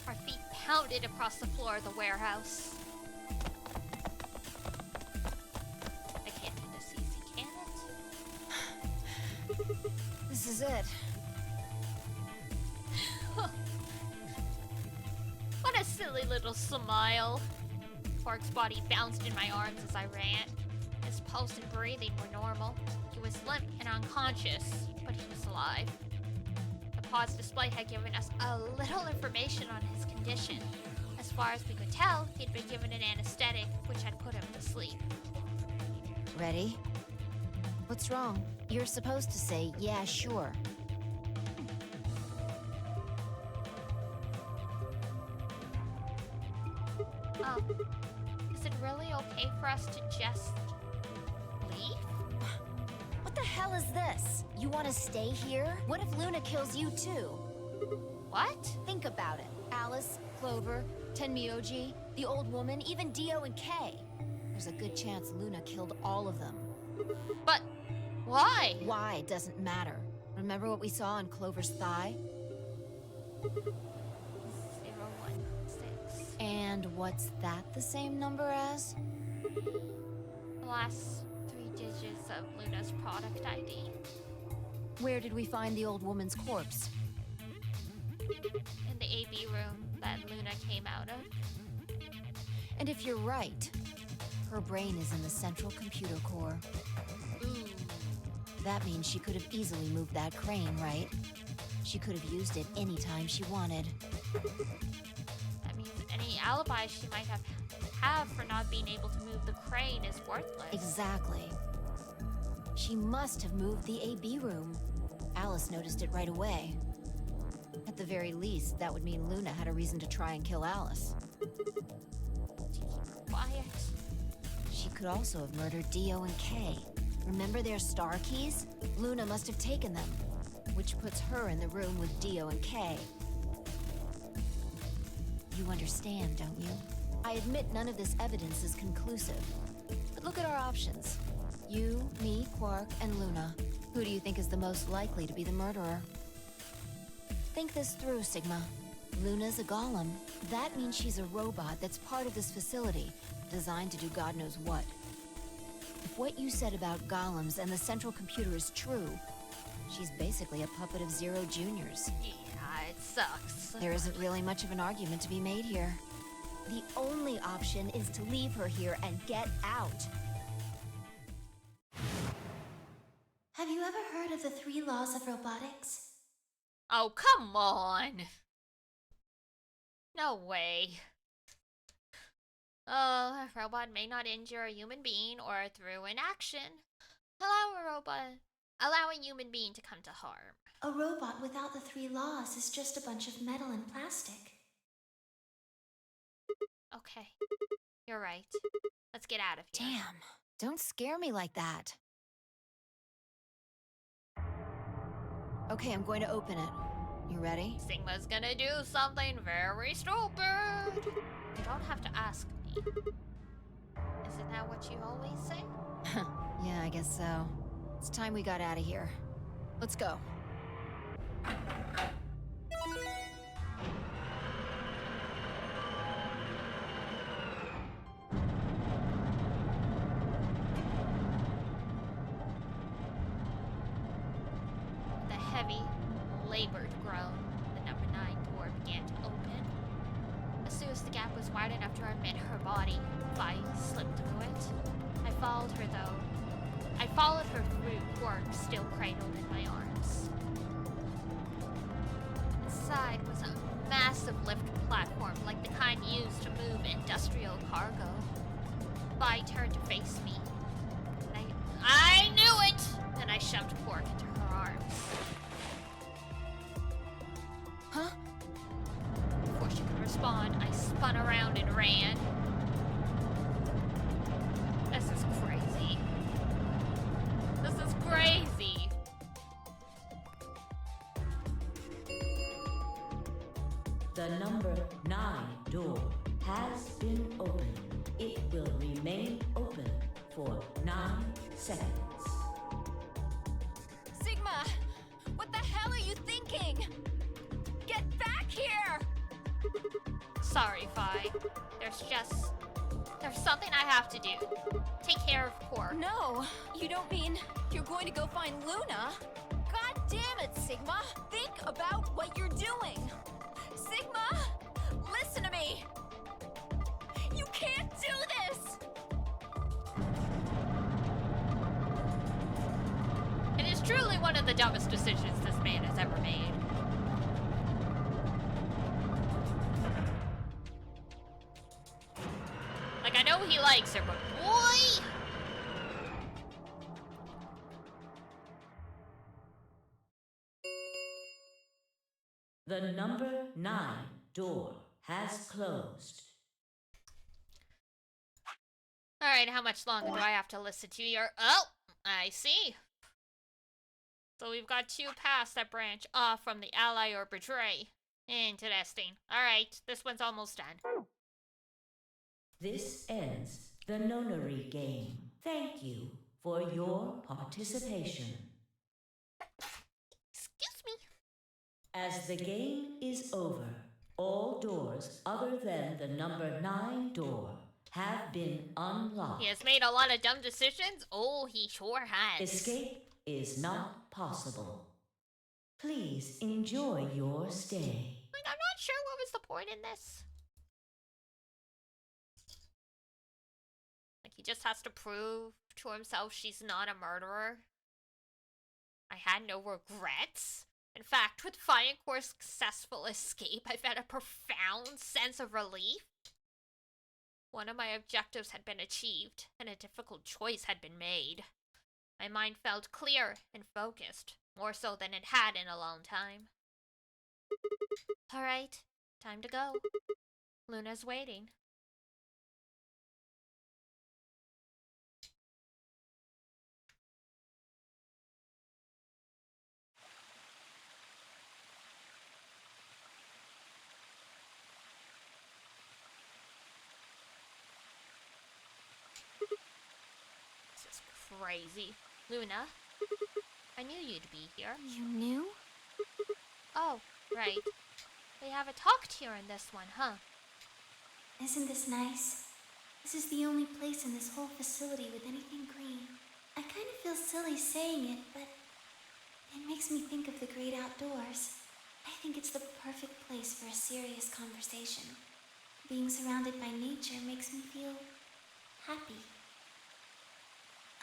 Our feet pounded across the floor of the warehouse. I can't do this easy, can it? This is it. What a silly little smile. Quark's body bounced in my arms as I ran. His pulse and breathing were normal. He was limp and unconscious, but he was alive. The pod's display had given us a little information on his condition. As far as we could tell, he'd been given an anesthetic, which had put him to sleep. Ready? What's wrong? You're supposed to say, yeah, sure. Is it really okay for us to just leave? What the hell is this? You want to stay here? What if Luna kills you too? What? Think about it. Alice, Clover, Tenmyoji, the old woman, even Dio and Kay. There's a good chance Luna killed all of them. But why? Why doesn't matter. Remember what we saw on Clover's thigh? 016. And what's that the same number as? The last 3 digits of Luna's product ID. Where did we find the old woman's corpse? In the AB room that Luna came out of. And if you're right, her brain is in the central computer core. Ooh. That means she could have easily moved that crane, right? She could have used it anytime she wanted. That means any alibi she might have for not being able to move the crane is worthless. Exactly. She must have moved the AB room. Alice noticed it right away. At the very least, that would mean Luna had a reason to try and kill Alice. Quiet. She could also have murdered Dio and Kay. Remember their star keys? Luna must have taken them, which puts her in the room with Dio and Kay. You understand, don't you? I admit none of this evidence is conclusive. But look at our options. You, me, Quark, and Luna. Who do you think is the most likely to be the murderer? Think this through, Sigma. Luna's a golem. That means she's a robot that's part of this facility, designed to do God knows what. If what you said about golems and the central computer is true, she's basically a puppet of Zero Junior's. Yeah, it sucks. There isn't really much of an argument to be made here. The only option is to leave her here and get out. Have you ever heard of the 3 laws of robotics? Oh, come on. No way. Oh, a robot may not injure a human being or through inaction allow a human being to come to harm. A robot without the 3 laws is just a bunch of metal and plastic. Okay, you're right. Let's get out of here. Damn, don't scare me like that. Okay, I'm going to open it. You ready? Sigma's gonna do something very stupid. You don't have to ask me. Isn't that what you always say? Yeah, I guess so. It's time we got out of here. Let's go. The heavy, labored groan, the number 9 door began to open. As soon as the gap was wide enough to admit her body, Vi slipped through it. I followed her though. I followed her through, Quark still cradled in my arms. Inside was a massive lift platform like the kind used to move industrial cargo. Vi turned to face me. I knew it! And I shoved Quark into her arms. Huh? Before she could respond, I spun around and ran. This is crazy. This is crazy. The number 9 door has been opened. It will remain open for 9 seconds. Sigma! What the hell are you thinking? Get back here! Sorry, Vi. There's something I have to do. Take care of Quark. No, you don't mean you're going to go find Luna? God damn it, Sigma! Think about what you're doing! Sigma! Listen to me! You can't do this! It is truly one of the dumbest decisions this man has ever made. Like, I know he likes her, but boy! The number 9 door has closed. Alright, how much longer do I have to listen to your... Oh! I see. So we've got 2 paths that branch off from the ally or betray. Interesting. Alright, this one's almost done. This ends the nonary game. Thank you for your participation. Excuse me. As the game is over, all doors other than the number 9 door have been unlocked. He has made a lot of dumb decisions? Oh, he sure has. Escape is not possible. Please enjoy your stay. Like, I'm not sure what was the point in this. Like, he just has to prove to himself she's not a murderer. I had no regrets. In fact, with finding Quark's successful escape, I've had a profound sense of relief. One of my objectives had been achieved, and a difficult choice had been made. My mind felt clear and focused, more so than it had in a long time. Alright, time to go. Luna's waiting. This is crazy. Luna, I knew you'd be here. You knew? Oh, right. We have a talk here in this one, huh? Isn't this nice? This is the only place in this whole facility with anything green. I kind of feel silly saying it, but it makes me think of the great outdoors. I think it's the perfect place for a serious conversation. Being surrounded by nature makes me feel happy.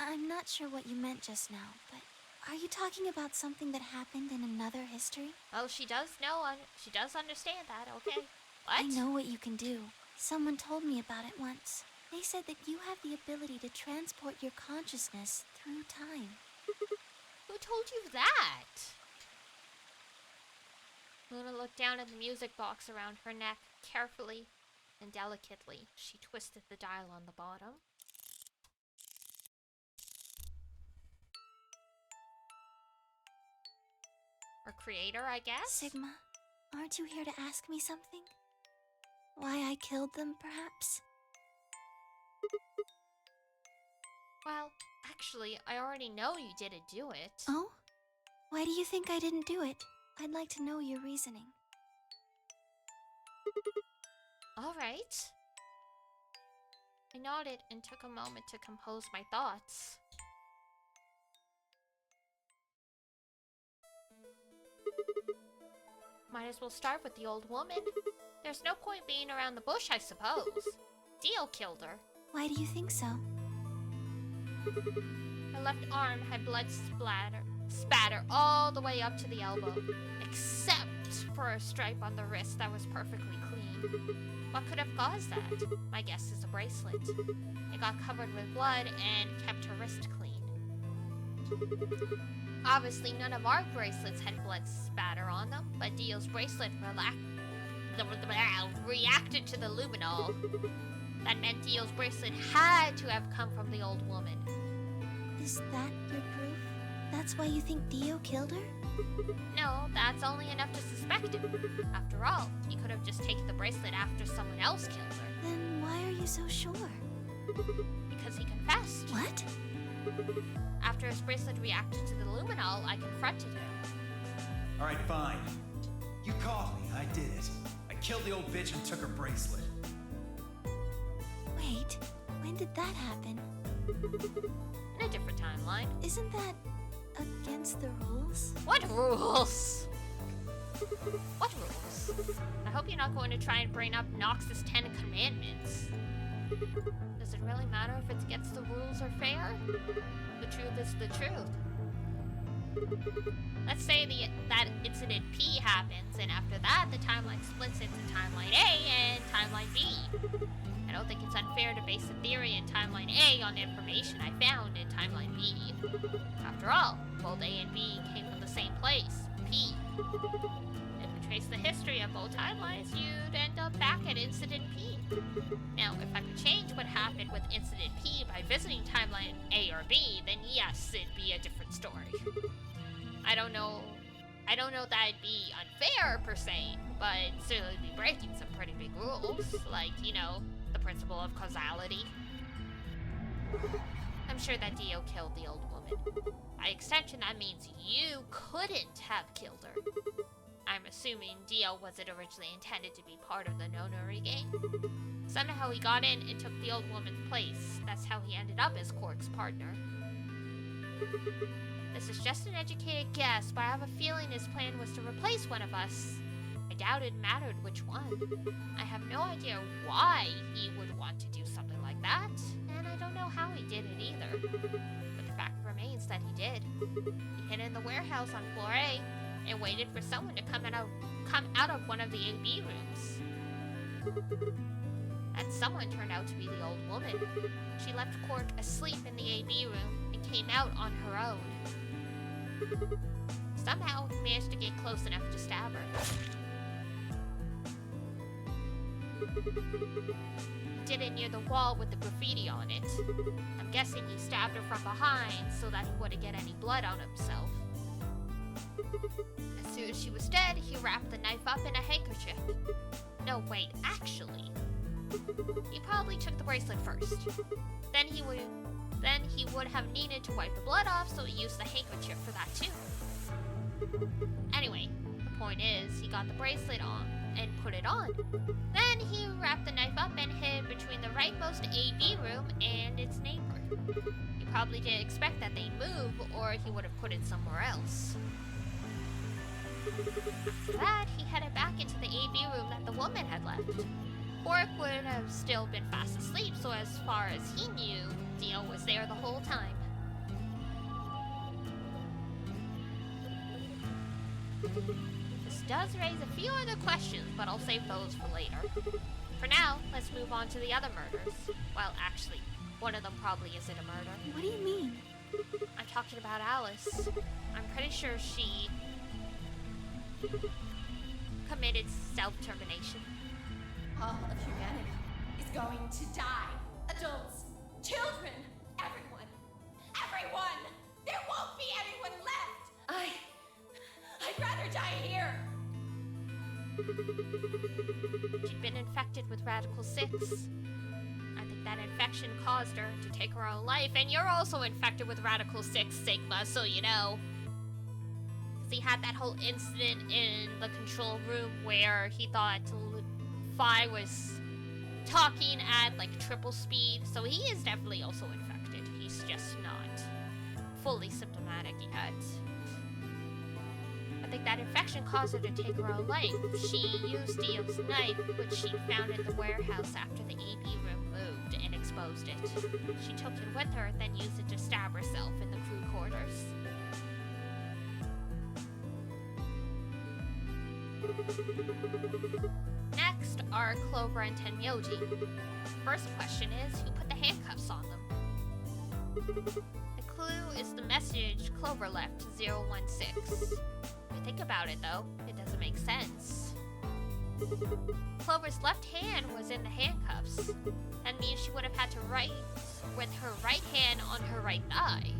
I'm not sure what you meant just now, but Are you talking about something that happened in another history? Oh, she does know, she does understand that, okay. What? I know what you can do. Someone told me about it once. They said that you have the ability to transport your consciousness through time. Who told you that? Luna looked down at the music box around her neck carefully and delicately. She twisted the dial on the bottom. Or creator, I guess? Sigma, aren't you here to ask me something? Why I killed them, perhaps? Well, actually, I already know you didn't do it. Oh? Why do you think I didn't do it? I'd like to know your reasoning. All right. I nodded and took a moment to compose my thoughts. Might as well start with the old woman. There's no point being around the bush, I suppose. Dio killed her. Why do you think so? Her left arm had blood spatter all the way up to the elbow, except for a stripe on the wrist that was perfectly clean. What could have caused that? My guess is a bracelet. It got covered with blood and kept her wrist clean. Obviously, none of our bracelets had blood spatter on them, but Dio's bracelet reacted to the luminol. That meant Dio's bracelet had to have come from the old woman. Is that your proof? That's why you think Dio killed her? No, that's only enough to suspect him. After all, he could have just taken the bracelet after someone else killed her. Then why are you so sure? Because he confessed. What? After his bracelet reacted to the luminol, I confronted him. Alright, fine. You caught me, I did it. I killed the old bitch and took her bracelet. Wait, when did that happen? In a different timeline. Isn't that against the rules? What rules? What rules? I hope you're not going to try and bring up Nox's 10 Commandments. Does it really matter if it's against the rules or fair? The truth is the truth. Let's say that incident P happens, and after that, the timeline splits into timeline A and timeline B. I don't think it's unfair to base a theory in timeline A on information I found in timeline B. After all, both A and B came from the same place, P. If we trace the history of both timelines, you'd end up back at incident P. Now, if I could change what happened with incident P by visiting timeline A or B, then yes, it'd be a different story. I don't know that'd be unfair per se, but it'd certainly be breaking some pretty big rules, like, you know, the principle of causality. I'm sure that Dio killed the old woman. By extension, that means you couldn't have killed her. I'm assuming Dio wasn't originally intended to be part of the Nonori game. Somehow he got in and took the old woman's place. That's how he ended up as Quark's partner. This is just an educated guess, but I have a feeling his plan was to replace one of us. I doubt it mattered which one. I have no idea why he would want to do something like that, and I don't know how he did it either. But the fact remains that he did. He hid in the warehouse on floor A and waited for someone to come out of one of the AB rooms. That someone turned out to be the old woman. She left Quark asleep in the AB room and came out on her own. Somehow he managed to get close enough to stab her. He did it near the wall with the graffiti on it. I'm guessing he stabbed her from behind so that he wouldn't get any blood on himself. As soon as she was dead, he wrapped the knife up in a handkerchief. No, wait, actually. He probably took the bracelet first. Then he would have needed to wipe the blood off, so he used the handkerchief for that too. Anyway, the point is, he got the bracelet on and put it on. Then he wrapped the knife up and hid between the rightmost AB room and its neighbor. He probably didn't expect that they'd move, or he would have put it somewhere else. After that, he headed back into the AB room that the woman had left. Quark would have still been fast asleep, so as far as he knew, Dio was there the whole time. This does raise a few other questions, but I'll save those for later. For now, let's move on to the other murders. Well, actually, one of them probably isn't a murder. What do you mean? I'm talking about Alice. I'm pretty sure she committed self-termination. All of humanity is going to die. Adults, children, everyone. Everyone! There won't be anyone left! I'd rather die here! She'd been infected with Radical 6. I think that infection caused her to take her own life, and you're also infected with Radical 6, Sigma, so you know. Because he had that whole incident in the control room where he thought Phi was talking at like triple speed, so he is definitely also infected. He's just not fully symptomatic yet. I think that infection caused her to take her own life. She used Dio's knife, which she found in the warehouse after the AB room moved, and exposed it. She took it with her, then used it to stab herself in the crew quarters. Next are Clover and Tenmyoji. First question is, who put the handcuffs on them? The clue is the message Clover left to 016. If you think about it though, it doesn't make sense. Clover's left hand was in the handcuffs. That means she would have had to write with her right hand on her right thigh.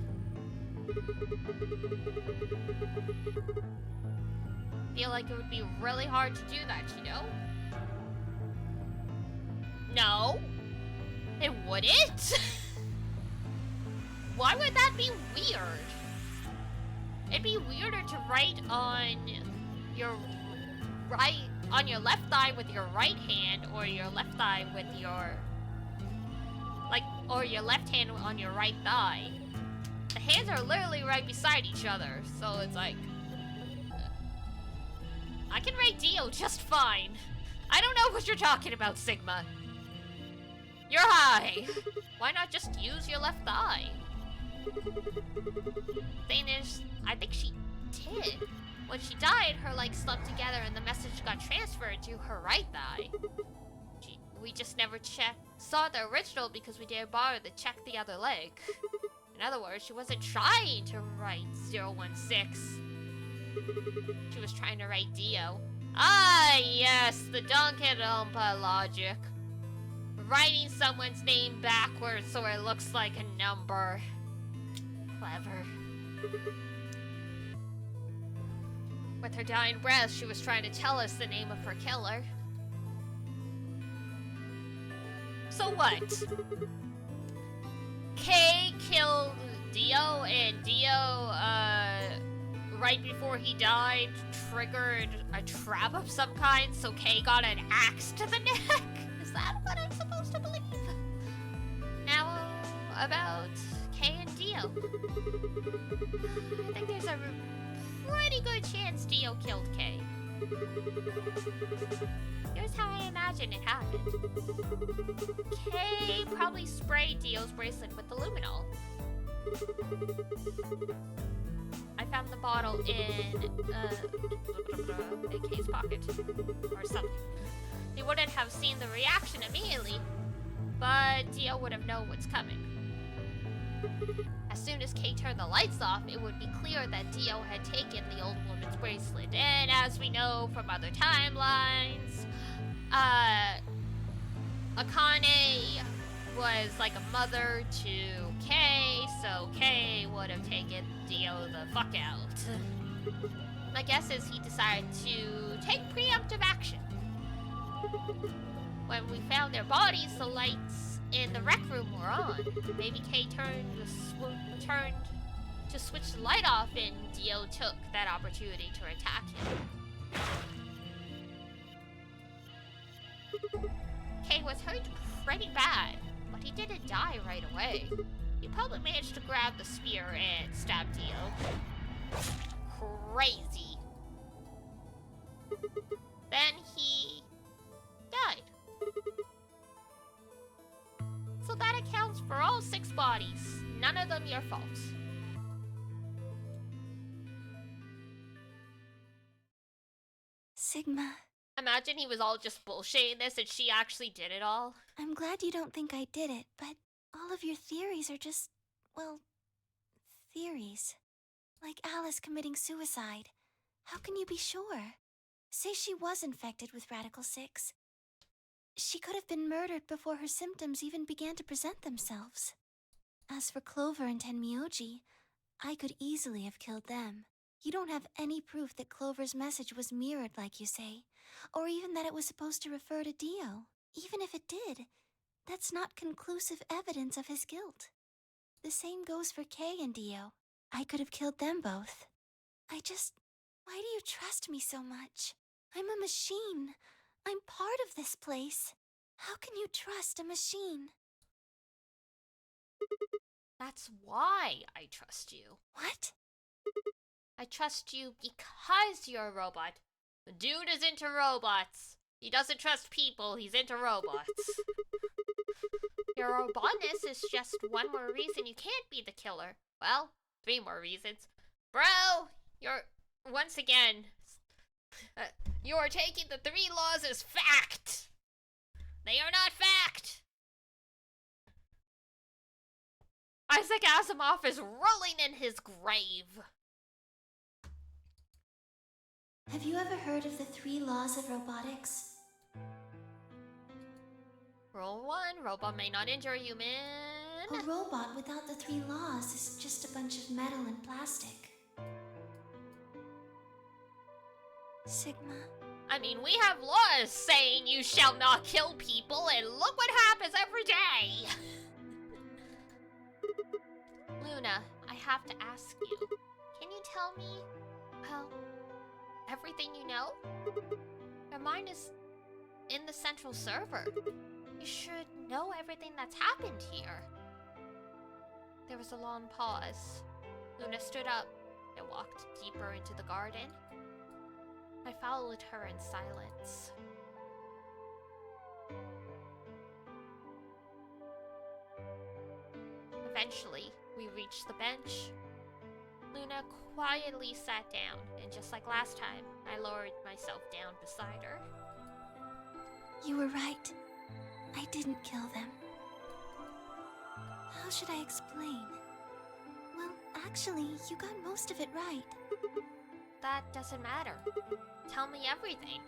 Feel like it would be really hard to do that, you know? No, it wouldn't. Why would that be weird? It'd be weirder to write on your left thigh with your right hand, or your left thigh with your or your left hand on your right thigh. The hands are literally right beside each other, so it's like I can write Dio just fine. I don't know what you're talking about, Sigma. You're high. Why not just use your left thigh? Thing is, I think she did. When she died, her legs slumped together and the message got transferred to her right thigh. We just never saw the original because we didn't bother to check the other leg. In other words, she wasn't trying to write 016. She was trying to write Dio. Ah, yes, the Danganronpa logic. Writing someone's name backwards so it looks like a number. Clever. With her dying breath, she was trying to tell us the name of her killer. So what? Kay killed Dio, and Dio, right before he died, triggered a trap of some kind, so Kay got an axe to the neck? Is that what I'm supposed to believe? Now, about Kay and Dio. I think there's a pretty good chance Dio killed Kay. Here's how I imagine it happened. Kay probably sprayed Dio's bracelet with the luminol. I found the bottle in Kay's pocket, or something. He wouldn't have seen the reaction immediately, but Dio would have known what's coming. As soon as Kay turned the lights off, it would be clear that Dio had taken the old woman's bracelet. And as we know from other timelines, Akane was like a mother to Kay, so Kay would have taken Dio the fuck out. My guess is he decided to take preemptive action. When we found their bodies, the lights in the rec room were on. Maybe Kay turned to switch the light off, and Dio took that opportunity to attack him. Kay was hurt pretty bad, but he didn't die right away. He probably managed to grab the spear and stab Dio. Crazy. Then he died. So that accounts for all 6 bodies. None of them your fault. Sigma, Imagine he was all just bullshitting this and she actually did it all. I'm glad you don't think I did it, but all of your theories are just, well, theories. Like Alice committing suicide. How can you be sure? Say she was infected with Radical 6. She could have been murdered before her symptoms even began to present themselves. As for Clover and Tenmyoji, I could easily have killed them. You don't have any proof that Clover's message was mirrored like you say, or even that it was supposed to refer to Dio. Even if it did, that's not conclusive evidence of his guilt. The same goes for Kay and Dio. I could have killed them both. Why do you trust me so much? I'm a machine. I'm part of this place. How can you trust a machine? That's why I trust you. What? I trust you because you're a robot. The dude is into robots. He doesn't trust people, he's into robots. Your robotness is just one more reason you can't be the killer. Well, 3 more reasons. Bro, you're... Once again... you are taking the 3 laws as fact! They are not fact! Isaac Asimov is rolling in his grave. Have you ever heard of the 3 laws of robotics? Rule 1, robot may not injure a human. A robot without the 3 laws is just a bunch of metal and plastic. Sigma. I mean, we have laws saying you shall not kill people, and look what happens every day! Luna, I have to ask you. Can you tell me, well, everything you know? Your mind is in the central server. You should know everything that's happened here. There was a long pause. Luna stood up and walked deeper into the garden. I followed her in silence. Eventually, we reached the bench. Luna quietly sat down, and just like last time, I lowered myself down beside her. You were right. I didn't kill them. How should I explain? Well, actually, you got most of it right. That doesn't matter. Tell me everything.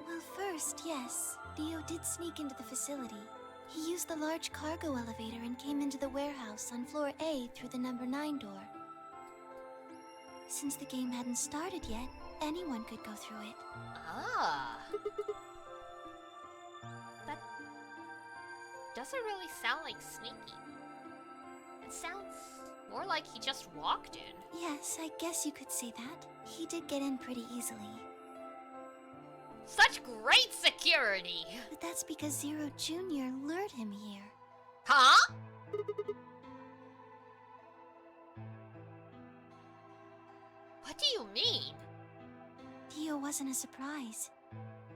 Well, first, yes, Dio did sneak into the facility. He used the large cargo elevator and came into the warehouse on floor A through the number 9 door. Since the game hadn't started yet, anyone could go through it. Ah. That doesn't really sound like sneaky. It sounds more like he just walked in. Yes, I guess you could say that. He did get in pretty easily. Such great security! But that's because Zero Jr. lured him here. Huh? What do you mean? Dio wasn't a surprise.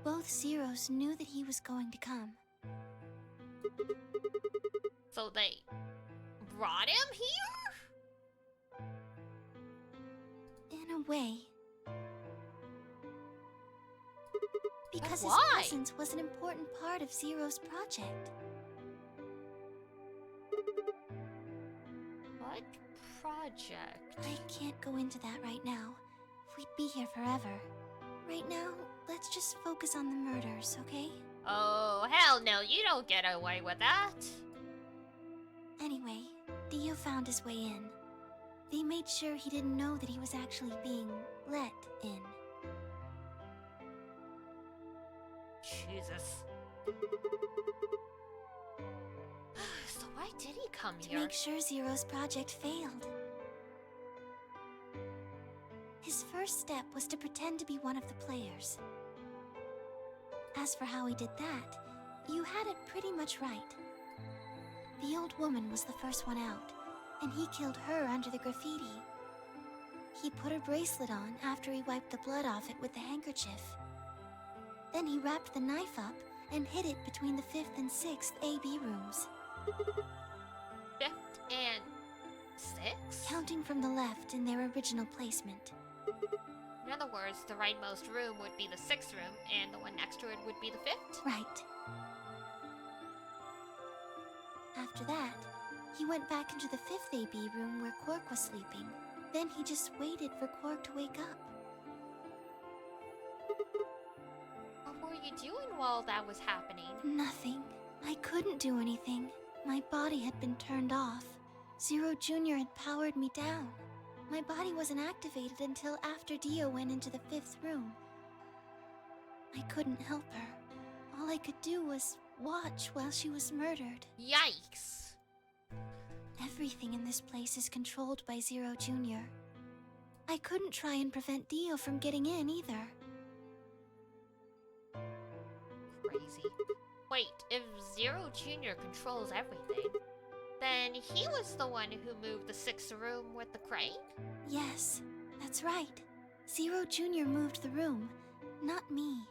Both Zeros knew that he was going to come. So they brought him here? In a way. Because his why? presence was an important part of Zero's project. What project? I can't go into that right now. We'd be here forever. Right now, let's just focus on the murders, okay? Oh, hell no, you don't get away with that. Anyway, Dio found his way in. They made sure he didn't know that he was actually being let in. Jesus. So why did he come To here? make sure Zero's project failed. His first step was to pretend to be one of the players. As for how he did that, you had it pretty much right. The old woman was the first one out, and he killed her under the graffiti. He put her bracelet on after he wiped the blood off it with the handkerchief. Then he wrapped the knife up and hid it between the 5th and 6th AB rooms. 5th and 6th? Counting from the left in their original placement. In other words, the rightmost room would be the 6th room, and the one next to it would be the 5th? Right. After that, he went back into the 5th AB room where Quark was sleeping. Then he just waited for Quark to wake up. What were you doing while that was happening? Nothing. I couldn't do anything. My body had been turned off. Zero Jr. had powered me down. My body wasn't activated until after Dio went into the 5th room. I couldn't help her. All I could do was watch while she was murdered. Yikes. Everything in this place is controlled by Zero Jr. I couldn't try and prevent Dio from getting in either. Crazy. Wait, if Zero Jr. controls everything, then he was the one who moved the 6th room with the crane? Yes, that's right. Zero Jr. moved the room, not me.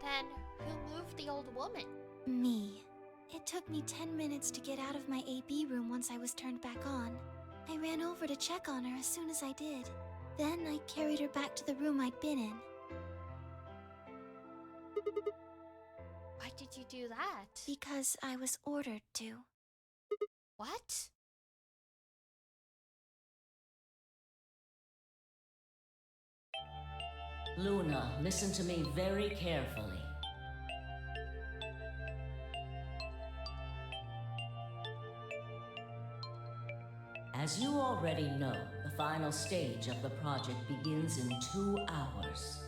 Then who moved the old woman? Me. It took me 10 minutes to get out of my AB room once I was turned back on. I ran over to check on her as soon as I did. Then I carried her back to the room I'd been in. Why did you do that? Because I was ordered to. What? Luna, listen to me very carefully. As you already know, the final stage of the project begins in 2 hours.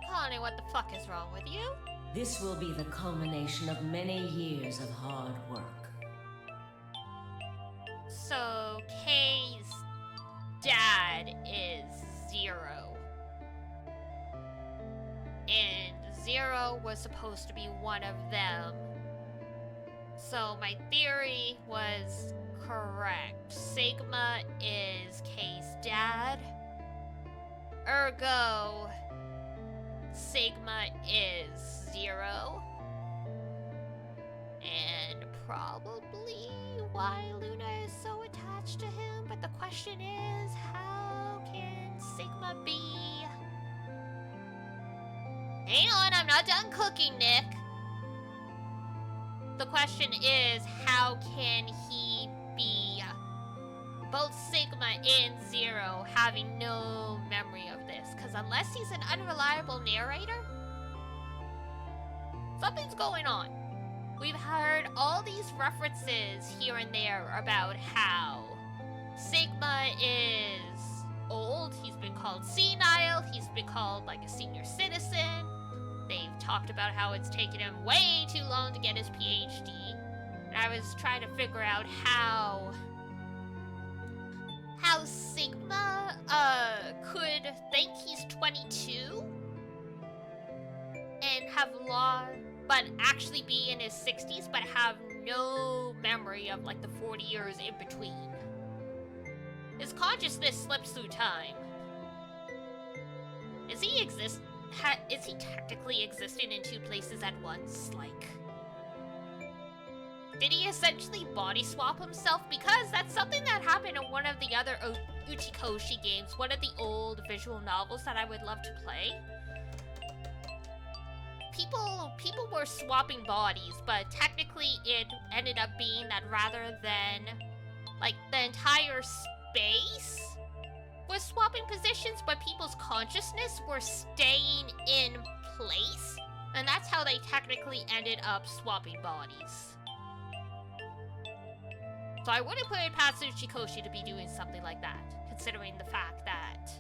Connie, what the fuck is wrong with you? This will be the culmination of many years of hard work. So, Kay's dad is Zero. And Zero was supposed to be one of them. So my theory was correct. Sigma is Kay's dad. Ergo, Sigma is Zero. And probably why Luna is so attached to him. But the question is, how can Sigma be? Hang on, I'm not done cooking, Nick. The question is, how can he be both Sigma and Zero having no memory of this? Because unless he's an unreliable narrator, something's going on. We've heard all these references here and there about how Sigma is old, he's been called senile, he's been called like a senior citizen. They've talked about how it's taken him way too long to get his PhD. And I was trying to figure out how Sigma could think he's 22 and have but actually be in his 60s but have no memory of like the 40 years in between. His consciousness slips through time. Is he technically existing in 2 places at once? Like, did he essentially body swap himself? Because that's something that happened in one of the other Uchikoshi games, one of the old visual novels that I would love to play. People were swapping bodies, but technically it ended up being that rather than like the entire space was swapping positions, but people's consciousness were staying in place. And that's how they technically ended up swapping bodies. So I wouldn't put it past Uchikoshi to be doing something like that, considering the fact that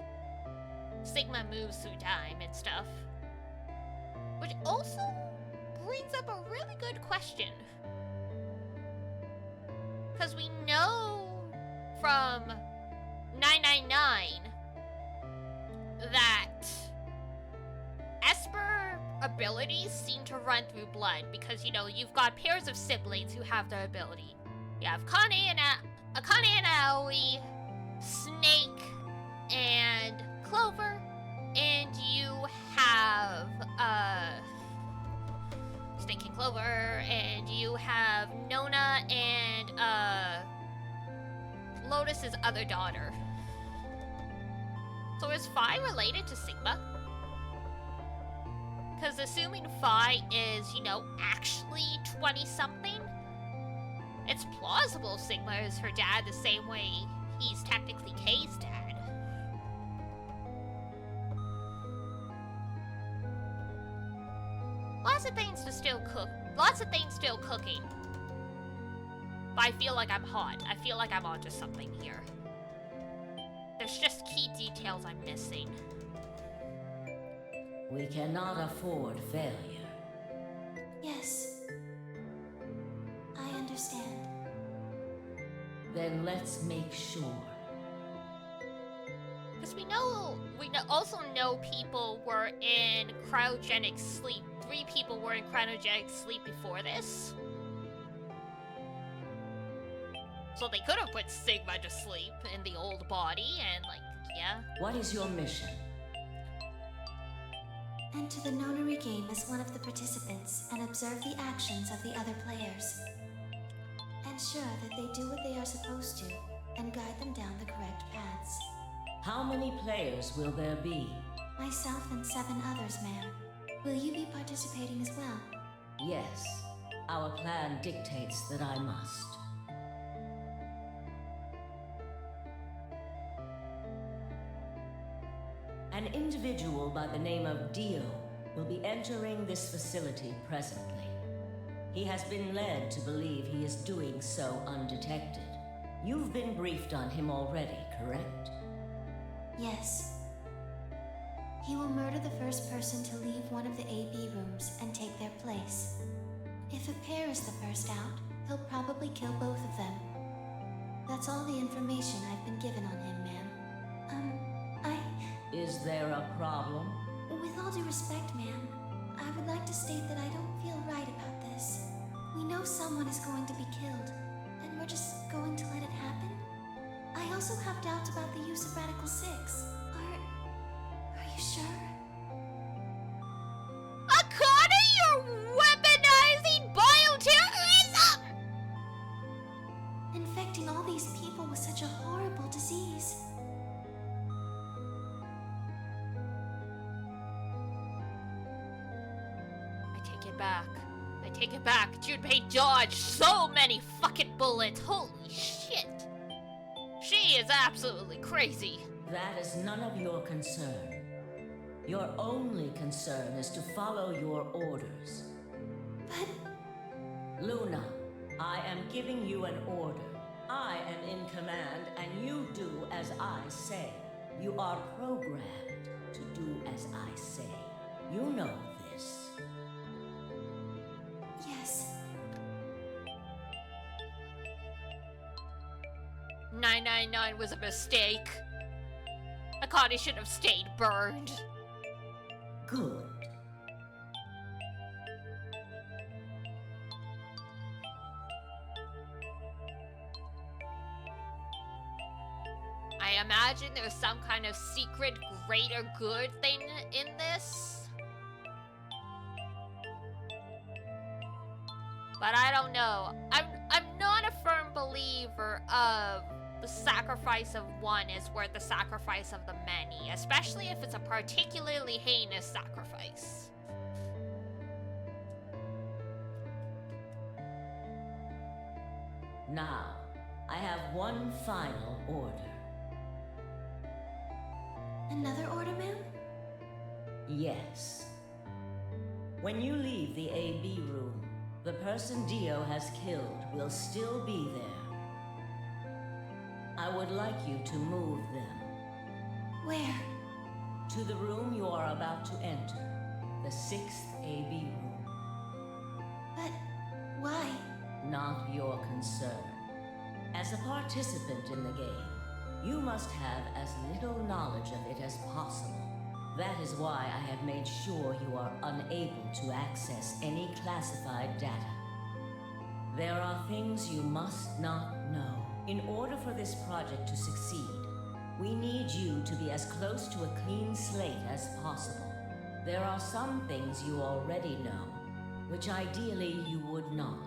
Sigma moves through time and stuff. Which also brings up a really good question. Because we know from 999 that Esper abilities seem to run through blood because, you know, you've got pairs of siblings who have their ability. You have Akane and Aoi, Snake and Clover, and you have Snake and Clover, and you have Nona and Lotus's other daughter. So is Phi related to Sigma? Because assuming Phi is, you know, actually 20-something, it's plausible Sigma is her dad the same way he's technically Kay's dad. Lots of things to still cook. Lots of things still cooking. But I feel like I'm hot. I feel like I'm onto something here. There's just key details I'm missing. We cannot afford failure. Yes. I understand. Then let's make sure. Because also know people were in cryogenic sleep. 3 people were in cryogenic sleep before this. So they could have put Sigma to sleep in the old body and, like, yeah. What is your mission? Enter the nonary game as one of the participants and observe the actions of the other players. Ensure that they do what they are supposed to and guide them down the correct paths. How many players will there be? Myself and 7 others, ma'am. Will you be participating as well? Yes. Our plan dictates that I must. An individual by the name of Dio will be entering this facility presently. He has been led to believe he is doing so undetected. You've been briefed on him already, correct? Yes. He will murder the first person to leave one of the AB rooms and take their place. If a pair is the first out, he'll probably kill both of them. That's all the information I've been given on him, ma'am. Is there a problem? With all due respect, ma'am, I would like to state that I don't feel right about this. We know someone is going to be killed, and we're just going to let it happen? I also have doubts about the use of Radical 6. Are you sure? Akana, you're weaponizing bioterrorism! Infecting all these people with such a horrible disease. I take it back. Junpei dodged so many fucking bullets. Holy shit. She is absolutely crazy. That is none of your concern. Your only concern is to follow your orders. But... Luna, I am giving you an order. I am in command, and you do as I say. You are programmed to do as I say. You know this. Yes. 999 was a mistake. Akane should have stayed burned. Good. I imagine there's some kind of secret greater good thing in this. But I don't know. I'm not a firm believer of the sacrifice of one is worth the sacrifice of the many, especially if it's a particularly heinous sacrifice. Now, I have one final order. Another order, ma'am? Yes. When you leave the AB room, the person Dio has killed will still be there. I would like you to move them. Where? To the room you are about to enter, the 6th AB room. But why? Not your concern. As a participant in the game, you must have as little knowledge of it as possible. That is why I have made sure you are unable to access any classified data. There are things you must not know. In order for this project to succeed, we need you to be as close to a clean slate as possible. There are some things you already know, which ideally you would not.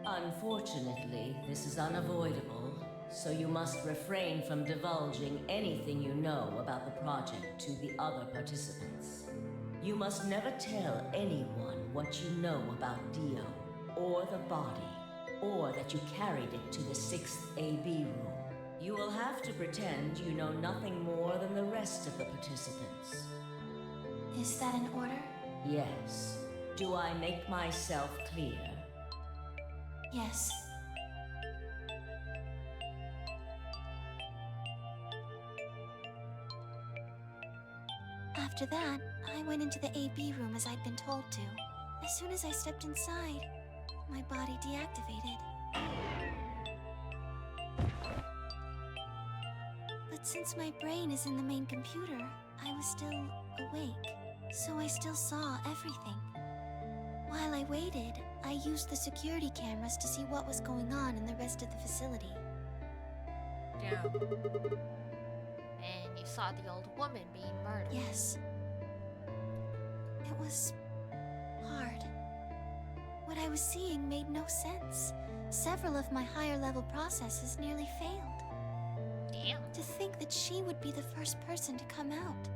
Unfortunately, this is unavoidable, so you must refrain from divulging anything you know about the project to the other participants. You must never tell anyone what you know about Dio, or the body, or that you carried it to the 6th AB room. You will have to pretend you know nothing more than the rest of the participants. Is that an order? Yes. Do I make myself clear? Yes. After that, I went into the AB room as I'd been told to. As soon as I stepped inside, my body deactivated. But since my brain is in the main computer, I was still awake, so I still saw everything. While I waited, I used the security cameras to see what was going on in the rest of the facility. Yeah. And you saw the old woman being murdered. Yes. It was hard. What I was seeing made no sense. Several of my higher level processes nearly failed. Damn. To think that she would be the first person to come out.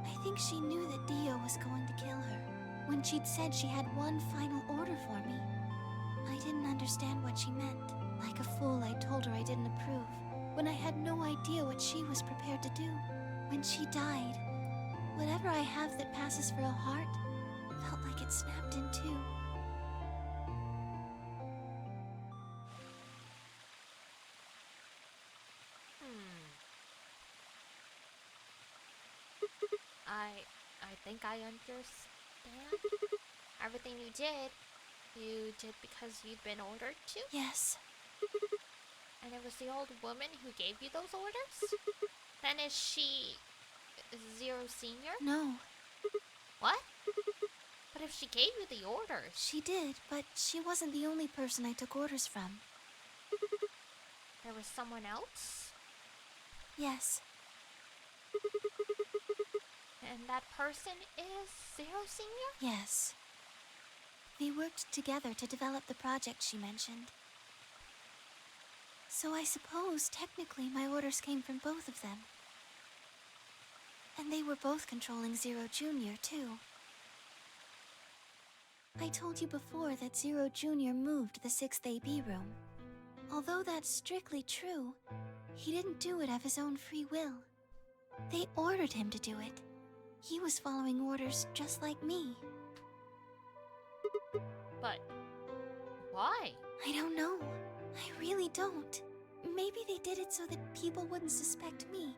I think she knew that Dio was going to kill her. When she'd said she had one final order for me, I didn't understand what she meant. Like a fool, I told her I didn't approve, when I had no idea what she was prepared to do. When she died, whatever I have that passes for a heart felt like it snapped in two. I think I understand. Everything you did because you'd been ordered to? Yes. And it was the old woman who gave you those orders? Then is she Zero Senior? No. What? But if she gave you the orders... She did, but she wasn't the only person I took orders from. There was someone else? Yes. And that person is Zero Senior? Yes. They worked together to develop the project she mentioned. So I suppose, technically, my orders came from both of them. And they were both controlling Zero Jr., too. I told you before that Zero Jr. moved the 6th AB room. Although that's strictly true, he didn't do it of his own free will. They ordered him to do it. He was following orders just like me. But why? I don't know. I really don't. Maybe they did it so that people wouldn't suspect me.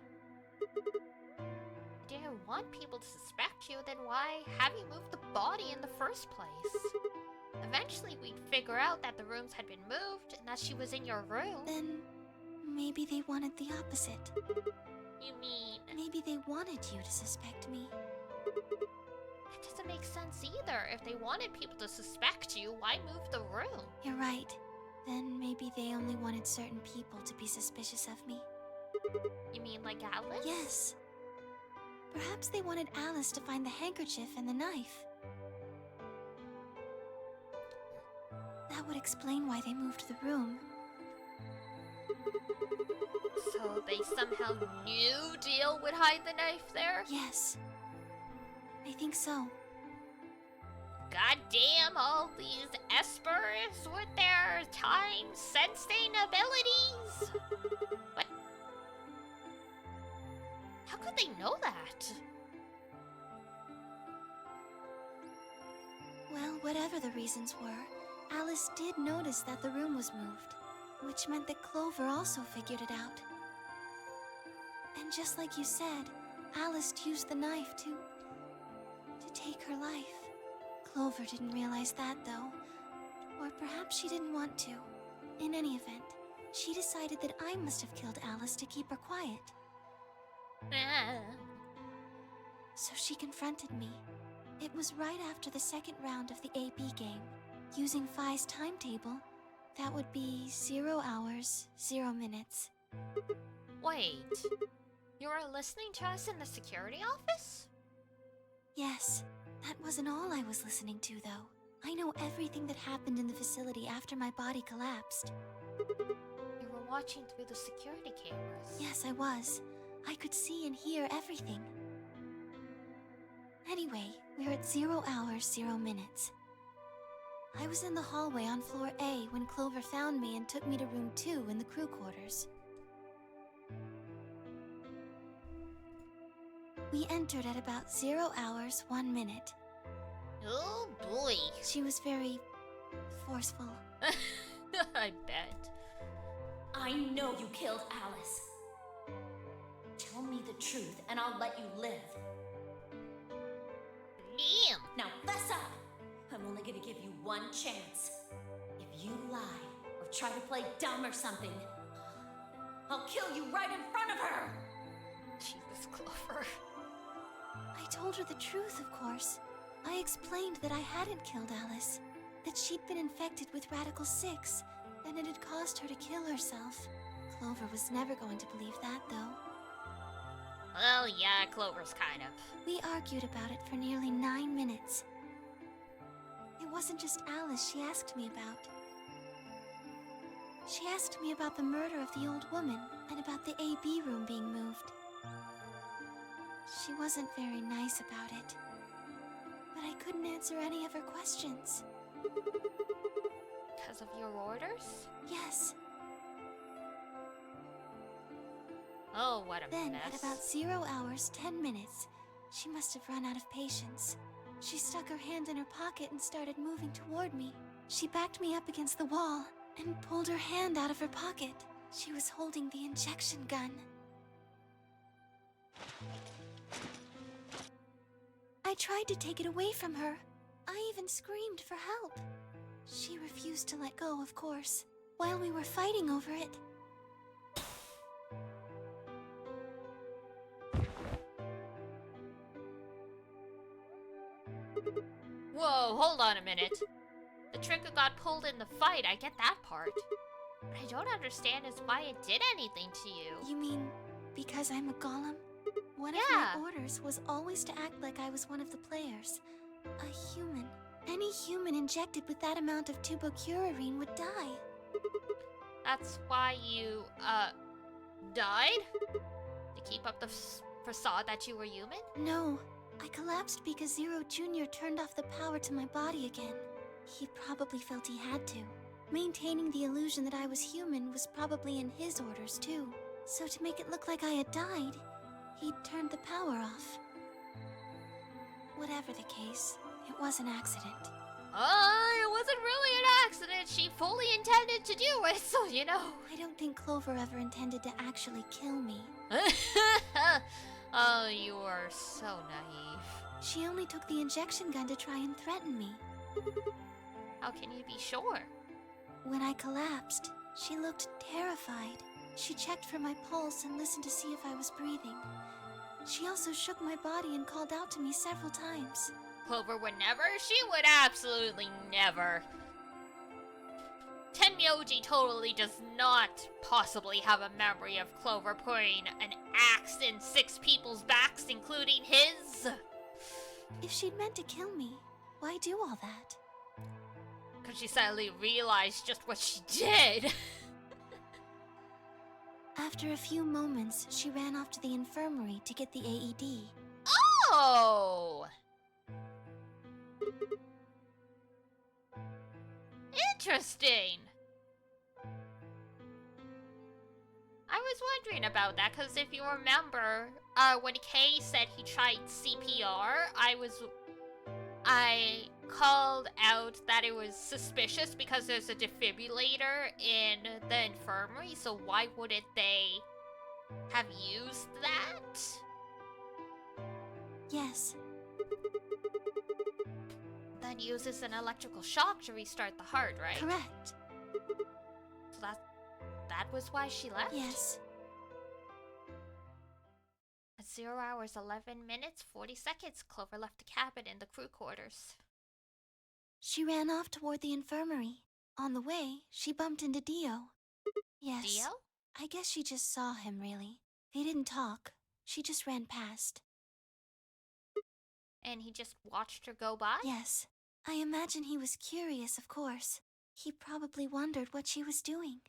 If you didn't want people to suspect you, then why have you moved the body in the first place? Eventually we'd figure out that the rooms had been moved and that she was in your room. Then maybe they wanted the opposite. You mean... Maybe they wanted you to suspect me. That doesn't make sense either. If they wanted people to suspect you, why move the room? You're right. Then maybe they only wanted certain people to be suspicious of me. You mean like Alice? Yes. Perhaps they wanted Alice to find the handkerchief and the knife. That would explain why they moved the room. So they somehow knew Dio would hide the knife there? Yes. I think so. God damn all these espers with their time-sensing abilities! What? How could they know that? Well, whatever the reasons were, Alice did notice that the room was moved, which meant that Clover also figured it out. And just like you said, Alice used the knife to take her life. Clover didn't realize that, though. Or perhaps she didn't want to. In any event, she decided that I must have killed Alice to keep her quiet. So she confronted me. It was right after the second round of the AB game. Using Phi's timetable, that would be 0 hours, 0 minutes. Wait, you were listening to us in the security office? Yes. That wasn't all I was listening to, though. I know everything that happened in the facility after my body collapsed. You were watching through the security cameras. Yes, I was. I could see and hear everything. Anyway, we're at 0 hours, 0 minutes. I was in the hallway on floor A when Clover found me and took me to room 2 in the crew quarters. We entered at about 0 hours, 1 minute. Oh boy. She was very forceful. I bet. I know you killed Alice. Tell me the truth and I'll let you live. Damn. Now fess up! I'm only gonna give you one chance. If you lie or try to play dumb or something, I'll kill you right in front of her! Jesus, Clover. I told her the truth, of course. I explained that I hadn't killed Alice, that she'd been infected with Radical 6, and it had caused her to kill herself. Clover was never going to believe that, though. Well, yeah, Clover's kind of. We argued about it for nearly 9 minutes. It wasn't just Alice she asked me about. She asked me about the murder of the old woman and about the AB room being moved. She wasn't very nice about it, but I couldn't answer any of her questions. Because of your orders? Yes. Oh, what a Then, mess. at about 0 hours, 10 minutes, she must have run out of patience. She stuck her hand in her pocket and started moving toward me. She backed me up against the wall and pulled her hand out of her pocket. She was holding the injection gun. I tried to take it away from her. I even screamed for help. She refused to let go, of course, while we were fighting over it. Whoa, hold on a minute. The trigger got pulled in the fight, I get that part. What I don't understand is why it did anything to you. You mean because I'm a golem? One of my orders was always to act like I was one of the players. A human. Any human injected with that amount of tubocurarine would die. That's why you, died? To keep up the facade that you were human? No, I collapsed because Zero Jr. turned off the power to my body again. He probably felt he had to. Maintaining the illusion that I was human was probably in his orders too. So to make it look like I had died, he turned the power off. Whatever the case, it was an accident. It wasn't really an accident. She fully intended to do it, so you know. I don't think Clover ever intended to actually kill me. Oh, you are so naive. She only took the injection gun to try and threaten me. How can you be sure? When I collapsed, she looked terrified. She checked for my pulse and listened to see if I was breathing. She also shook my body and called out to me several times. Clover would never? She would absolutely never. Tenmyoji totally does not possibly have a memory of Clover putting an axe in 6 people's backs, including his. If she'd meant to kill me, why do all that? Because she suddenly realized just what she did. After a few moments, she ran off to the infirmary to get the AED. Oh! Interesting. I was wondering about that, because if you remember, when Kay said he tried CPR, I called out that it was suspicious because there's a defibrillator in the infirmary, so why wouldn't they have used that? Yes. That uses an electrical shock to restart the heart, right? Correct. So that was why she left? Yes. At 0 hours, 11 minutes, 40 seconds, Clover left the cabin in the crew quarters. She ran off toward the infirmary. On the way, she bumped into Dio. Yes. Dio? I guess she just saw him, really. They didn't talk. She just ran past. And he just watched her go by? Yes. I imagine he was curious, of course. He probably wondered what she was doing.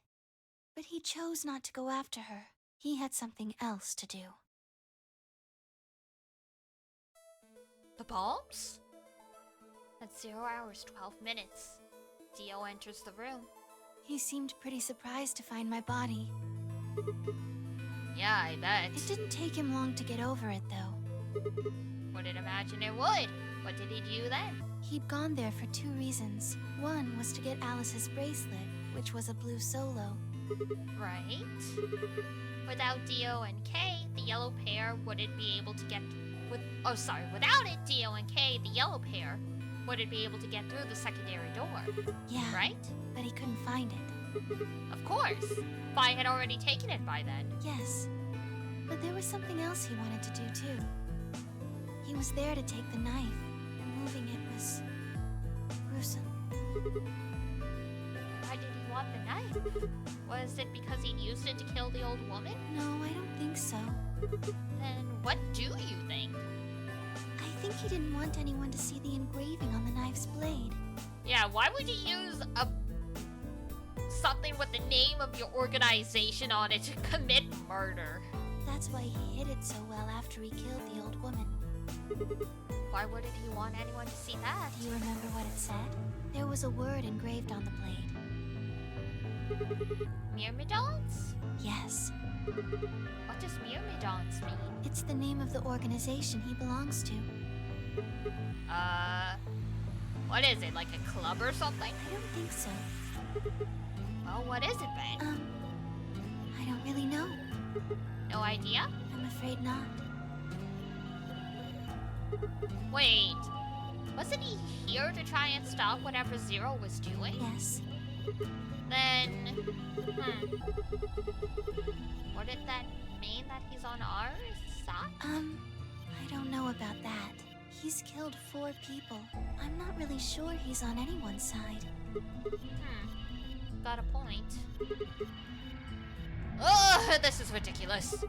But he chose not to go after her. He had something else to do. The bombs? At 0 hours, 12 minutes. Dio enters the room. He seemed pretty surprised to find my body. Yeah, I bet. It didn't take him long to get over it, though. Wouldn't imagine it would. What did he do then? He'd gone there for 2 reasons. One was to get Alice's bracelet, which was a blue solo. Right. Without Dio and Kay, the yellow pair wouldn't be able to get... without it, Dio and Kay, the yellow pair, wouldn't be able to get through the secondary door. Yeah. Right? But he couldn't find it. Of course. Fi had already taken it by then. Yes. But there was something else he wanted to do, too. He was there to take the knife, and moving it was... gruesome. Why did he want the knife? Was it because he used it to kill the old woman? No, I don't think so. Then what do you think? I think he didn't want anyone to see the engraving on the knife's blade. Yeah, why would you use something with the name of your organization on it to commit murder? That's why he hid it so well after he killed the old woman. Why wouldn't he want anyone to see that? Do you remember what it said? There was a word engraved on the blade. Myrmidons? Yes. What does Myrmidons mean? It's the name of the organization he belongs to. What is it, like a club or something? I don't think so. Well, what is it then? I don't really know. No idea? I'm afraid not. Wait, wasn't he here to try and stop whatever Zero was doing? Yes. Then, wouldn't that mean that he's on our side? I don't know about that. He's killed 4 people. I'm not really sure he's on anyone's side. Got a point. Ugh, this is ridiculous.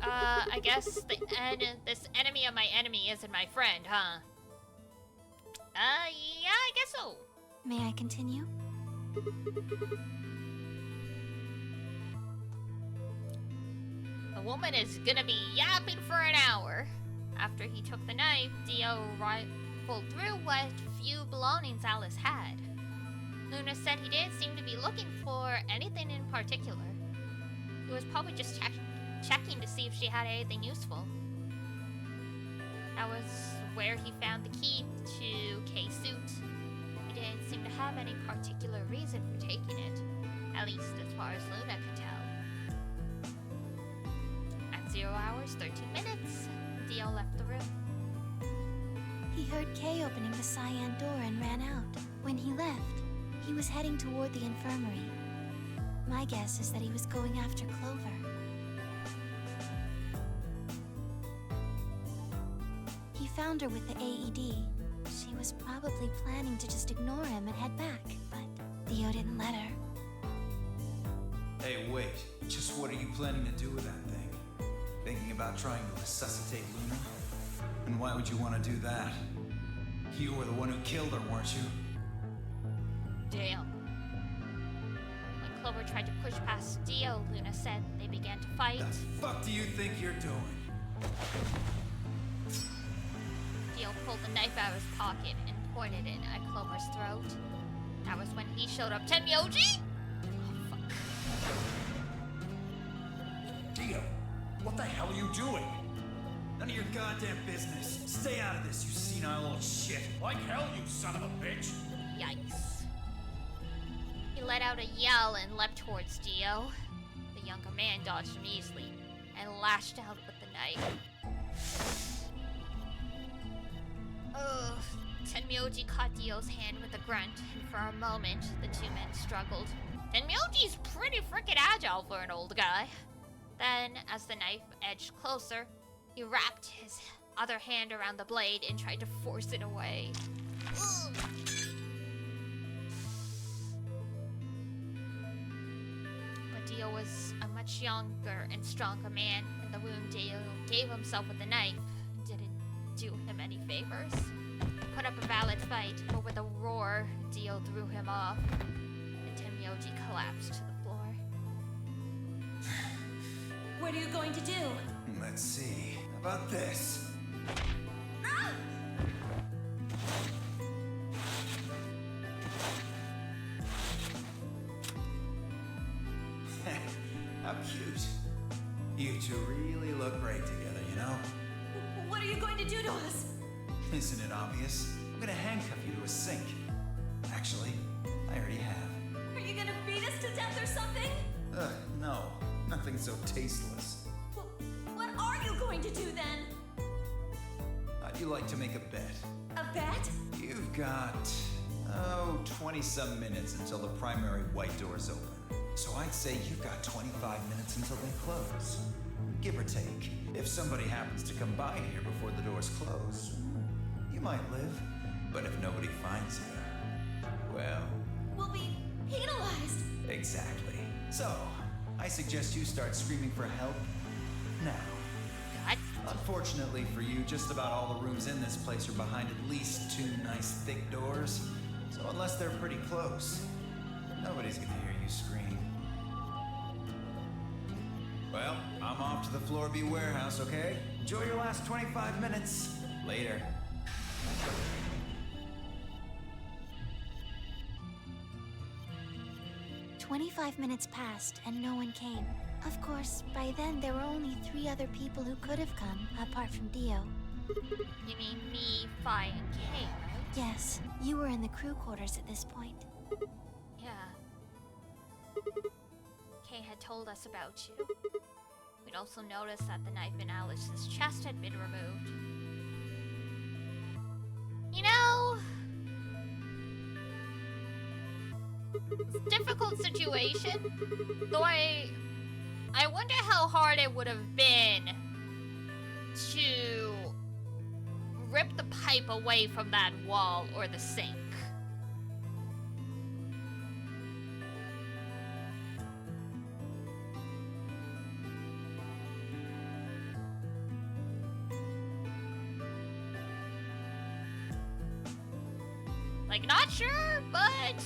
I guess this enemy of my enemy isn't my friend, huh? Yeah, I guess so. May I continue? The woman is gonna be yapping for an hour. After he took the knife, Dio rifled through what few belongings Alice had. Luna said he didn't seem to be looking for anything in particular. He was probably just checking to see if she had anything useful. That was where he found the key to Kay's suit. He didn't seem to have any particular reason for taking it, at least as far as Luna could tell. At 0 hours, 13 minutes, Dio left the room. He heard Kay opening the cyan door and ran out. When he left, he was heading toward the infirmary. My guess is that he was going after Clover. He found her with the AED. She was probably planning to just ignore him and head back, but Dio didn't let her. Hey, wait. Just what are you planning to do with that thing? Thinking about trying to resuscitate Luna? And why would you want to do that? You were the one who killed her, weren't you? Damn. When Clover tried to push past Dio, Luna said they began to fight. The fuck do you think you're doing? Dio pulled the knife out of his pocket and pointed it at Clover's throat. That was when he showed up. Tenmyoji? Oh, fuck. Dio, what the hell are you doing? None of your goddamn business. Stay out of this, you senile old shit. Like hell, you son of a bitch! Yikes. He let out a yell and leapt towards Dio. The younger man dodged him easily and lashed out with the knife. Ugh. Tenmyoji caught Dio's hand with a grunt, and for a moment, the 2 men struggled. Tenmyoji's pretty frickin' agile for an old guy. Then, as the knife edged closer, he wrapped his other hand around the blade and tried to force it away. Ugh. But Dio was a much younger and stronger man, and the wound Dio gave himself with the knife didn't do him any any favors. Put up a valid fight, but with a roar, Dio threw him off, and Tenmyoji collapsed to the floor. What are you going to do? Let's see. How about this? How cute. You two really look great together, you know? What are you going to do to us? Isn't it obvious? I'm gonna handcuff you to a sink. Actually, I already have. Are you gonna beat us to death or something? No. Nothing so tasteless. What are you going to do then? How'd you like to make a bet? A bet? You've got, 20-some minutes until the primary white doors open. So I'd say you've got 25 minutes until they close. Give or take. If somebody happens to come by here before the doors close, you might live. But if nobody finds you, well... We'll be penalized. Exactly. So, I suggest you start screaming for help now. God. Unfortunately for you, just about all the rooms in this place are behind at least 2 nice thick doors. So unless they're pretty close, nobody's gonna hear you scream. Well, I'm off to the Floor B warehouse, okay? Enjoy your last 25 minutes. Later. 25 minutes passed and no one came. Of course, by then there were only 3 other people who could have come, apart from Dio. You mean me, Fi, and Kay, right? Yes, you were in the crew quarters at this point. Yeah. Kay had told us about you. We'd also noticed that the knife in Alice's chest had been removed. You know... it's a difficult situation. Though I wonder how hard it would have been to rip the pipe away from that wall or the sink. Like, not sure, but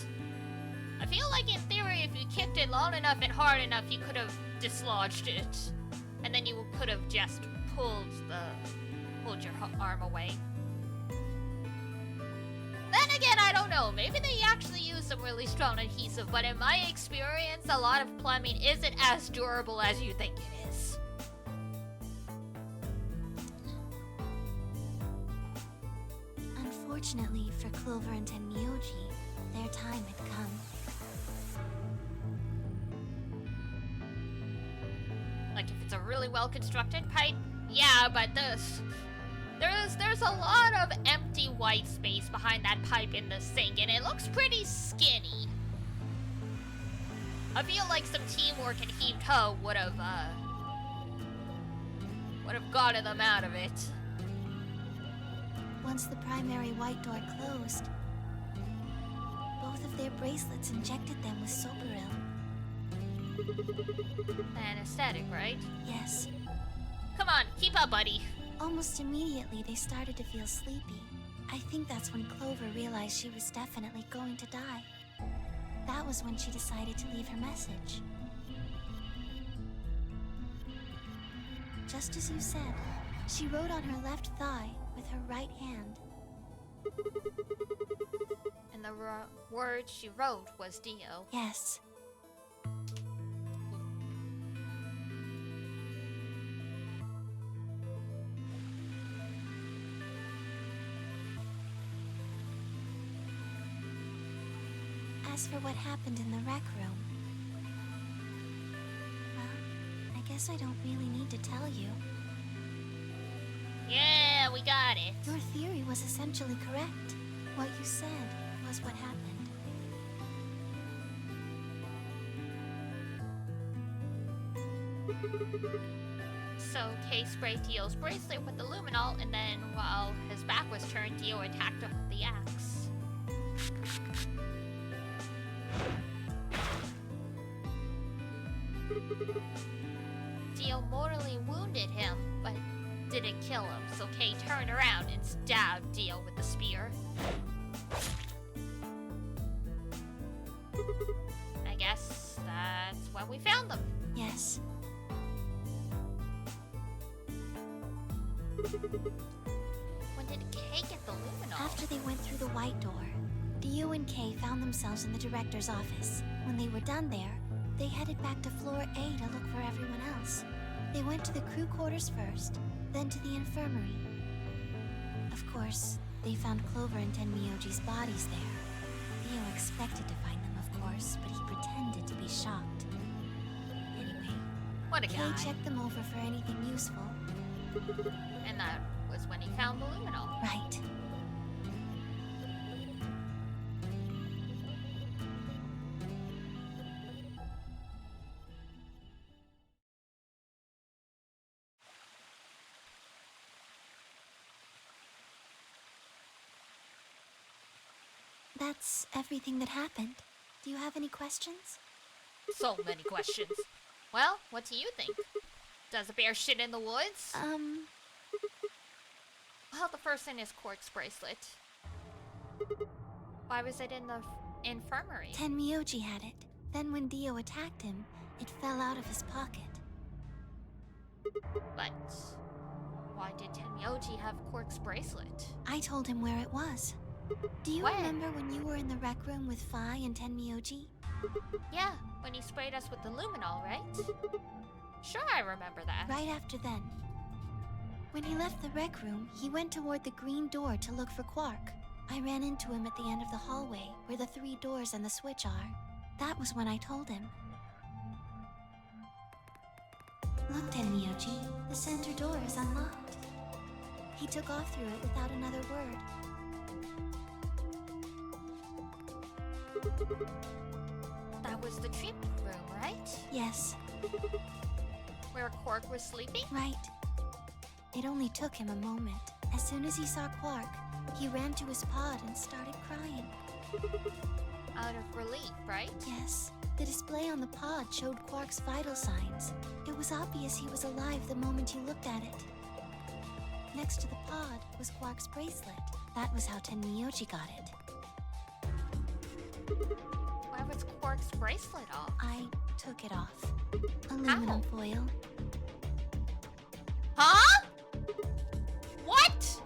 I feel like in theory if you kicked it long enough and hard enough, you could have dislodged it. And then you could have just pulled your arm away. Then again, I don't know. Maybe they actually use some really strong adhesive, but in my experience, a lot of plumbing isn't as durable as you think it is. Unfortunately for Clover and Tenmyoji, their time had come. Like, if it's a really well-constructed pipe, yeah, but there's a lot of empty white space behind that pipe in the sink, and it looks pretty skinny. I feel like some teamwork and heave-ho would have gotten them out of it. Once the primary white door closed, both of their bracelets injected them with Soberil. Anesthetic, right? Yes. Come on, keep up, buddy. Almost immediately, they started to feel sleepy. I think that's when Clover realized she was definitely going to die. That was when she decided to leave her message. Just as you said, she wrote on her left thigh with her right hand. And the word she wrote was Dio. Yes. As for what happened in the rec room, well, I guess I don't really need to tell you. Yeah, we got it. Your theory was essentially correct. What you said was what happened. So Kay sprayed Dio's bracelet with the luminol, and then while his back was turned, Dio attacked him with the axe. Dio mortally wounded him, but didn't kill him, so Kay turned around and stabbed Dio with the spear. I guess that's when we found them. Yes. When did Kay get the luminol? After they went through the white door, Dio and Kay found themselves in the director's office. When they were done there, they headed back to floor A to look for everyone else. They went to the crew quarters first, then to the infirmary. Of course, they found Clover and Tenmyoji's bodies there. Dio expected to find them, of course, but he pretended to be shocked. Anyway, What a Kay guy. checked them over for anything useful. And that was when he found the luminol. Right. That's everything that happened. Do you have any questions? So many questions. Well, what do you think? Does a bear shit in the woods? Well, the first thing is Quark's bracelet. Why was it in the infirmary? Tenmyoji had it. Then when Dio attacked him, it fell out of his pocket. But why did Tenmyoji have Quark's bracelet? I told him where it was. Do you When? remember when you were in the rec room with Phi and Tenmyoji? Yeah, when he sprayed us with the luminol, right? Sure, I remember that. Right after then. When he left the rec room, he went toward the green door to look for Quark. I ran into him at the end of the hallway, where the 3 doors and the switch are. That was when I told him. Look, Tenmyoji, the center door is unlocked. He took off through it without another word. That was the treatment room, right? Yes, Where Quark was sleeping? right. It only took him a moment. As soon as he saw Quark, he ran to his pod and started crying. Out of relief, right? Yes, the display on the pod showed Quark's vital signs. It was obvious he was alive the moment you looked at it. Next to the pod was Quark's bracelet. That was how Tenmyoji got it. Why was Quark's bracelet off? I took it off. Aluminum foil. Huh? What?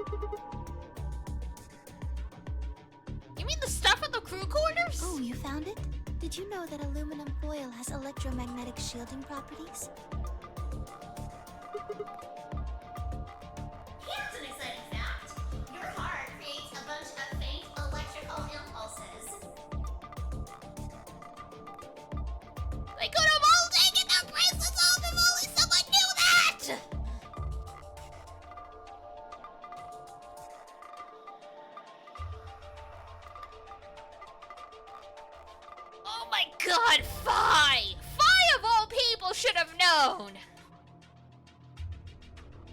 You mean the stuff in the crew quarters? Oh, you found it? Did you know that aluminum foil has electromagnetic shielding properties? Here's an exciting fact. Your heart creates a bunch of faint electrical impulses. They could have all taken their bracelets off if only someone knew that! Oh my god, Phi! Phi of all people should have known!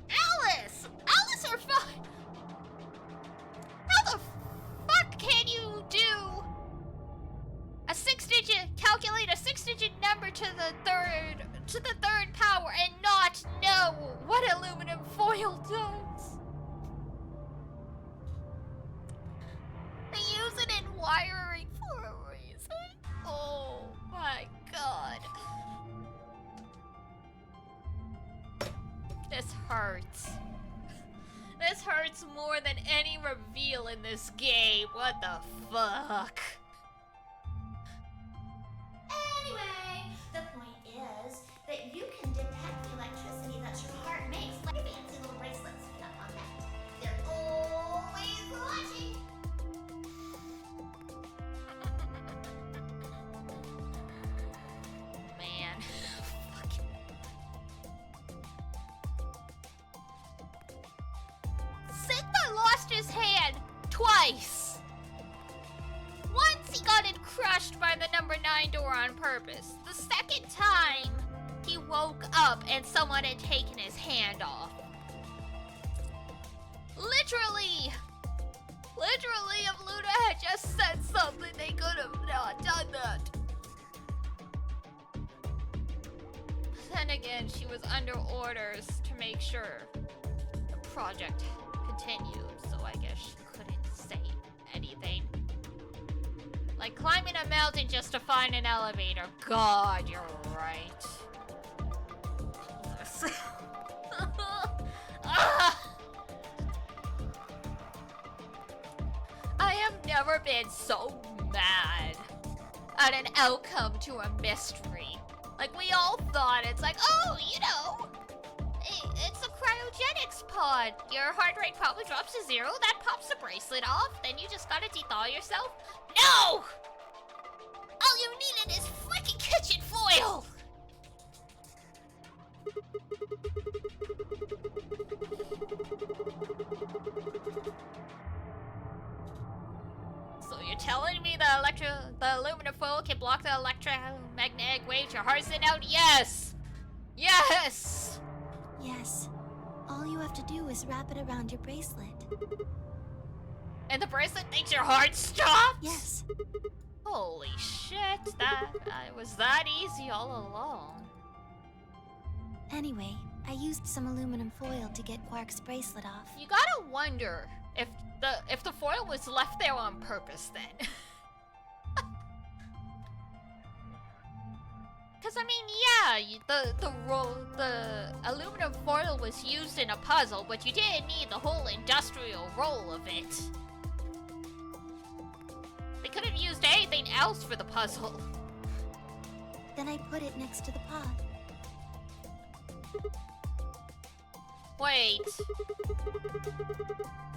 Alice! Alice or Phi? How the fuck can you do a 6-digit, calculate a 6-digit number to the third power and not know what aluminum foil does? They use it in wiring for a reason. Oh my god. This hurts. This hurts more than any reveal in this game. What the fuck? Anyway, the point is that you can detect the electricity that your heart makes like fancy little bracelets up on that. They're always watching. Man. Sigma lost his hand twice. Once he got it crushed by the number 9 door on purpose. The second time, he woke up and someone had taken his hand off. Literally, if Luna had just said something, they could have not done that. Then again, she was under orders to make sure project continued, so I guess she couldn't say anything. Like climbing a mountain just to find an elevator. God, you're right. I have never been so mad at an outcome to a mystery. Like, we all thought it's like, oh, you know, it's a cryogenics pod. Your heart rate probably drops to 0. That pops the bracelet off. Then you just gotta thaw yourself. No! All you needed is freaking kitchen foil! So you're telling me the aluminum foil can block the electromagnetic waves your heart sends out? Yes! Yes! Yes. All you have to do is wrap it around your bracelet. And the bracelet thinks your heart stopped? Yes. Holy shit, that was that easy all along. Anyway, I used some aluminum foil to get Quark's bracelet off. You gotta wonder if the foil was left there on purpose then. Cause I mean, yeah, the aluminum foil was used in a puzzle, but you didn't need the whole industrial roll of it. They could have used anything else for the puzzle. Then I put it next to the pod. Wait.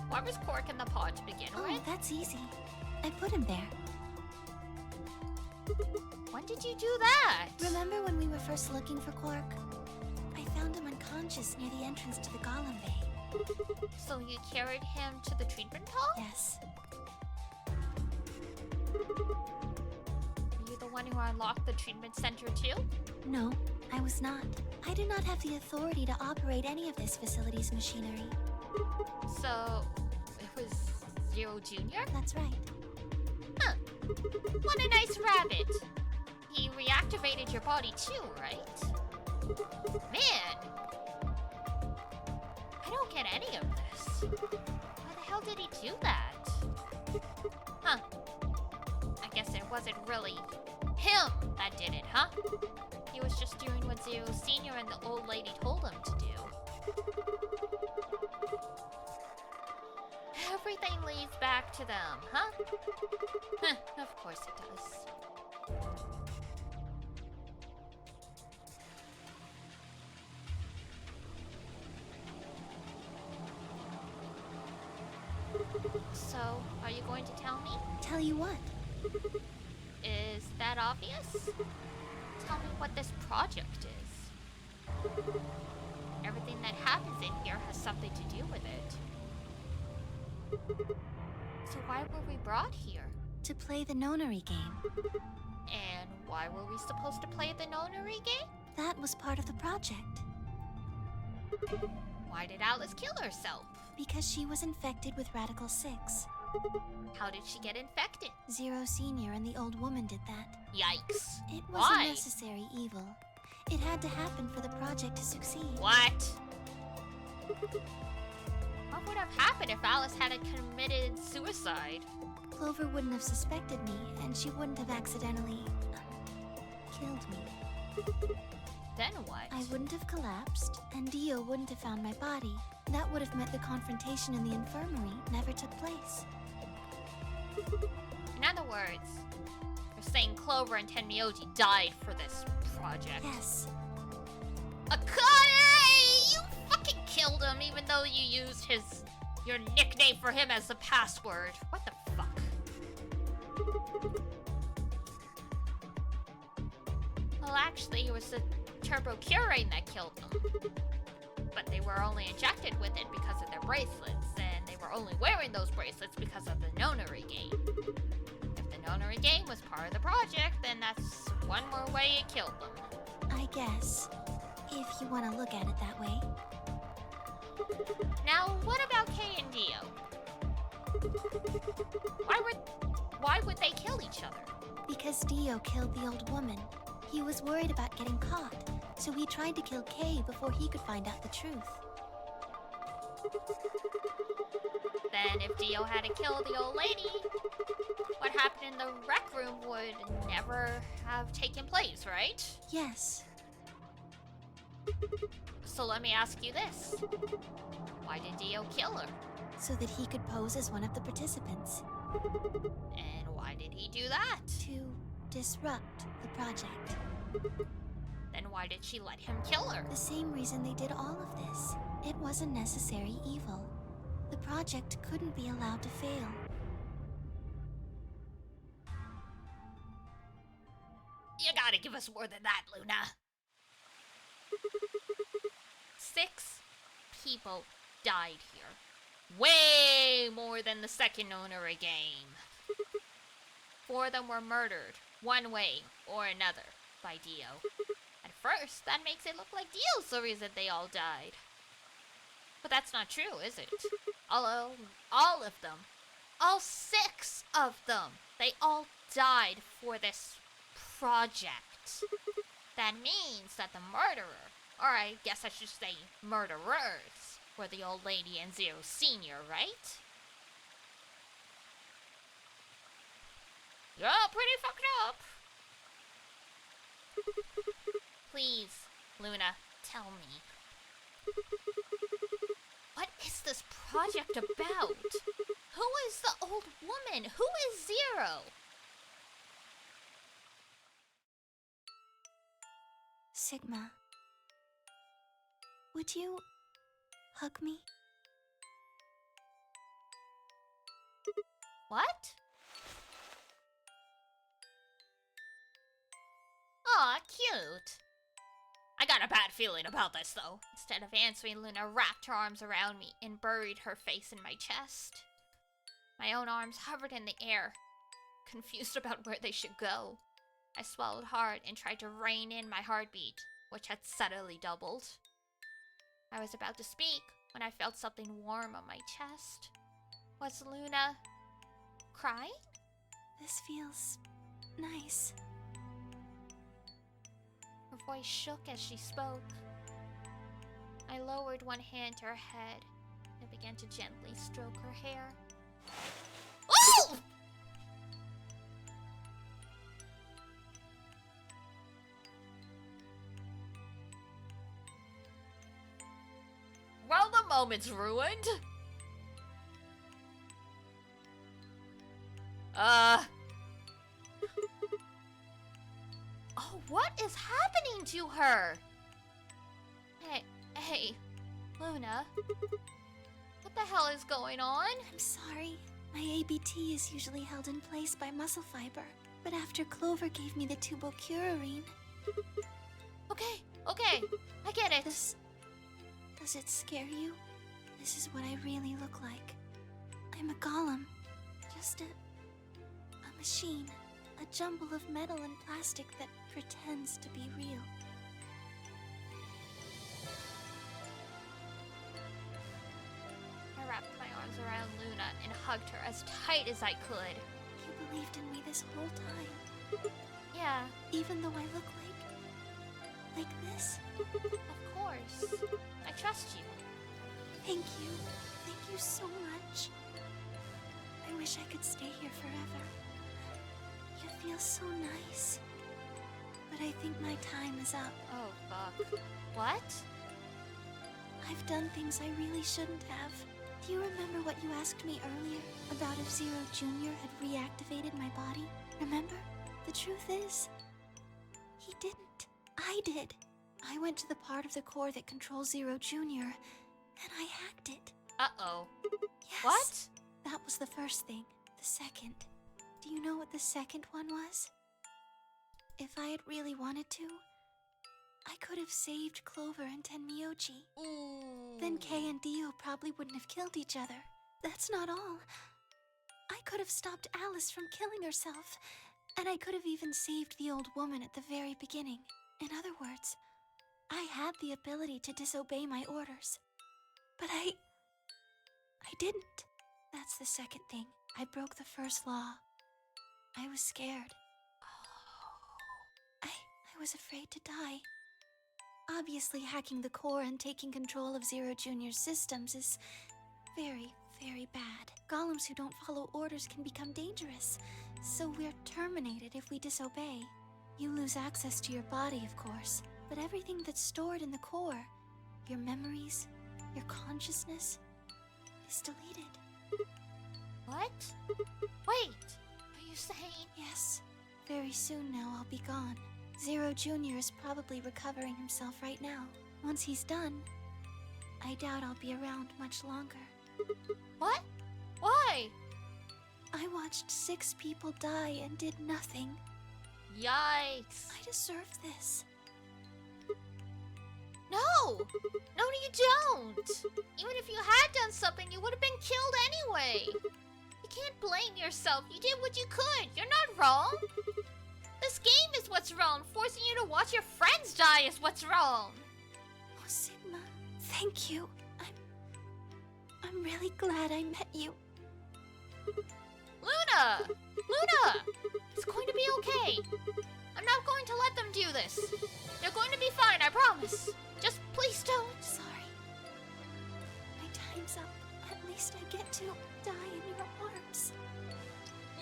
Why was Quark in the pod to begin with? Oh, that's easy. I put him there. When did you do that? Remember when we were first looking for Quark? I found him unconscious near the entrance to the Golem Bay. So you carried him to the treatment pod? Yes. Were you the one who unlocked the treatment center too? No, I was not. I do not have the authority to operate any of this facility's machinery. So, it was Zero Jr.? That's right. Huh. What a nice rabbit. He reactivated your body too, right? Man! I don't get any of this. Why the hell did he do that? Huh. I guess it wasn't really him that did it, huh? He was just doing what Zero Sr. and the old lady told him to do. Everything leads back to them, huh? Huh, of course it does. So, are you going to tell me? Tell you what? Is that obvious? Tell me what this project is. Everything that happens in here has something to do with it. So why were we brought here? To play the nonary game. And why were we supposed to play the nonary game? That was part of the project. Why did Alice kill herself? Because she was infected with Radical 6. How did she get infected? Zero Sr. and the old woman did that. Yikes. It was Why? a necessary evil. It had to happen for the project to succeed. What? What would have happened if Alice hadn't committed suicide? Clover wouldn't have suspected me, and she wouldn't have accidentally killed me. Then what? I wouldn't have collapsed, and Dio wouldn't have found my body. That would have meant the confrontation in the infirmary never took place. In other words, you're saying Clover and Tenmyoji died for this project. Yes. Akane! You fucking killed him even though you used your nickname for him as the password. What the fuck? Well, actually, it was the turbo curine that killed them. But they were only injected with it because of their bracelets, and they were only wearing those bracelets because of the nonary game. If the nonary game was part of the project, then that's one more way it killed them. I guess. If you want to look at it that way. Now, what about Kay and Dio? Why would they kill each other? Because Dio killed the old woman. He was worried about getting caught, so he tried to kill Kay before he could find out the truth. Then if Dio had to kill the old lady, what happened in the rec room would never have taken place, right? Yes. So let me ask you this. Why did Dio kill her? So that he could pose as one of the participants. And why did he do that? To disrupt the project. Then why did she let him kill her? The same reason they did all of this. It was a necessary evil. The project couldn't be allowed to fail. You gotta give us more than that, Luna. 6 people died here. Way more than the second owner of game. 4 of them were murdered, one way or another, by Dio. At first, that makes it look like Dio's the reason they all died. But that's not true, is it? All of them. All 6 of them. They all died for this project. That means that the murderer, or I guess I should say murderers, were the old lady and Zero Senior, right? You're all pretty fucked up. Please, Luna, tell me. What is this project about? Who is the old woman? Who is Zero? Sigma. Would you hug me? What? Aw, cute. I got a bad feeling about this, though. Instead of answering, Luna wrapped her arms around me and buried her face in my chest. My own arms hovered in the air, confused about where they should go. I swallowed hard and tried to rein in my heartbeat, which had suddenly doubled. I was about to speak when I felt something warm on my chest. Was Luna crying? This feels nice. Her voice shook as she spoke. I lowered one hand to her head and began to gently stroke her hair. Oh! Well, the moment's ruined. Oh, what is happening to her? Hey, Luna. What the hell is going on? I'm sorry. My ABT is usually held in place by muscle fiber. But after Clover gave me the tubocurarine... Okay, I get it. Does it scare you? This is what I really look like. I'm a golem. Just a machine. A jumble of metal and plastic that pretends to be real. I wrapped my arms around Luna and hugged her as tight as I could. You believed in me this whole time. Yeah. Even though I look like this? Of course. I trust you. Thank you. Thank you so much. I wish I could stay here forever. You feel so nice. But I think my time is up. Oh, fuck. What? I've done things I really shouldn't have. Do you remember what you asked me earlier about if Zero Jr. had reactivated my body? Remember? The truth is, he didn't. I did. I went to the part of the core that controls Zero Jr., and I hacked it. Uh-oh. Yes. What? That was the first thing. The second. Do you know what the second one was? If I had really wanted to, I could have saved Clover and Tenmyoji. Ooh. Then Kay and Dio probably wouldn't have killed each other. That's not all. I could have stopped Alice from killing herself, and I could have even saved the old woman at the very beginning. In other words, I had the ability to disobey my orders. But I didn't. That's the second thing. I broke the first law. I was scared. I was afraid to die. Obviously, hacking the core and taking control of Zero Junior's systems is very, very bad. Golems who don't follow orders can become dangerous, so we're terminated if we disobey. You lose access to your body, of course, but everything that's stored in the core, your memories, your consciousness, is deleted. What? Wait, are you saying? Yes. Very soon now I'll be gone. Zero Junior is probably recovering himself right now. Once he's done, I doubt I'll be around much longer. What? Why? I watched 6 people die and did nothing. Yikes. I deserve this. No! No, you don't! Even if you had done something, you would have been killed anyway! You can't blame yourself. You did what you could. You're not wrong. This game is what's wrong. Forcing you to watch your friends die is what's wrong. Oh, Sigma, thank you. I'm really glad I met you. Luna! Luna! It's going to be okay. I'm not going to let them do this. They're going to be fine, I promise. Just please don't. Sorry. My time's up. At least I get to die in your arms.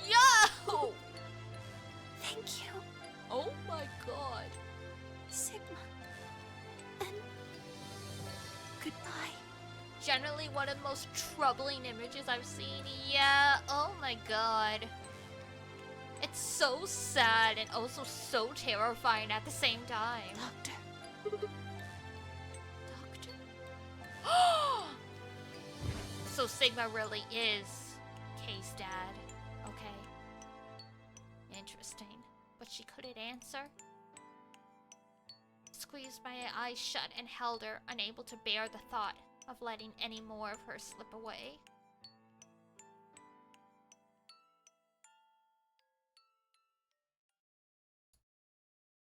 Yo! Thank you. Oh my god. Sigma. And goodbye. Generally one of the most troubling images I've seen. Yeah, oh my god. It's so sad and also so terrifying at the same time. Doctor. So Sigma really is Kay's dad. Okay. Interesting. But she couldn't answer. Squeezed my eyes shut and held her, unable to bear the thought of letting any more of her slip away.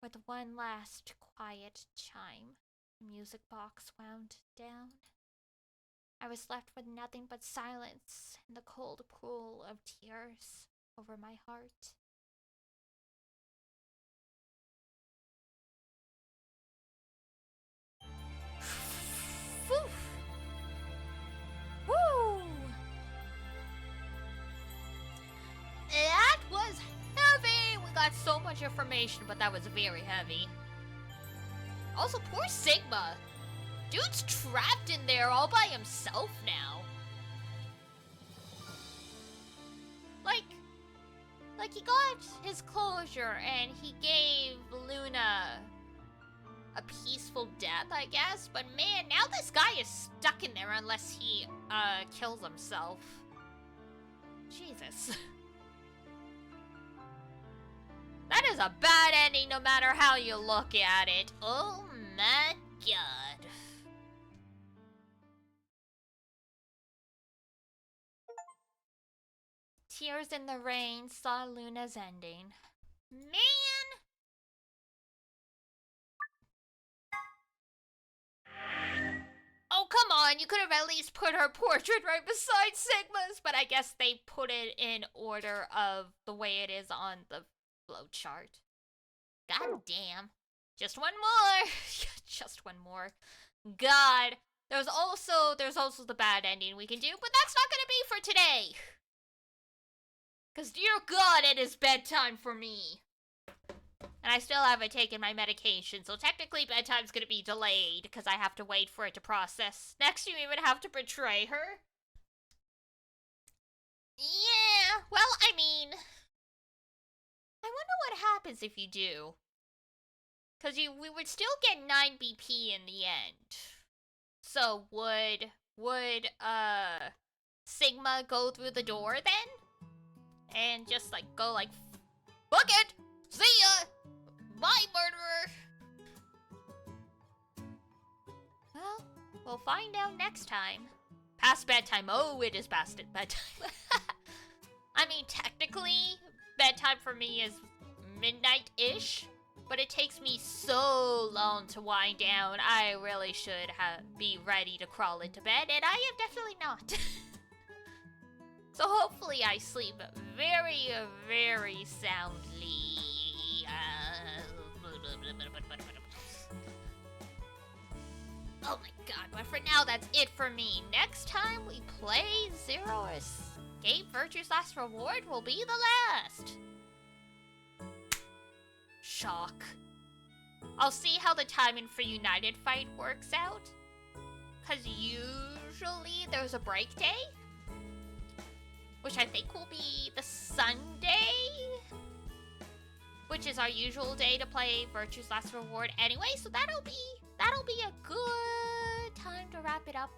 With one last quiet chime, the music box wound down. I was left with nothing but silence and the cold pool of tears over my heart. Whew. Woo! That was heavy! We got so much information, but that was very heavy. Also, poor Sigma. Dude's trapped in there all by himself now. Like he got his closure and he gave Luna a peaceful death, I guess. But man, now this guy is stuck in there unless he, kills himself. Jesus. That is a bad ending no matter how you look at it. Oh my god. Tears in the Rain saw Luna's ending. Man! Oh, come on, you could have at least put her portrait right beside Sigma's, but I guess they put it in order of the way it is on the flowchart. God damn. Just one more. Just one more. God. There's also the bad ending we can do, but that's not gonna be for today. Because, dear God, it is bedtime for me. And I still haven't taken my medication, so technically bedtime's gonna be delayed, because I have to wait for it to process. Next, you even have to betray her? Yeah, well, I mean... I wonder what happens if you do. Because we would still get 9 BP in the end. So, would Sigma go through the door then? And just, like, go like, fuck it! See ya! Bye, murderer! Well, we'll find out next time. Past bedtime. Oh, it is past bedtime. I mean, technically, bedtime for me is midnight-ish. But it takes me so long to wind down. I really should be ready to crawl into bed, and I am definitely not. So hopefully I sleep very, very soundly. But for now, that's it for me. Next time we play Zero Escape Virtue's Last Reward will be the last. Shock. I'll see how the timing for United Fight works out. Because usually there's a break day. Which I think will be the Sunday. Which is our usual day to play Virtue's Last Reward anyway. So that'll be a good time to wrap it up.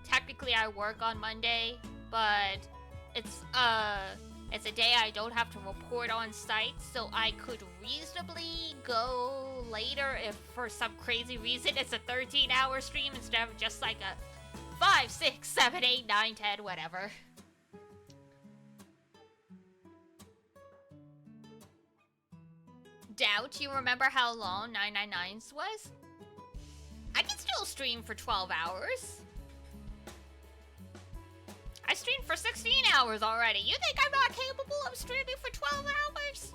Technically I work on Monday, but it's a day I don't have to report on site, so I could reasonably go later if for some crazy reason it's a 13-hour stream instead of just like a 5, 6, 7, 8, 9, 10, whatever. Doubt you remember how long 999's was? I can still stream for 12 hours. I streamed for 16 hours already. You think I'm not capable of streaming for 12 hours?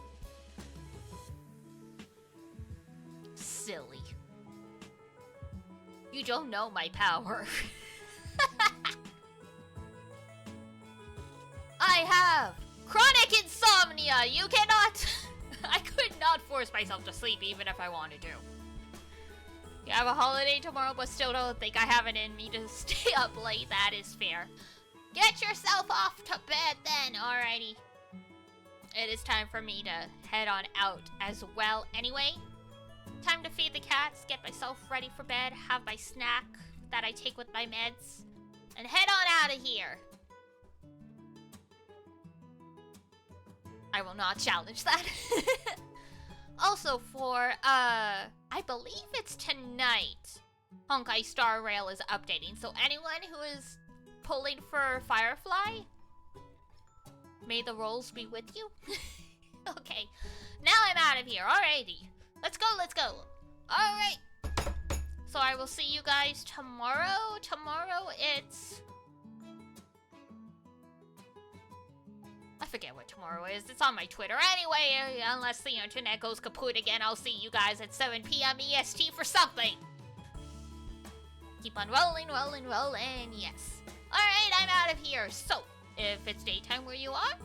Silly. You don't know my power. I have chronic insomnia. You cannot... I could not force myself to sleep even if I wanted to. You have a holiday tomorrow, but still don't think I have it in me to stay up late. That is fair. Get yourself off to bed then, alrighty. It is time for me to head on out as well anyway. Time to feed the cats, get myself ready for bed, have my snack that I take with my meds, and head on out of here. I will not challenge that. Also for, I believe it's tonight, Honkai Star Rail is updating, so anyone who is pulling for Firefly, may the rolls be with you. Okay, now I'm out of here. Alrighty, let's go, let's go. Alright, so I will see you guys tomorrow. Tomorrow it's... I forget what tomorrow is. It's on my Twitter. Anyway, unless the internet goes kaput again, I'll see you guys at 7 p.m. EST for something. Keep on rolling, rolling, rolling. Yes. Alright, I'm out of here. So, if it's daytime where you are,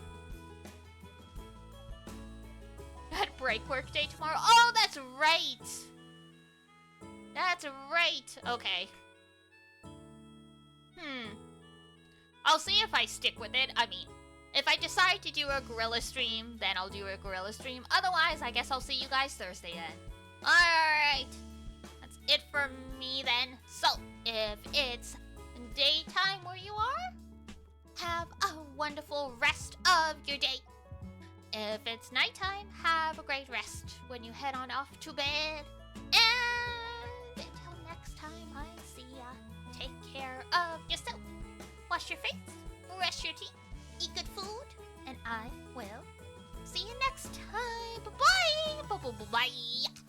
at break work day tomorrow. Oh, that's right. That's right. Okay. I'll see if I stick with it. I mean, if I decide to do a gorilla stream, then I'll do a gorilla stream. Otherwise, I guess I'll see you guys Thursday then. Alright. That's it for me then. So, if it's daytime where you are, have a wonderful rest of your day. If it's nighttime, have a great rest when you head on off to bed. And until next time I see ya, take care of yourself. Wash your face, brush your teeth, eat good food, and I will see you next time. Bye-bye. Bye-bye.